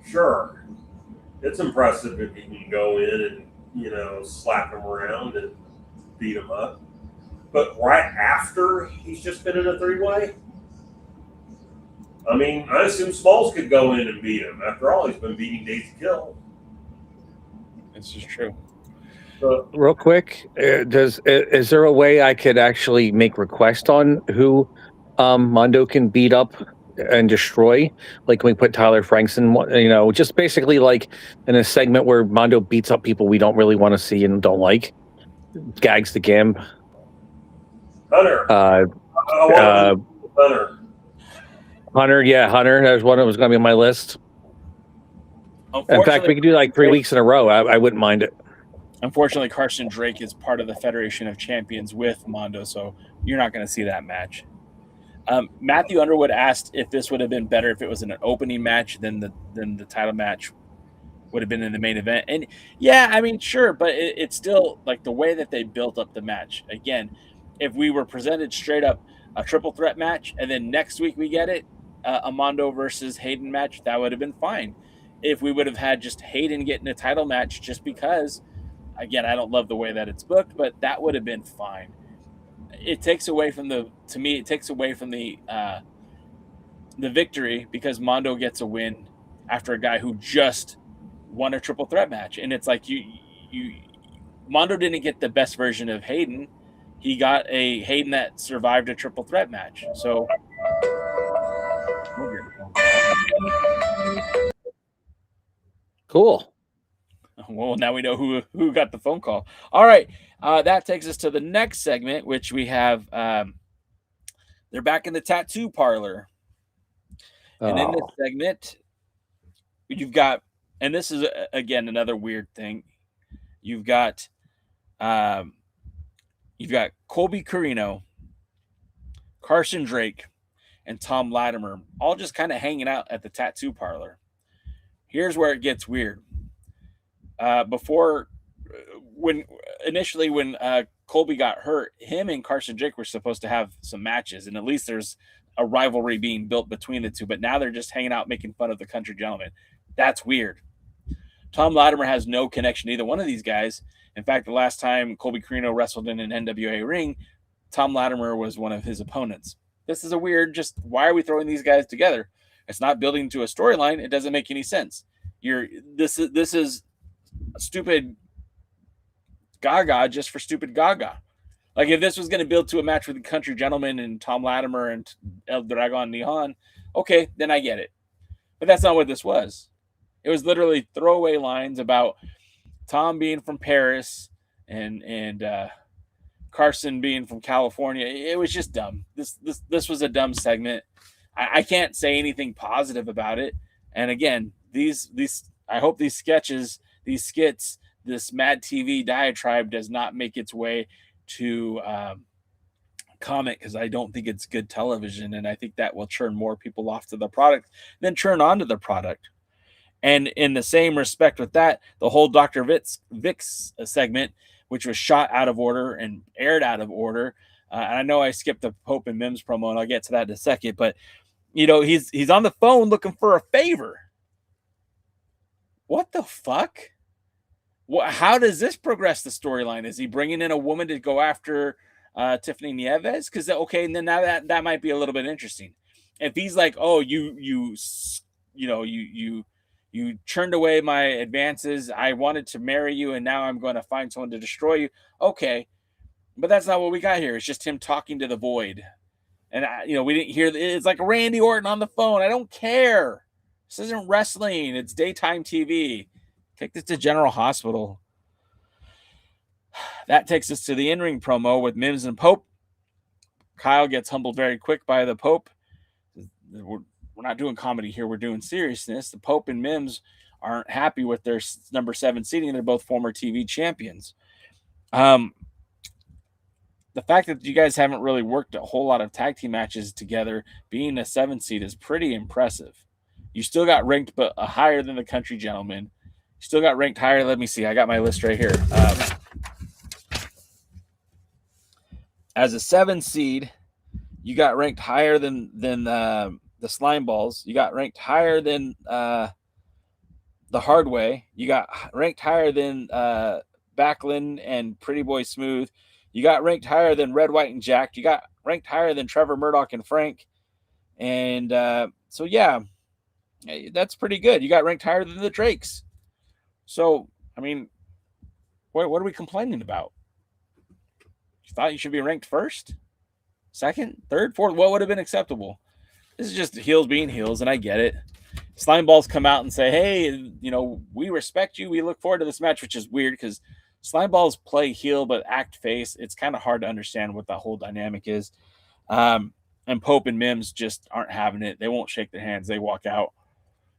Sure, it's impressive if he can go in and slap him around and beat him up, but right after he's just been in a three-way. I mean, I assume Smalls could go in and beat him. After all, he's been beating Daisy Kill. This is true. Real quick, is there a way I could actually make request on who Mondo can beat up and destroy? Like, can we put Tyler Franks in, just basically like in a segment where Mondo beats up people we don't really want to see and don't like? Gags the Gimp. Hunter. Hunter, yeah, Hunter. That was one that was going to be on my list. In fact, we could do like 3 weeks in a row. I wouldn't mind it. Unfortunately, Carson Drake is part of the Federation of Champions with Mondo, so you're not going to see that match. Matthew Underwood asked if this would have been better if it was an opening match than the title match would have been in the main event. And yeah, I mean, sure, but it's still like the way that they built up the match. Again, if we were presented straight up a triple threat match and then next week we get it, a Mondo versus Hayden match, that would have been fine. If we would have had just Hayden getting a title match just because, again, I don't love the way that it's booked, but that would have been fine. It takes away from the victory because Mondo gets a win after a guy who just won a triple threat match. And it's like Mondo didn't get the best version of Hayden. He got a Hayden that survived a triple threat match. So cool. Well, now we know who got the phone call. All right. That takes us to the next segment, which we have they're back in the tattoo parlor. And in this segment, you've got, and this is again another weird thing. You've got Colby Carino, Carson Drake, and Thom Latimer all just kind of hanging out at the tattoo parlor. Here's where it gets weird. When Colby got hurt, him and Carson Drake were supposed to have some matches, and at least there's a rivalry being built between the two. But now they're just hanging out making fun of the country gentleman. That's weird. Thom Latimer has no connection to either one of these guys. In fact, the last time Colby Carino wrestled in an NWA ring, Thom Latimer was one of his opponents. This is a weird, just why are we throwing these guys together? It's not building to a storyline. It doesn't make any sense. This is stupid gaga just for stupid gaga. Like if this was going to build to a match with the country gentleman and Thom Latimer and El Dragon Nihan, okay, then I get it. But that's not what this was. It was literally throwaway lines about Thom being from Paris and Carson being from California. It was just dumb. This was a dumb segment. I can't say anything positive about it. And again, these I hope these sketches, these skits, this Mad TV diatribe does not make its way to comment, because I don't think it's good television, and I think that will turn more people off to the product than turn on to the product. And in the same respect with that, the whole Dr. Vic's segment, which was shot out of order and aired out of order, and I know I skipped the Pope and Mims promo, and I'll get to that in a second, but he's on the phone looking for a favor. What the fuck? How does this progress the storyline? Is he bringing in a woman to go after Tiffany Nieves? Because okay, and then now that might be a little bit interesting. If he's like, oh, you turned away my advances. I wanted to marry you, and now I'm going to find someone to destroy you. Okay, but that's not what we got here. It's just him talking to the void, and we didn't hear. It's like Randy Orton on the phone. I don't care. This isn't wrestling. It's daytime TV. Take this to General Hospital. That takes us to the in-ring promo with Mims and Pope. Kyle gets humbled very quick by the Pope. We're not doing comedy here. We're doing seriousness. The Pope and Mims aren't happy with their number 7 seeding. They're both former TV champions. The fact that you guys haven't really worked a whole lot of tag team matches together, being a 7 seed, is pretty impressive. You still got ranked but higher than the country gentleman. Still got ranked higher. Let me see. I got my list right here. As a 7 seed, you got ranked higher than the Slime Balls. You got ranked higher than the Hard Way. You got ranked higher than Backlund and Pretty Boy Smooth. You got ranked higher than Red, White, and Jacked. You got ranked higher than Trevor Murdoch and Frank. And so, yeah, that's pretty good. You got ranked higher than the Drakes. So, I mean, what are we complaining about? You thought you should be ranked first, second, third, fourth? What would have been acceptable? This is just heels being heels, and I get it. Slime Balls come out and say, hey, we respect you. We look forward to this match, which is weird because Slime Balls play heel but act face. It's kind of hard to understand what that whole dynamic is. And Pope and Mims just aren't having it. They won't shake their hands. They walk out.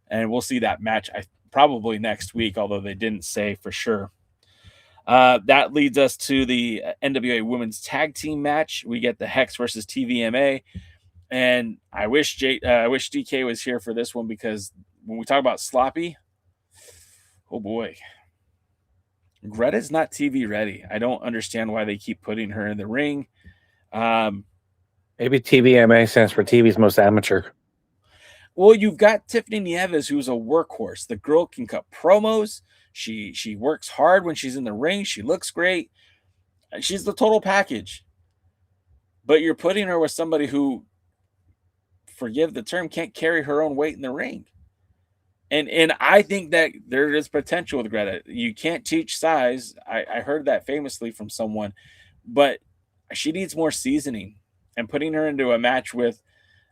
And we'll see that match probably next week, although they didn't say for sure. That leads us to the NWA Women's Tag Team match. We get the Hex versus TVMA. And I wish DK was here for this one, because when we talk about sloppy, oh boy, Greta's not TV ready. I don't understand why they keep putting her in the ring. Maybe TVMA stands for TV's most amateur. Well, you've got Tiffany Nieves, who's a workhorse. The girl can cut promos. She works hard when she's in the ring. She looks great. She's the total package. But you're putting her with somebody who, forgive the term, can't carry her own weight in the ring. And I think that there is potential with Greta. You can't teach size. I heard that famously from someone, but she needs more seasoning. And putting her into a match with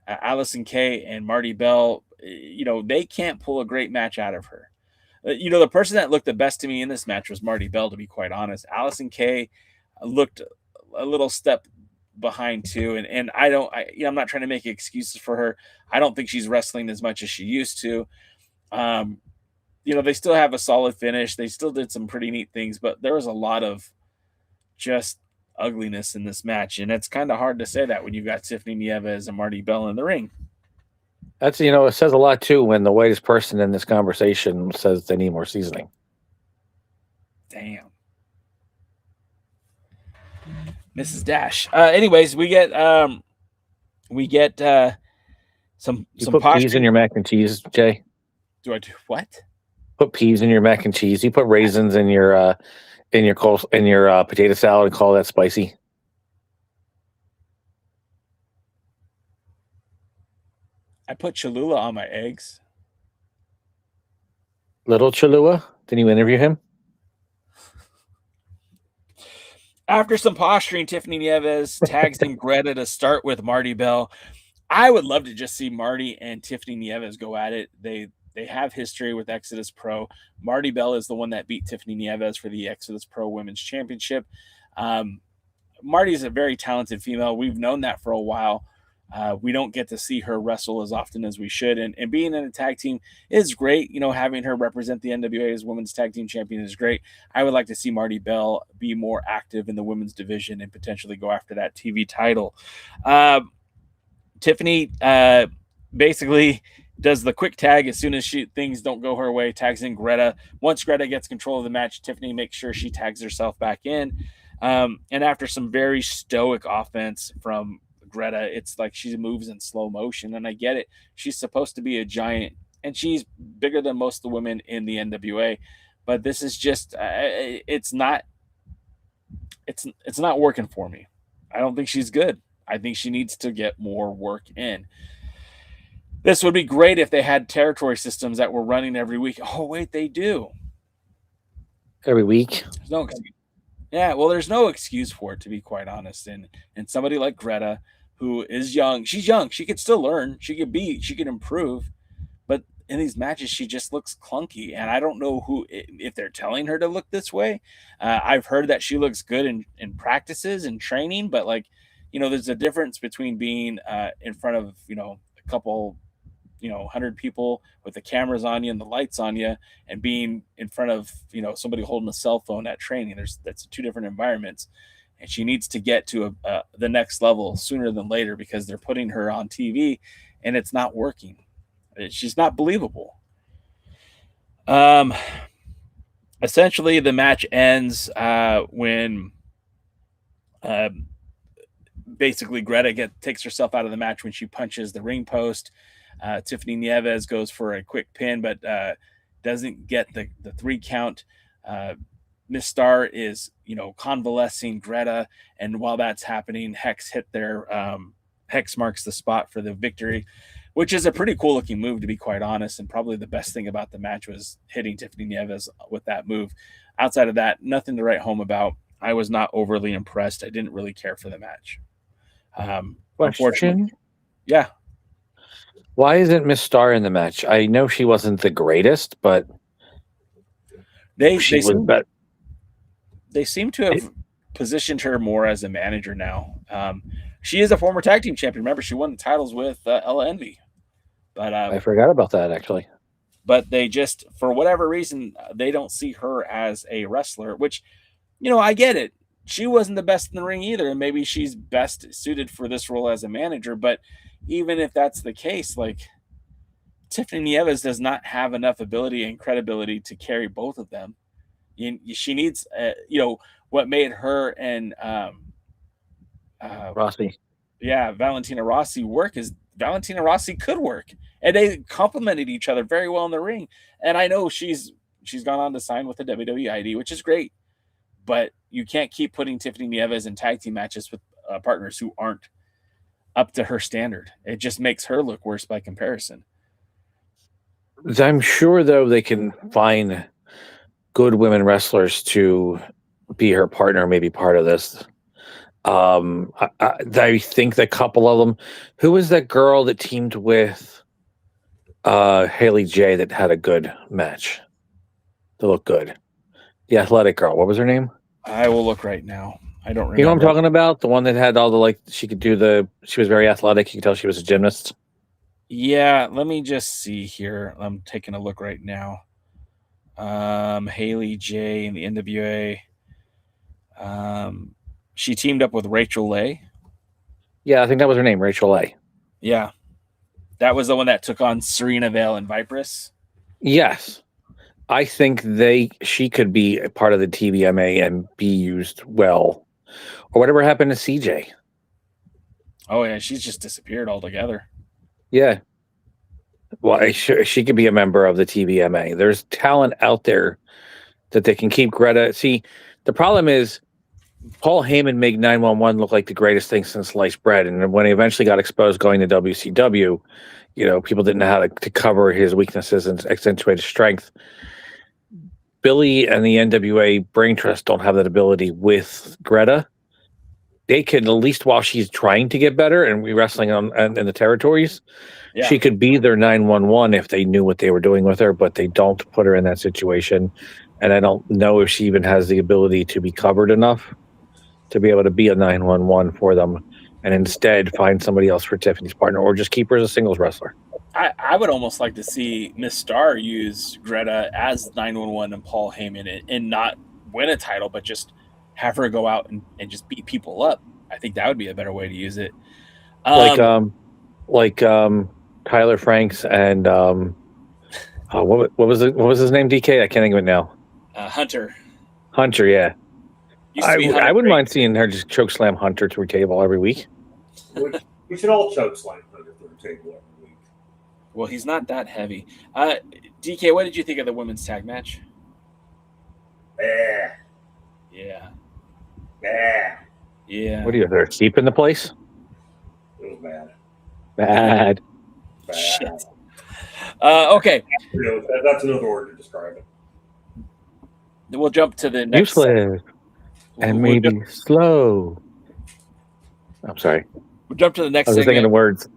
Allison Kay and Marty Bell, they can't pull a great match out of her. The person that looked the best to me in this match was Marty Bell, to be quite honest. Allison Kay looked a little step behind too, and I'm not trying to make excuses for her. I don't think she's wrestling as much as she used to. They still have a solid finish. They still did some pretty neat things, but there was a lot of just ugliness in this match, and it's kind of hard to say that when you've got Tiffany Nieves and Marty Bell in the ring. That's, it says a lot too when the whitest person in this conversation says they need more seasoning. Damn. Mrs. Dash. Anyways, we get some put peas in your mac and cheese, Jay? Do I do what? Put peas in your mac and cheese. You put raisins in your potato salad and call that spicy. I put Cholula on my eggs. Little Cholula? Did you interview him? After some posturing, Tiffany Nieves tags in Greta to start with Marty Bell. I would love to just see Marty and Tiffany Nieves go at it. They have history with Exodus Pro. Marty Bell is the one that beat Tiffany Nieves for the Exodus Pro Women's Championship. Marty's a very talented female. We've known that for a while. We don't get to see her wrestle as often as we should. And being in a tag team is great. Having her represent the NWA as Women's Tag Team Champion is great. I would like to see Marty Bell be more active in the women's division and potentially go after that TV title. Tiffany basically does the quick tag as soon as things don't go her way, tags in Greta. Once Greta gets control of the match, Tiffany makes sure she tags herself back in. And after some very stoic offense from Greta, it's like she moves in slow motion, and I get it. She's supposed to be a giant, and she's bigger than most of the women in the NWA, but this is just it's not working for me. I don't think she's good. I think she needs to get more work in. This would be great if they had territory systems that were running every week. Oh wait, they do every week. There's no excuse. Yeah, well, there's no excuse for it, to be quite honest. And somebody like Greta, who is young, she's young. She could still learn. She could improve. But in these matches, she just looks clunky. And I don't know if they're telling her to look this way. I've heard that she looks good in practices and training. But, there's a difference between being in front of, a couple, 100 people with the cameras on you and the lights on you, and being in front of, somebody holding a cell phone at training. That's two different environments. And she needs to get to the next level sooner than later, because they're putting her on TV and it's not working. She's not believable. Essentially, the match ends when basically Greta takes herself out of the match when she punches the ring post. Tiffany Nieves goes for a quick pin, but doesn't get the 3 count. Miss Star is, convalescing Greta. And while that's happening, Hex Hex marks the spot for the victory, which is a pretty cool looking move, to be quite honest. And probably the best thing about the match was hitting Tiffany Nieves with that move. Outside of that, nothing to write home about. I was not overly impressed. I didn't really care for the match. Unfortunately. Yeah. Why isn't Miss Star in the match? I know she wasn't the greatest, but they seem to have positioned her more as a manager now. She is a former tag team champion. Remember, she won the titles with Ella Envy. But I forgot about that, actually. But they just, for whatever reason, they don't see her as a wrestler, which, I get it. She wasn't the best in the ring either, and maybe she's best suited for this role as a manager. But even if that's the case, like Tiffany Nieves does not have enough ability and credibility to carry both of them. She needs, what made her and Rossi. Yeah, Valentina Rossi work is Valentina Rossi could work, and they complemented each other very well in the ring. And I know she's gone on to sign with the WWE ID, which is great, but you can't keep putting Tiffany Nieves in tag team matches with partners who aren't up to her standard. It just makes her look worse by comparison. I'm sure, though, they can find good women wrestlers to be her partner, maybe part of this. I think the couple of them. Who was that girl that teamed with Haley J that had a good match? That looked good. The athletic girl. What was her name? I will look right now. I don't remember. You know what I'm talking about? The one that had all the she could do she was very athletic. You can tell she was a gymnast. Yeah, let me just see here. I'm taking a look right now. Haley J in the NWA. She teamed up with Rachel Lay. Yeah, I think that was her name, Rachel Lay. Yeah. That was the one that took on Serena Vale and Viperous. Yes. I think she could be a part of the TVMA and be used well. Or whatever happened to CJ. Oh, yeah, she's just disappeared altogether. Yeah. Well, she could be a member of the TVMA. There's talent out there that they can keep Greta. See, the problem is Paul Heyman made 911 look like the greatest thing since sliced bread. And when he eventually got exposed going to WCW, people didn't know how to cover his weaknesses and accentuate his strength. Billy and the NWA Brain Trust don't have that ability with Greta. They could, at least while she's trying to get better and wrestling in the territories, she could be their 911 if they knew what they were doing with her, but they don't put her in that situation. And I don't know if she even has the ability to be covered enough to be able to be a 911 for them, and instead find somebody else for Tiffany's partner, or just keep her as a singles wrestler. I would almost like to see Miss Starr use Greta as 911 and Paul Heyman and not win a title, but just have her go out and just beat people up. I think that would be a better way to use it. Like Tyler Franks and what was his name? DK? I can't think of it now. Hunter. Hunter, yeah. I wouldn't mind seeing her just choke slam Hunter to her table every week. We should all choke slam Hunter to her table every week. Well, he's not that heavy. DK, what did you think of the women's tag match? Yeah. Yeah. What are you there? Keeping the place? It was bad. Bad. Shit. Okay. That's another word to describe it. We'll jump to the next. Useless. And maybe slow. I'm sorry. We'll jump to the next I was thinking of words.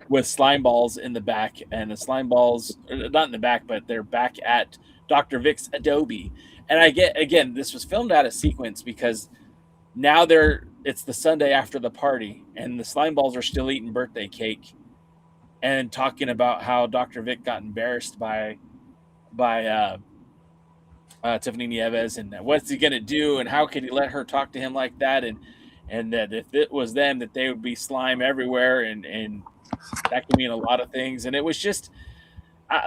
With slime balls in the back, and the slime balls, not in the back, but they're back at Dr. Vic's Adobe. And I get, again, this was filmed out of sequence because now it's the Sunday after the party, and the slime balls are still eating birthday cake and talking about how Dr. Vic got embarrassed by Tiffany Nieves, and what's he going to do, and how could he let her talk to him like that, and that if it was them, that they would be slime everywhere, and that could mean a lot of things. And it was just,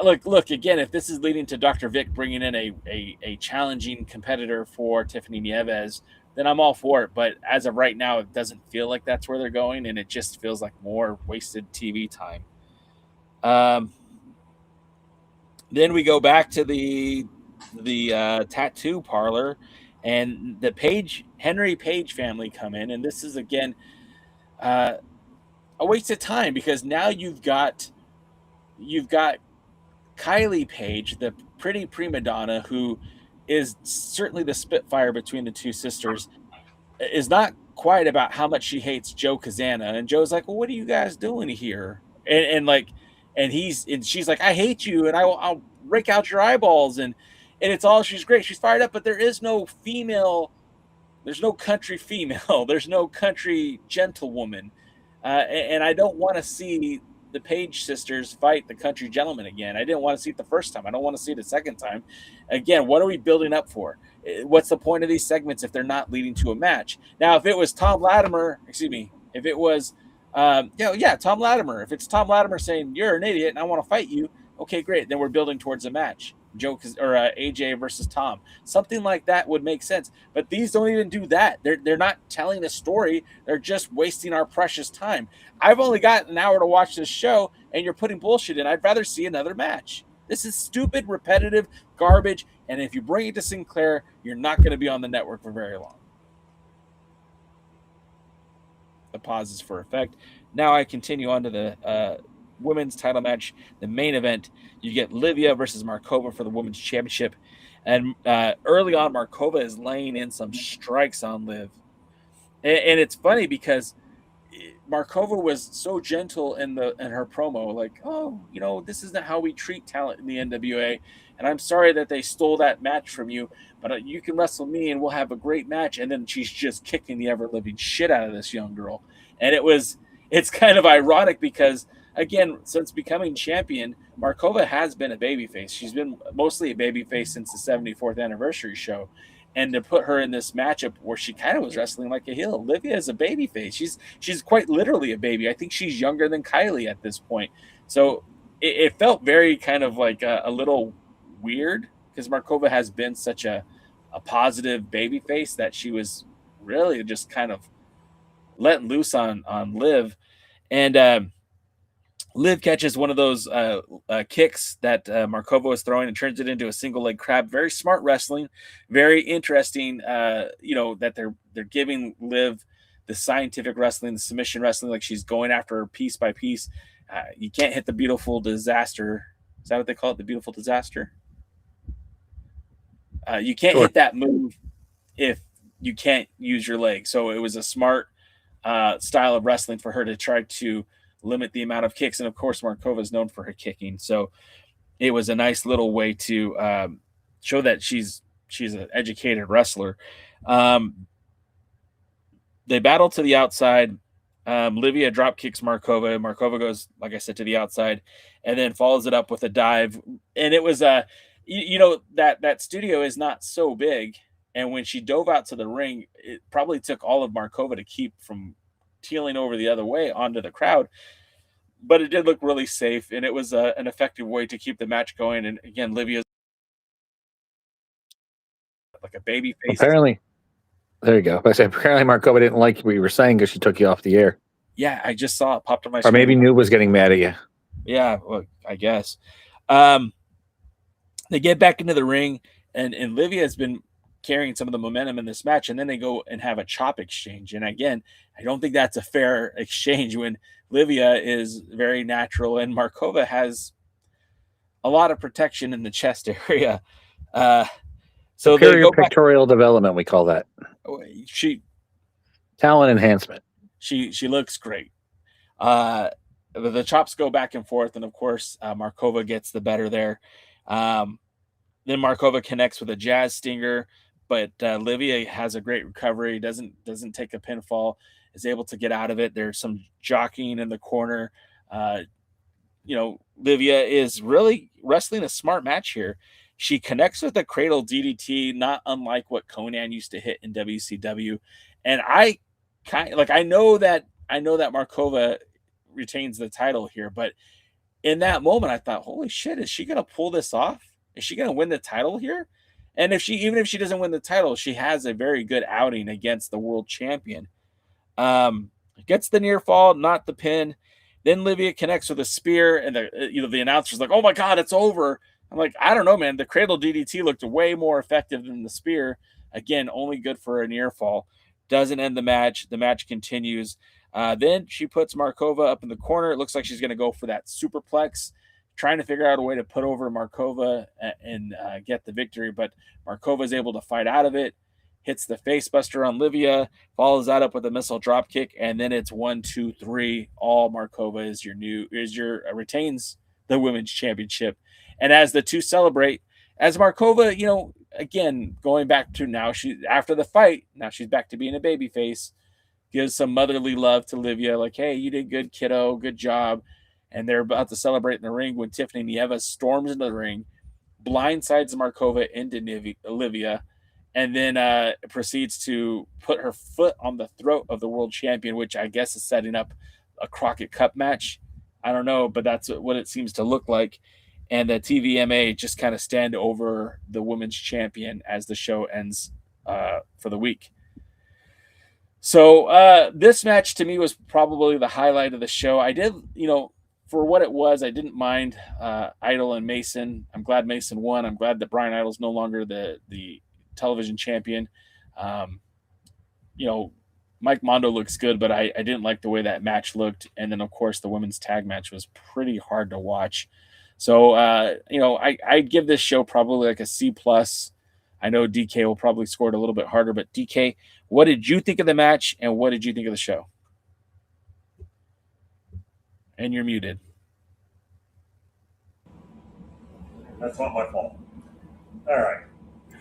look, again, if this is leading to Dr. Vic bringing in a challenging competitor for Tiffany Nieves, then I'm all for it. But as of right now, it doesn't feel like that's where they're going, and it just feels like more wasted TV time. Then we go back to the tattoo parlor, and the Henry Page family come in, and this is again a waste of time, because now you've got Kylie Page, the pretty prima donna, who is certainly the spitfire between the two sisters, is not quiet about how much she hates Joe Cazana, and Joe's like, well, what are you guys doing here? And she's like, I hate you, and I'll rake out your eyeballs, and it's all, she's great, she's fired up, but there is no female, there's no country female, there's no country gentlewoman, and I don't want to see the Page sisters fight the country gentleman again. I didn't want to see it the first time. I don't want to see it the second time. Again, what are we building up for? What's the point of these segments if they're not leading to a match? Now, if it was if it was Tom Latimer. If it's Tom Latimer saying you're an idiot and I want to fight you, okay, great. Then we're building towards a match. AJ versus Tom. Something like that would make sense. But these don't even do that. They're not telling a story. They're just wasting our precious time. I've only got an hour to watch this show, and you're putting bullshit in. I'd rather see another match. This is stupid, repetitive garbage. And if you bring it to Sinclair, you're not going to be on the network for very long. The pause is for effect. Now I continue on to the women's title match, the main event. You get Livia versus Markova for the women's championship. And early on, Markova is laying in some strikes on Liv. And it's funny because Markova was so gentle in her promo, like, oh, this isn't how we treat talent in the NWA. And I'm sorry that they stole that match from you, but you can wrestle me and we'll have a great match. And then she's just kicking the ever-living shit out of this young girl. And it's kind of ironic because, again, since becoming champion, Markova has been a babyface. She's been mostly a babyface since the 74th anniversary show. And to put her in this matchup where she kind of was wrestling like a heel, Livia is a babyface. She's quite literally a baby. I think she's younger than Kylie at this point. So it felt very kind of like a little weird because Markova has been such a positive babyface that she was really just kind of letting loose on Liv. And Liv catches one of those kicks that Markova was throwing and turns it into a single leg crab. Very smart wrestling, very interesting. That they're giving Liv the scientific wrestling, the submission wrestling, like she's going after her piece by piece. You can't hit the beautiful disaster. Is that what they call it? The beautiful disaster. You can't hit that move if you can't use your leg. So it was a smart style of wrestling for her to try to limit the amount of kicks. And of course, Markova is known for her kicking. So it was a nice little way to show that she's an educated wrestler. They battle to the outside. Livia drop kicks Markova. Markova goes, like I said, to the outside and then follows it up with a dive. And it was that studio is not so big. And when she dove out to the ring, it probably took all of Markova to keep from teeling over the other way onto the crowd. But it did look really safe, and it was an effective way to keep the match going. And again, Livia's like a baby face. Apparently, there you go. I said apparently Markova didn't like what you were saying because she took you off the air. Yeah, I just saw it popped on my screen. Or maybe Noob was getting mad at you. Yeah, well, I guess. They get back into the ring, and Livia has been carrying some of the momentum in this match, and then they go and have a chop exchange. And again, I don't think that's a fair exchange when Livia is very natural and Markova has a lot of protection in the chest area. So superior pictorial development, we call that. Talent enhancement. She looks great. The chops go back and forth, and of course, Markova gets the better there. Then Markova connects with a jazz stinger, but Livia has a great recovery, doesn't take a pinfall, is able to get out of it. There's some jockeying in the corner. Livia is really wrestling a smart match here. She connects with a cradle DDT, not unlike what Conan used to hit in WCW. And I know that Markova retains the title here, but in that moment I thought, holy shit, is she going to pull this off? Is she going to win the title here? And even if she doesn't win the title, she has a very good outing against the world champion. Gets the near fall, not the pin. Then Livia connects with a spear, and the announcer's like, "Oh my God, it's over." I'm like, I don't know, man. The cradle DDT looked way more effective than the spear. Again, only good for a near fall. Doesn't end the match. The match continues. Then she puts Markova up in the corner. It looks like she's going to go for that superplex, trying to figure out a way to put over Markova and get the victory. But Markova is able to fight out of it, hits the face buster on Livia, follows that up with a missile drop kick, and then it's 1, 2, 3. All Markova retains the women's championship. And as the two celebrate, as Markova, again, going back to now, after the fight, now she's back to being a babyface, gives some motherly love to Livia, like, hey, you did good, kiddo, good job. And they're about to celebrate in the ring when Tiffany Nieva storms into the ring, blindsides Markova into Livia, and then proceeds to put her foot on the throat of the world champion, which I guess is setting up a Crockett Cup match. I don't know, but that's what it seems to look like. And the TVMA just kind of stand over the women's champion as the show ends for the week. So this match to me was probably the highlight of the show. I did, for what it was, I didn't mind Idol and Mason. I'm glad Mason won. I'm glad that Brian Idol's no longer the television champion. Mike Mondo looks good, but I didn't like the way that match looked. And then, of course, the women's tag match was pretty hard to watch. So, I'd give this show probably like a C+. I know DK will probably score it a little bit harder, but DK, what did you think of the match, and what did you think of the show? And you're muted. That's not my fault. All right.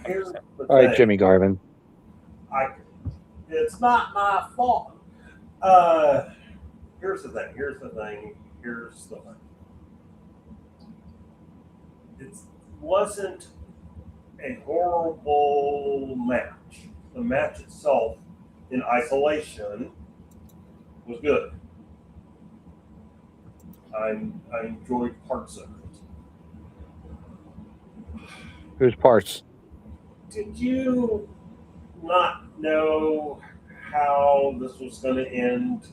Here's the All right, thing. Jimmy Garvin. It's not my fault. Here's the thing. It wasn't a horrible match. The match itself, in isolation, was good. I enjoyed parts of it. Whose parts? Did you not know how this was going to end?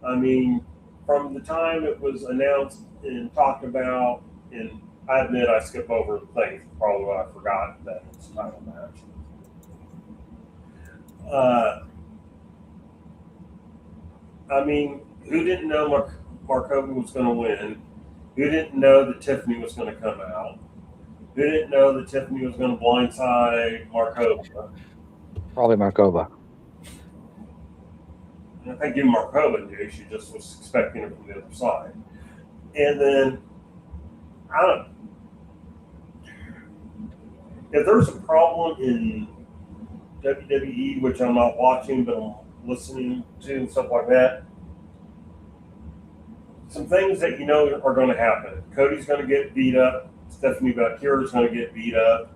I mean, from the time it was announced and talked about, and I admit I skip over things, probably what I forgot that it was a title match. I mean, who didn't know Markova was going to win? Who didn't know that Tiffany was going to come out? Who didn't know that Tiffany was going to blindside Markova? Probably Markova. I think even Markova knew. She just was expecting it from the other side. And then, I don't know. If there's a problem in WWE, which I'm not watching, but I'm listening to and stuff like that, some things that are going to happen. Cody's going to get beat up. Stephanie Bakira's going to get beat up.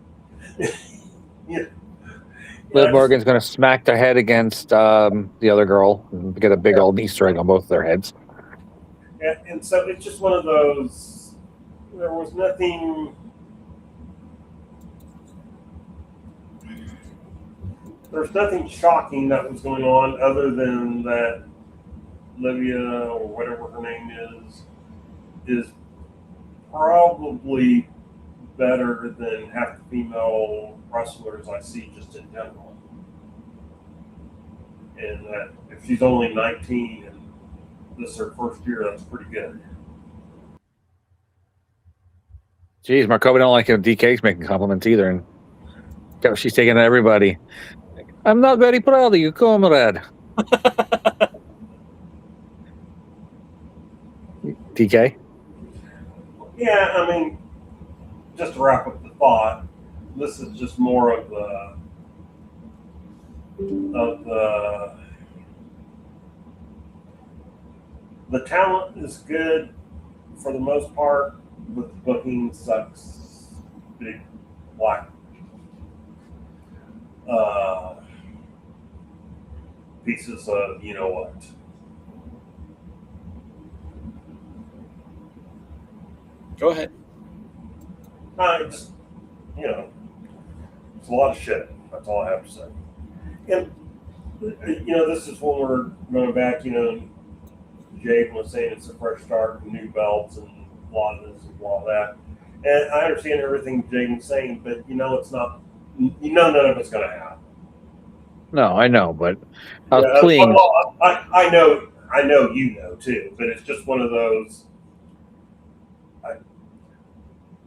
Liv Morgan's going to smack their head against the other girl and get a big old Easter egg on both their heads. And so it's just one of those, there was nothing, there's nothing shocking that was going on other than that Livia, or whatever her name is probably better than half the female wrestlers I see just in general. And that if she's only 19 and this is her first year, that's pretty good. Jeez, Markova don't like him. DK's making compliments either, and she's taking to everybody. I'm not very proud of you, comrade. DK? Yeah, I mean, just to wrap up the thought, this is just more of the talent is good for the most part, but the booking sucks big black pieces of you know what. Go ahead. It's a lot of shit. That's all I have to say. And, this is when we're going back, Jaden was saying it's a fresh start and new belts and a lot of this and a lot of that. And I understand everything Jaden's saying, but, it's not, none of it's going to happen. No, I know, but I was pleading. Well, I know you know too, but it's just one of those.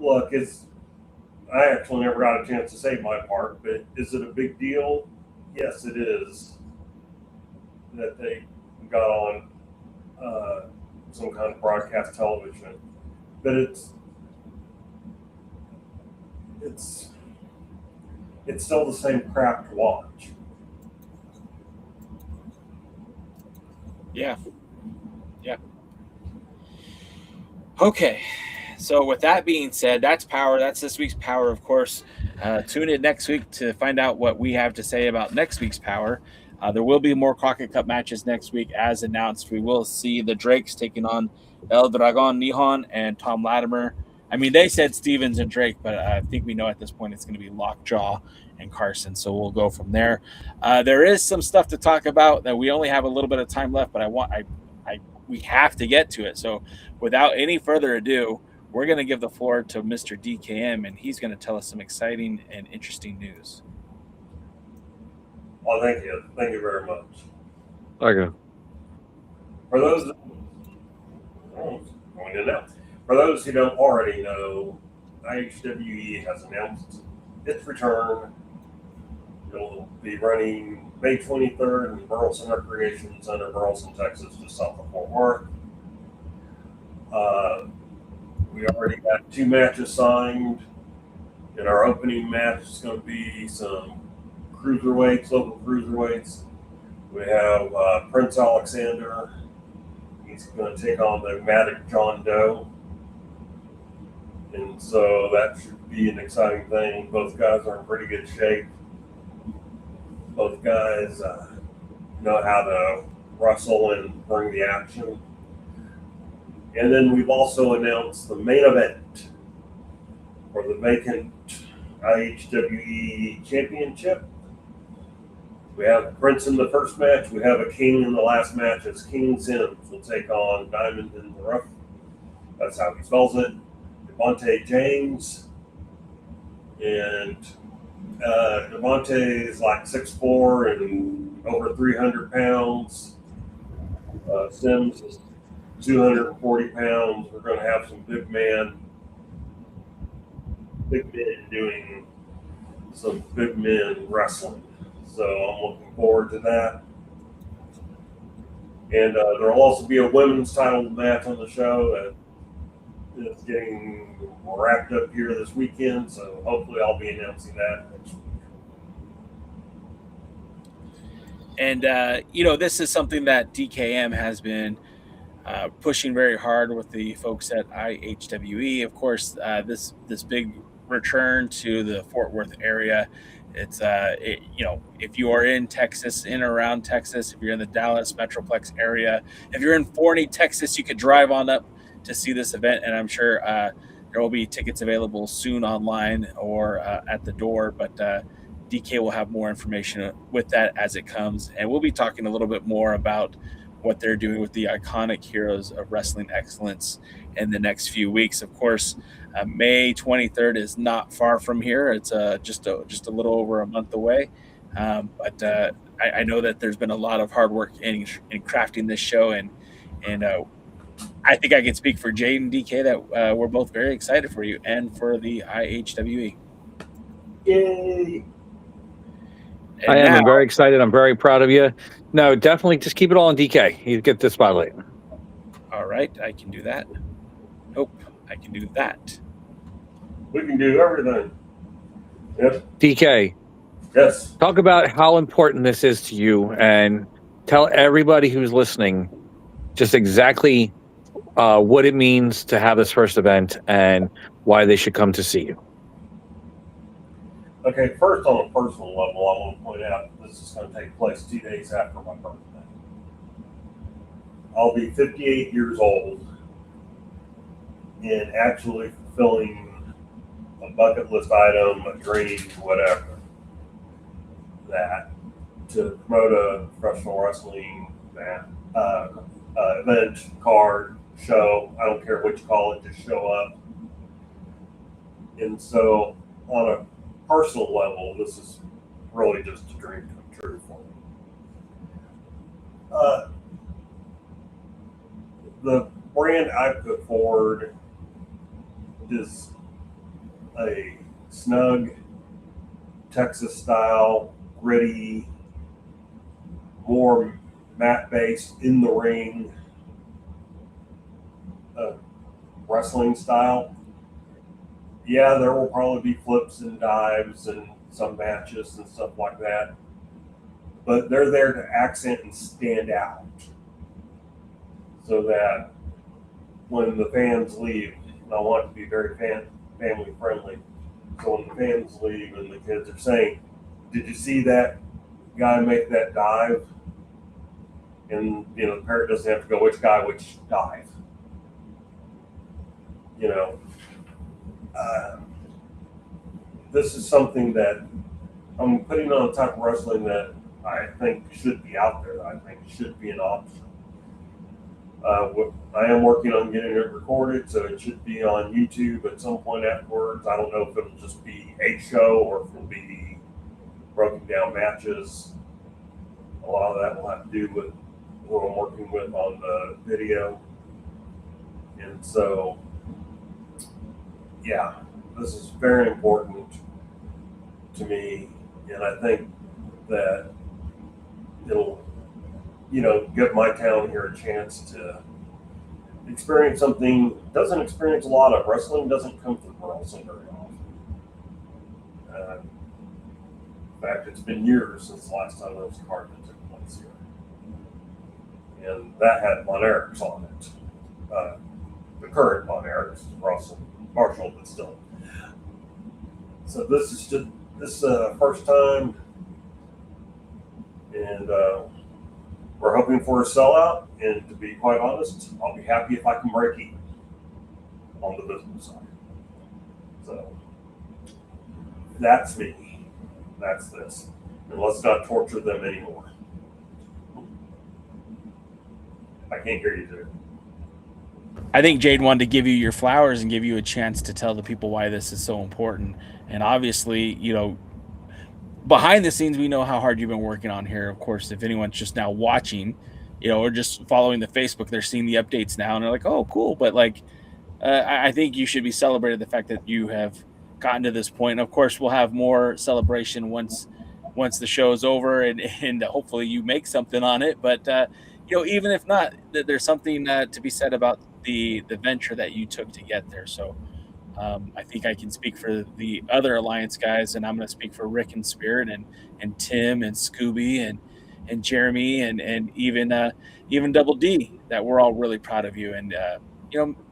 Look, I actually never got a chance to say my part, but is it a big deal? Yes, it is that they got on some kind of broadcast television, but it's still the same crap to watch. Yeah. Okay. So with that being said, that's Power. That's this week's Power, of course. Tune in next week to find out what we have to say about next week's Power. There will be more Crockett Cup matches next week, as announced. We will see the Drakes taking on El Dragon Nihon and Tom Latimer. I mean, they said Stevens and Drake, but I think we know at this point it's going to be Lockjaw and Carson. So we'll go from there. There is some stuff to talk about that we only have a little bit of time left, but we have to get to it. So without any further ado, we're going to give the floor to Mr. DKM, and he's going to tell us some exciting and interesting news. Well, thank you. Thank you very much. Okay. For those who don't already know, IHWE has announced its return. It'll be running May 23rd in Burleson Recreation Center, Burleson, Texas, just south of Fort Worth. We already got 2 matches signed. And our opening match is going to be some cruiserweights, local cruiserweights. We have Prince Alexander. He's going to take on the Matic John Doe. And so that should be an exciting thing. Both guys are in pretty good shape. Both guys know how to wrestle and bring the action. And then we've also announced the main event for the vacant IHWE Championship. We have Prince in the first match. We have a King in the last match. As King Sims will take on Diamond in the Rough. That's how he spells it. Devontae James. And Devontae is like 6'4" and over 300 pounds. Sims is 240 pounds. We're going to have some big men doing some big men wrestling. So I'm looking forward to that. And there will also be a women's title match on the show that is getting wrapped up here this weekend. So hopefully I'll be announcing that next week. And, this is something that DKM has been pushing very hard with the folks at IHWE. Of course, this big return to the Fort Worth area. It's if you are in Texas, in or around Texas, if you're in the Dallas Metroplex area, if you're in Forney, Texas, you could drive on up to see this event, and I'm sure there will be tickets available soon online or at the door. But DK will have more information with that as it comes, and we'll be talking a little bit more about what they're doing with the iconic heroes of wrestling excellence in the next few weeks. Of course, May 23rd is not far from here. It's just a little over a month away. But I know that there's been a lot of hard work in crafting this show, and I think I can speak for Jaden, DK, that we're both very excited for you and for the IHWE. Yay! I am. I'm very excited. I'm very proud of you. No, definitely just keep it all on DK. You get the spotlight. All right. I can do that. Nope. I can do that. We can do everything. Yep. DK. Yes. Talk about how important this is to you and tell everybody who's listening just exactly what it means to have this first event and why they should come to see you. Okay, first on a personal level, I want to point out this is going to take place 2 days after my birthday. I'll be 58 years old and actually fulfilling a bucket list item, a dream, whatever, that to promote a professional wrestling event, card, show, I don't care what you call it, just show up. And so on a personal level, this is really just a dream come true for me. The brand I put forward is a snug, Texas style, gritty, more mat-based, in the ring wrestling style. Yeah, there will probably be flips and dives and some matches and stuff like that, but they're there to accent and stand out so that when the fans leave, and I want it to be very family friendly, so when the fans leave and the kids are saying, "Did you see that guy make that dive, and the parrot doesn't have to go which guy, which dive. This is something that I'm putting on a type of wrestling that I think should be out there. I think should be an option. I am working on getting it recorded, so it should be on YouTube at some point afterwards. I don't know if it'll just be a show or if it'll be broken down matches. A lot of that will have to do with who I'm working with on the video. And so, yeah, this is very important to me, and I think that it'll, give my town here a chance to experience something doesn't experience a lot of. Wrestling doesn't come to Burleson very often. In fact, it's been years since the last time there was a card that took place here. And that had Von Erichs on it. The current Von Erichs is Russell Marshall, but still. So this is just first time, and we're hoping for a sellout. And to be quite honest, I'll be happy if I can break even on the business side. So that's me. That's this. And let's not torture them anymore. I can't hear you, dude. I think Jade wanted to give you your flowers and give you a chance to tell the people why this is so important. And obviously, behind the scenes, we know how hard you've been working on here. Of course, if anyone's just now watching, or just following the Facebook, they're seeing the updates now and they're like, oh, cool. But I think you should be celebrated the fact that you have gotten to this point. And of course, we'll have more celebration once the show is over and hopefully you make something on it. But, even if not, there's something to be said about the venture that you took to get there. So I think I can speak for the other Alliance guys, and I'm going to speak for Rick and Spirit and Tim and Scooby and Jeremy and even Double D, that we're all really proud of you. And,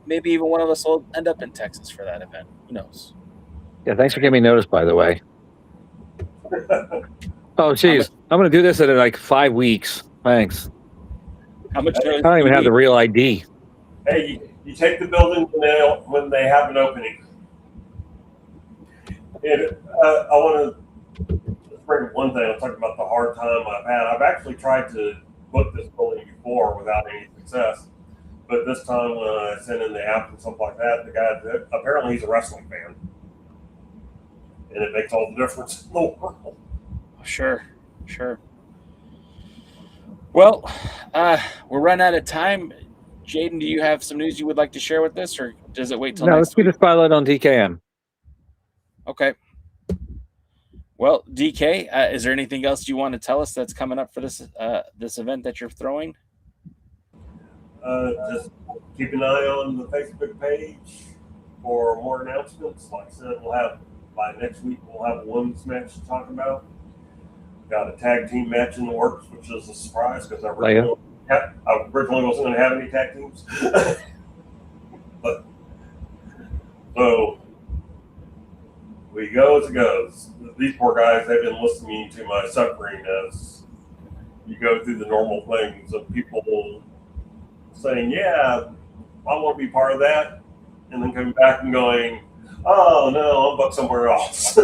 maybe even one of us will end up in Texas for that event. Who knows? Yeah, thanks for giving me notice, by the way. Oh, geez. I'm going to do this in like 5 weeks. Thanks. How much? I don't even have the real ID. Hey, you take the building when they have an opening. And I want to bring up one thing. I'm talking about the hard time I've had. I've actually tried to book this building before without any success. But this time when I sent in the app and stuff like that, the guy, apparently he's a wrestling fan. And it makes all the difference in the world. Sure. Well, we're running out of time. Jaden, do you have some news you would like to share with us, or does it wait till No, next let's keep the spotlight on DKM. Okay. Well, DK, is there anything else you want to tell us that's coming up for this event that you're throwing? Just keep an eye on the Facebook page for more announcements. Like I said, by next week we'll have a women's match to talk about. Got a tag team match in the works, which is a surprise because I originally wasn't going to have any tag teams. But so we go as it goes. These poor guys have been listening to my suffering as you go through the normal things of people saying, yeah, I want to be part of that, and then coming back and going, oh no, I'm booked somewhere else.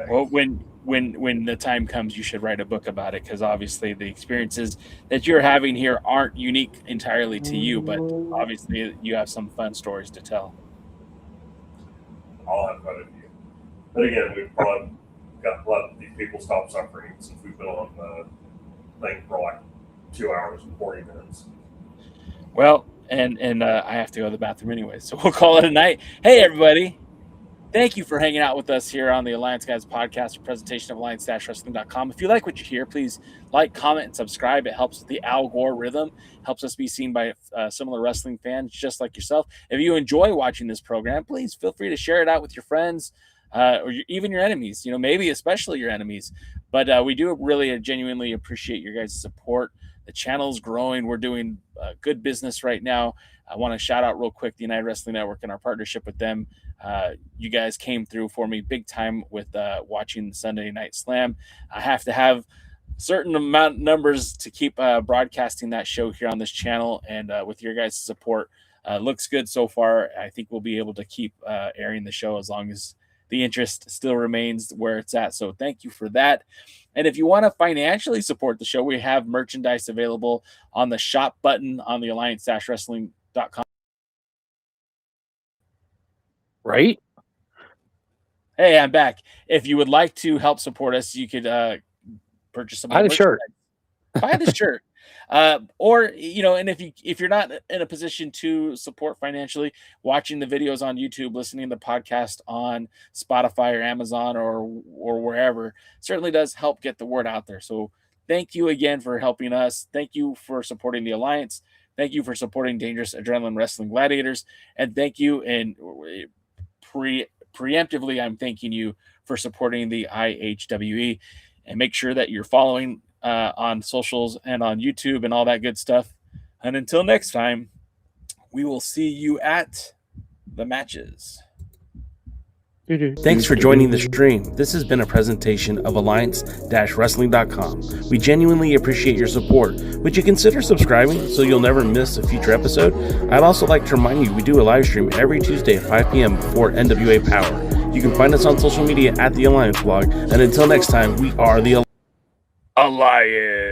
Well, when the time comes, you should write a book about it, because obviously the experiences that you're having here aren't unique entirely to you, but obviously you have some fun stories to tell. I'll have fun with you. But again, we've probably got a lot of these people stop suffering since we've been on the thing for like 2 hours and 40 minutes. Well, and I have to go to the bathroom anyway, so we'll call it a night. Hey, everybody. Thank you for hanging out with us here on the Alliance Guys podcast, a presentation of alliance-wrestling.com. If you like what you hear, please like, comment, and subscribe. It helps with the Al Gore rhythm, helps us be seen by similar wrestling fans just like yourself. If you enjoy watching this program, please feel free to share it out with your friends or even your enemies, maybe especially your enemies. But we do really genuinely appreciate your guys' support. The channel's growing. We're doing good business right now. I want to shout out real quick the United Wrestling Network and our partnership with them. You guys came through for me big time with watching Sunday Night Slam. I have to have certain amount numbers to keep broadcasting that show here on this channel, and with your guys' support, looks good so far. I think we'll be able to keep airing the show as long as the interest still remains where it's at. So thank you for that. And if you want to financially support the show, we have merchandise available on the shop button on the alliance-wrestling.com. Right? Hey, I'm back. If you would like to help support us, you could purchase some. Buy the shirt. Buy the shirt. Or, and if you're not in a position to support financially, watching the videos on YouTube, listening to the podcast on Spotify or Amazon or wherever certainly does help get the word out there. So thank you again for helping us. Thank you for supporting the Alliance. Thank you for supporting Dangerous Adrenaline Wrestling Gladiators. And thank you, and preemptively, I'm thanking you for supporting the IHWE. And make sure that you're following on socials and on YouTube and all that good stuff. And until next time, we will see you at the matches. Thanks for joining the stream. This has been a presentation of Alliance-Wrestling.com. We genuinely appreciate your support. Would you consider subscribing so you'll never miss a future episode? I'd also like to remind you we do a live stream every Tuesday at 5 p.m. before NWA Power. You can find us on social media at The Alliance Blog. And until next time, we are The Alliance.